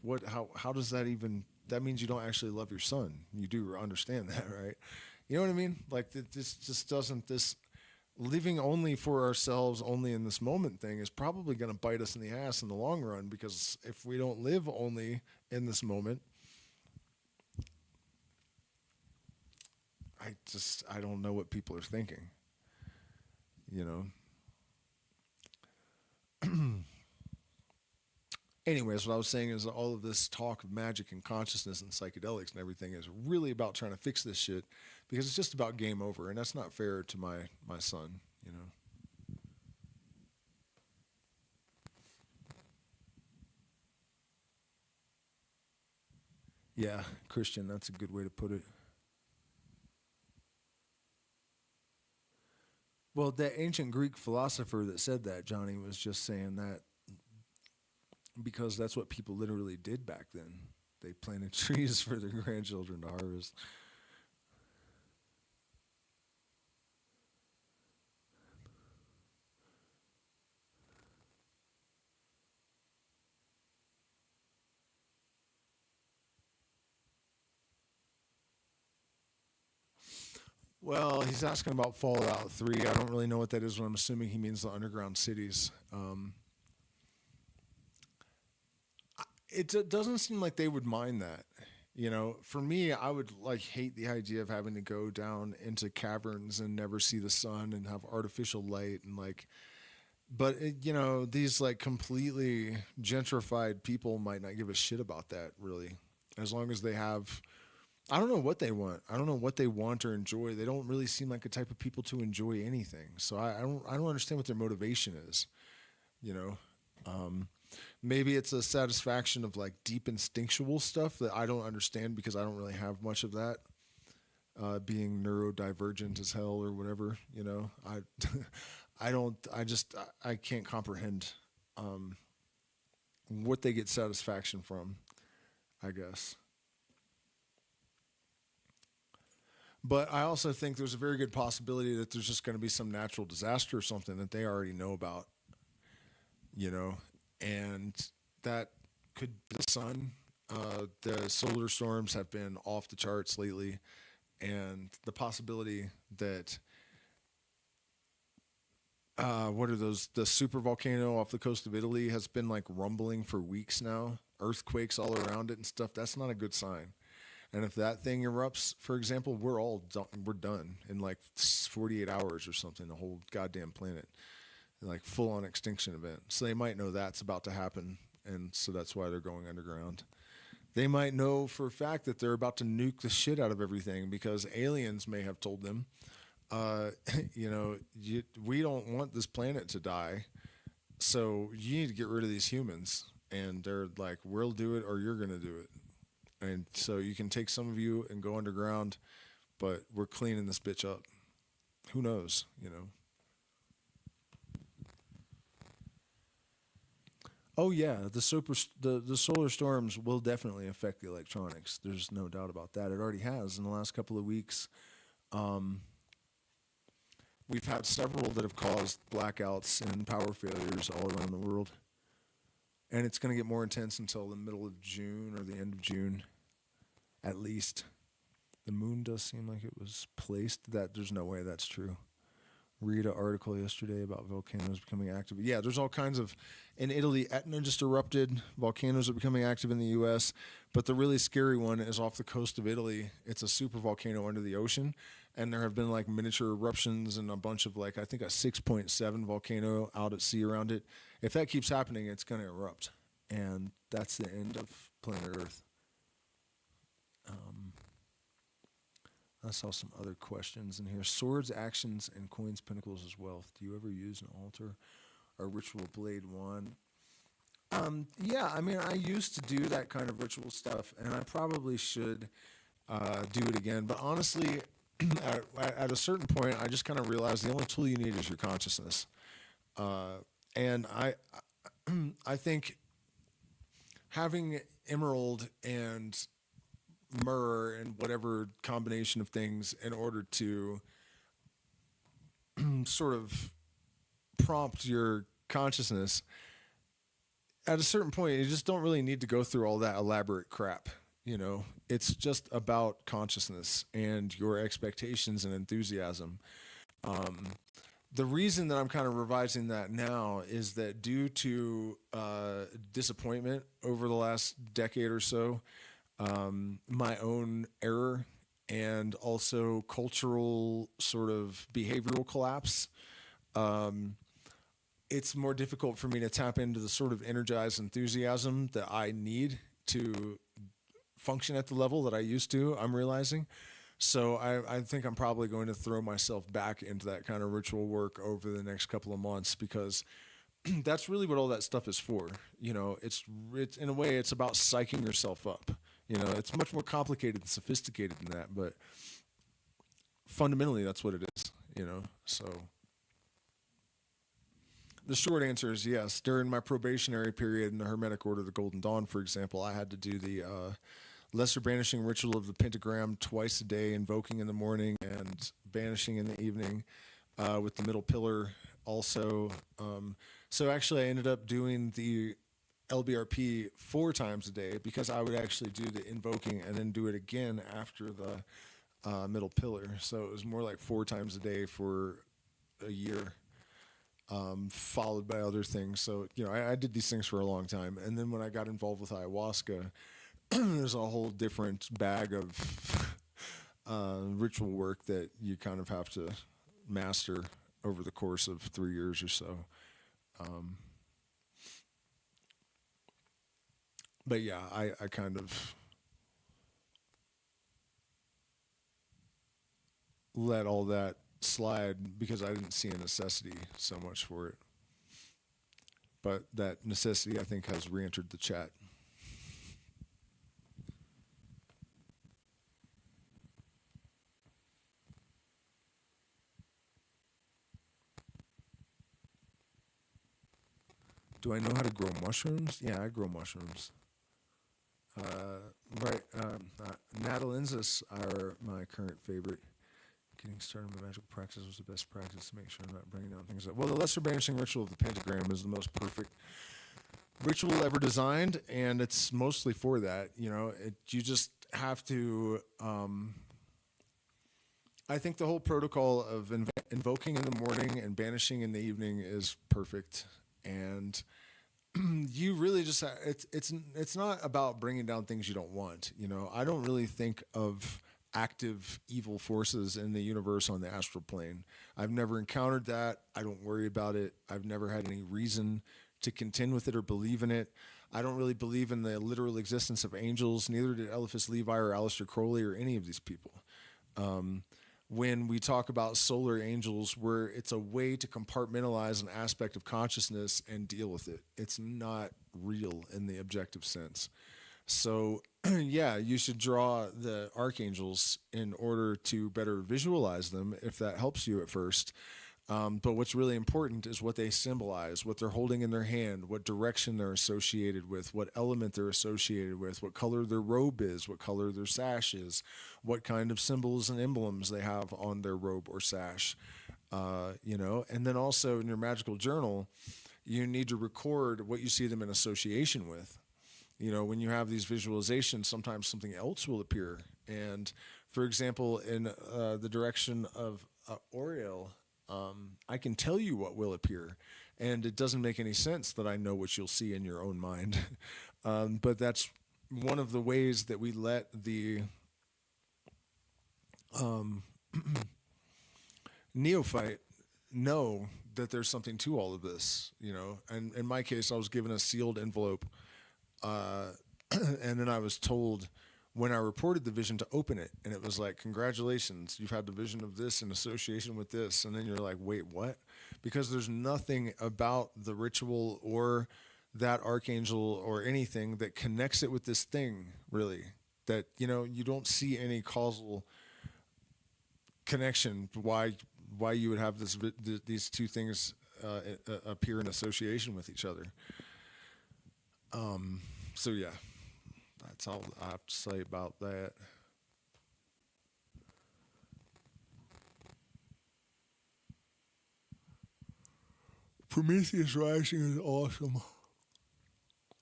how does that even, that means you don't actually love your son. You do understand that, right? You know what I mean? Like, this just doesn't, this living only for ourselves, only in this moment thing is probably going to bite us in the ass in the long run, because if we don't live only in this moment, I don't know what people are thinking, you know? Anyways, what I was saying is that all of this talk of magic and consciousness and psychedelics and everything is really about trying to fix this shit, because it's just about game over, and that's not fair to my son, you know. Yeah, Christian, that's a good way to put it. Well, that ancient Greek philosopher that said that, Johnny, was just saying that because that's what people literally did back then. They planted trees for their grandchildren to harvest. Well, he's asking about Fallout 3. I don't really know what that is, but I'm assuming he means the underground cities. It doesn't seem like they would mind that. You know, for me, I would like hate the idea of having to go down into caverns and never see the sun and have artificial light and like. But you know, these like completely gentrified people might not give a shit about that really, as long as they have. I don't know what they want. I don't know what they want or enjoy. They don't really seem like a type of people to enjoy anything. So I don't understand what their motivation is. You know, maybe it's a satisfaction of like deep instinctual stuff that I don't understand because I don't really have much of that. Being neurodivergent as hell or whatever, you know, I don't, I can't comprehend what they get satisfaction from, I guess. But I also think there's a very good possibility that there's just going to be some natural disaster or something that they already know about, you know, and that could be the sun. The solar storms have been off the charts lately, and the possibility that what are those? The super volcano off the coast of Italy has been like rumbling for weeks now. Earthquakes all around it and stuff. That's not a good sign. And if that thing erupts, for example, we're done in like 48 hours or something. The whole goddamn planet, like full on extinction event. So they might know that's about to happen, and so that's why they're going underground. They might know for a fact that they're about to nuke the shit out of everything because aliens may have told them, uh, you know, we don't want this planet to die, so you need to get rid of these humans. And they're like, we'll do it or you're going to do it. And so you can take some of you and go underground, but we're cleaning this bitch up. Who knows, you know? Oh yeah, the solar storms will definitely affect the electronics. There's no doubt about that. It already has in the last couple of weeks. Um, we've had several that have caused blackouts and power failures all around the world, and it's going to get more intense until the middle of June or the end of June, at least. The moon does seem like it was placed. That there's no way that's true, read an article yesterday about volcanoes becoming active. Yeah, there's all kinds of. In Italy, Etna just erupted. Volcanoes are becoming active in the U.S., but the really scary one is off the coast of Italy. It's a super volcano under the ocean, and there have been like miniature eruptions and a bunch of like I think a 6.7 volcano out at sea around it. If that keeps happening, it's going to erupt, and that's the end of planet Earth. I saw some other questions in here. Swords, actions, and coins, pinnacles as wealth. Do you ever use an altar or ritual blade wand? Yeah, I mean, I used to do that kind of ritual stuff, and I probably should do it again. But honestly, at a certain point, I just kind of realized the only tool you need is your consciousness. And I think having emerald and myrrh and whatever combination of things in order to sort of prompt your consciousness, at a certain point you just don't really need to go through all that elaborate crap. It's just about consciousness and your expectations and enthusiasm. The reason that I'm kind of revising that now is that due to disappointment over the last decade or so, my own error, and also cultural sort of behavioral collapse, it's more difficult for me to tap into the sort of energized enthusiasm that I need to function at the level that I used to, I'm realizing. So I think I'm probably going to throw myself back into that kind of ritual work over the next couple of months, because that's really what all that stuff is for. It's in a way, it's about psyching yourself up. It's much more complicated and sophisticated than that, but fundamentally that's what it is, so the short answer is yes. During my probationary period in the Hermetic Order of the Golden Dawn, for example, I had to do the lesser banishing ritual of the pentagram twice a day, invoking in the morning and banishing in the evening, with the middle pillar also. So actually I ended up doing the LBRP 4 times a day, because I would actually do the invoking and then do it again after the middle pillar. So it was more like 4 times a day for a year, followed by other things. So, I did these things for a long time. And then when I got involved with ayahuasca, there's a whole different bag of ritual work that you kind of have to master over the course of 3 years or so. But yeah, I kind of let all that slide because I didn't see a necessity so much for it. But that necessity, I think, has re-entered the chat. Do I know how to grow mushrooms? Yeah, I grow mushrooms. Right. Natalensis are my current favorite. Getting started with magical practice was the best practice to make sure I'm not bringing down things. Well, the lesser banishing ritual of the pentagram is the most perfect ritual ever designed, and it's mostly for that. You just have to. I think the whole protocol of invoking in the morning and banishing in the evening is perfect, and you really just it's not about bringing down things you don't want. I don't really think of active evil forces in the universe on the astral plane. I've never encountered that. I don't worry about it. I've never had any reason to contend with it or believe in it. I don't really believe in the literal existence of angels. Neither did Éliphas Lévi or Aleister Crowley or any of these people. When we talk about solar angels, where it's a way to compartmentalize an aspect of consciousness and deal with it. It's not real in the objective sense. So, yeah, you should draw the archangels in order to better visualize them, if that helps you at first. But what's really important is what they symbolize, what they're holding in their hand, what direction they're associated with, what element they're associated with, what color their robe is, what color their sash is, what kind of symbols and emblems they have on their robe or sash, And then also in your magical journal, you need to record what you see them in association with. When you have these visualizations, sometimes something else will appear. And for example, in the direction of Oriel, I can tell you what will appear, and it doesn't make any sense that I know what you'll see in your own mind. But that's one of the ways that we let the neophyte know that there's something to all of this, And in my case, I was given a sealed envelope, and then I was told when I reported the vision to open it, and it was like, congratulations, you've had the vision of this in association with this. And then you're like, wait, what? Because there's nothing about the ritual or that archangel or anything that connects it with this thing, really, that, you don't see any causal connection why you would have these two things appear in association with each other. So yeah, that's all I have to say about that. Prometheus Rising is awesome.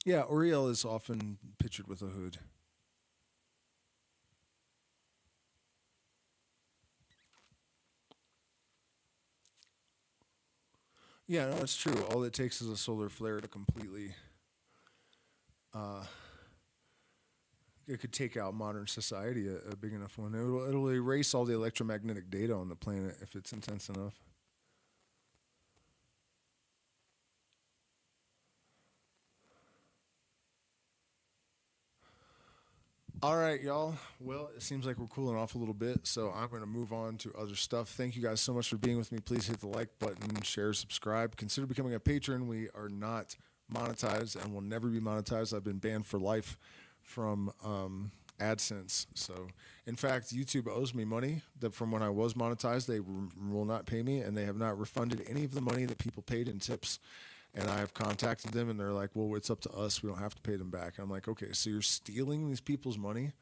Yeah, Uriel is often pictured with a hood. Yeah, no, it's true. All it takes is a solar flare to completely. It could take out modern society, a big enough one. It'll erase all the electromagnetic data on the planet if it's intense enough. All right, y'all. Well, it seems like we're cooling off a little bit, so I'm going to move on to other stuff. Thank you guys so much for being with me. Please hit the like button, share, subscribe. Consider becoming a patron. We are not monetized and will never be monetized. I've been banned for life from AdSense. So, in fact, YouTube owes me money that from when I was monetized. They will not pay me, and they have not refunded any of the money that people paid in tips. And I have contacted them, and they're like, well, it's up to us. We don't have to pay them back. And I'm like, okay, so you're stealing these people's money,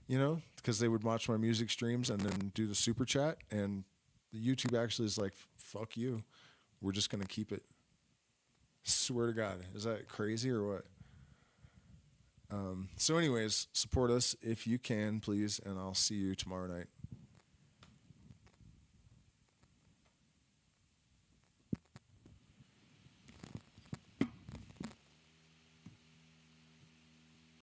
because they would watch my music streams and then do the super chat. And the YouTube actually is like, fuck you. We're just going to keep it. Swear to God. Is that crazy or what? So anyways, support us if you can, please. And I'll see you tomorrow night.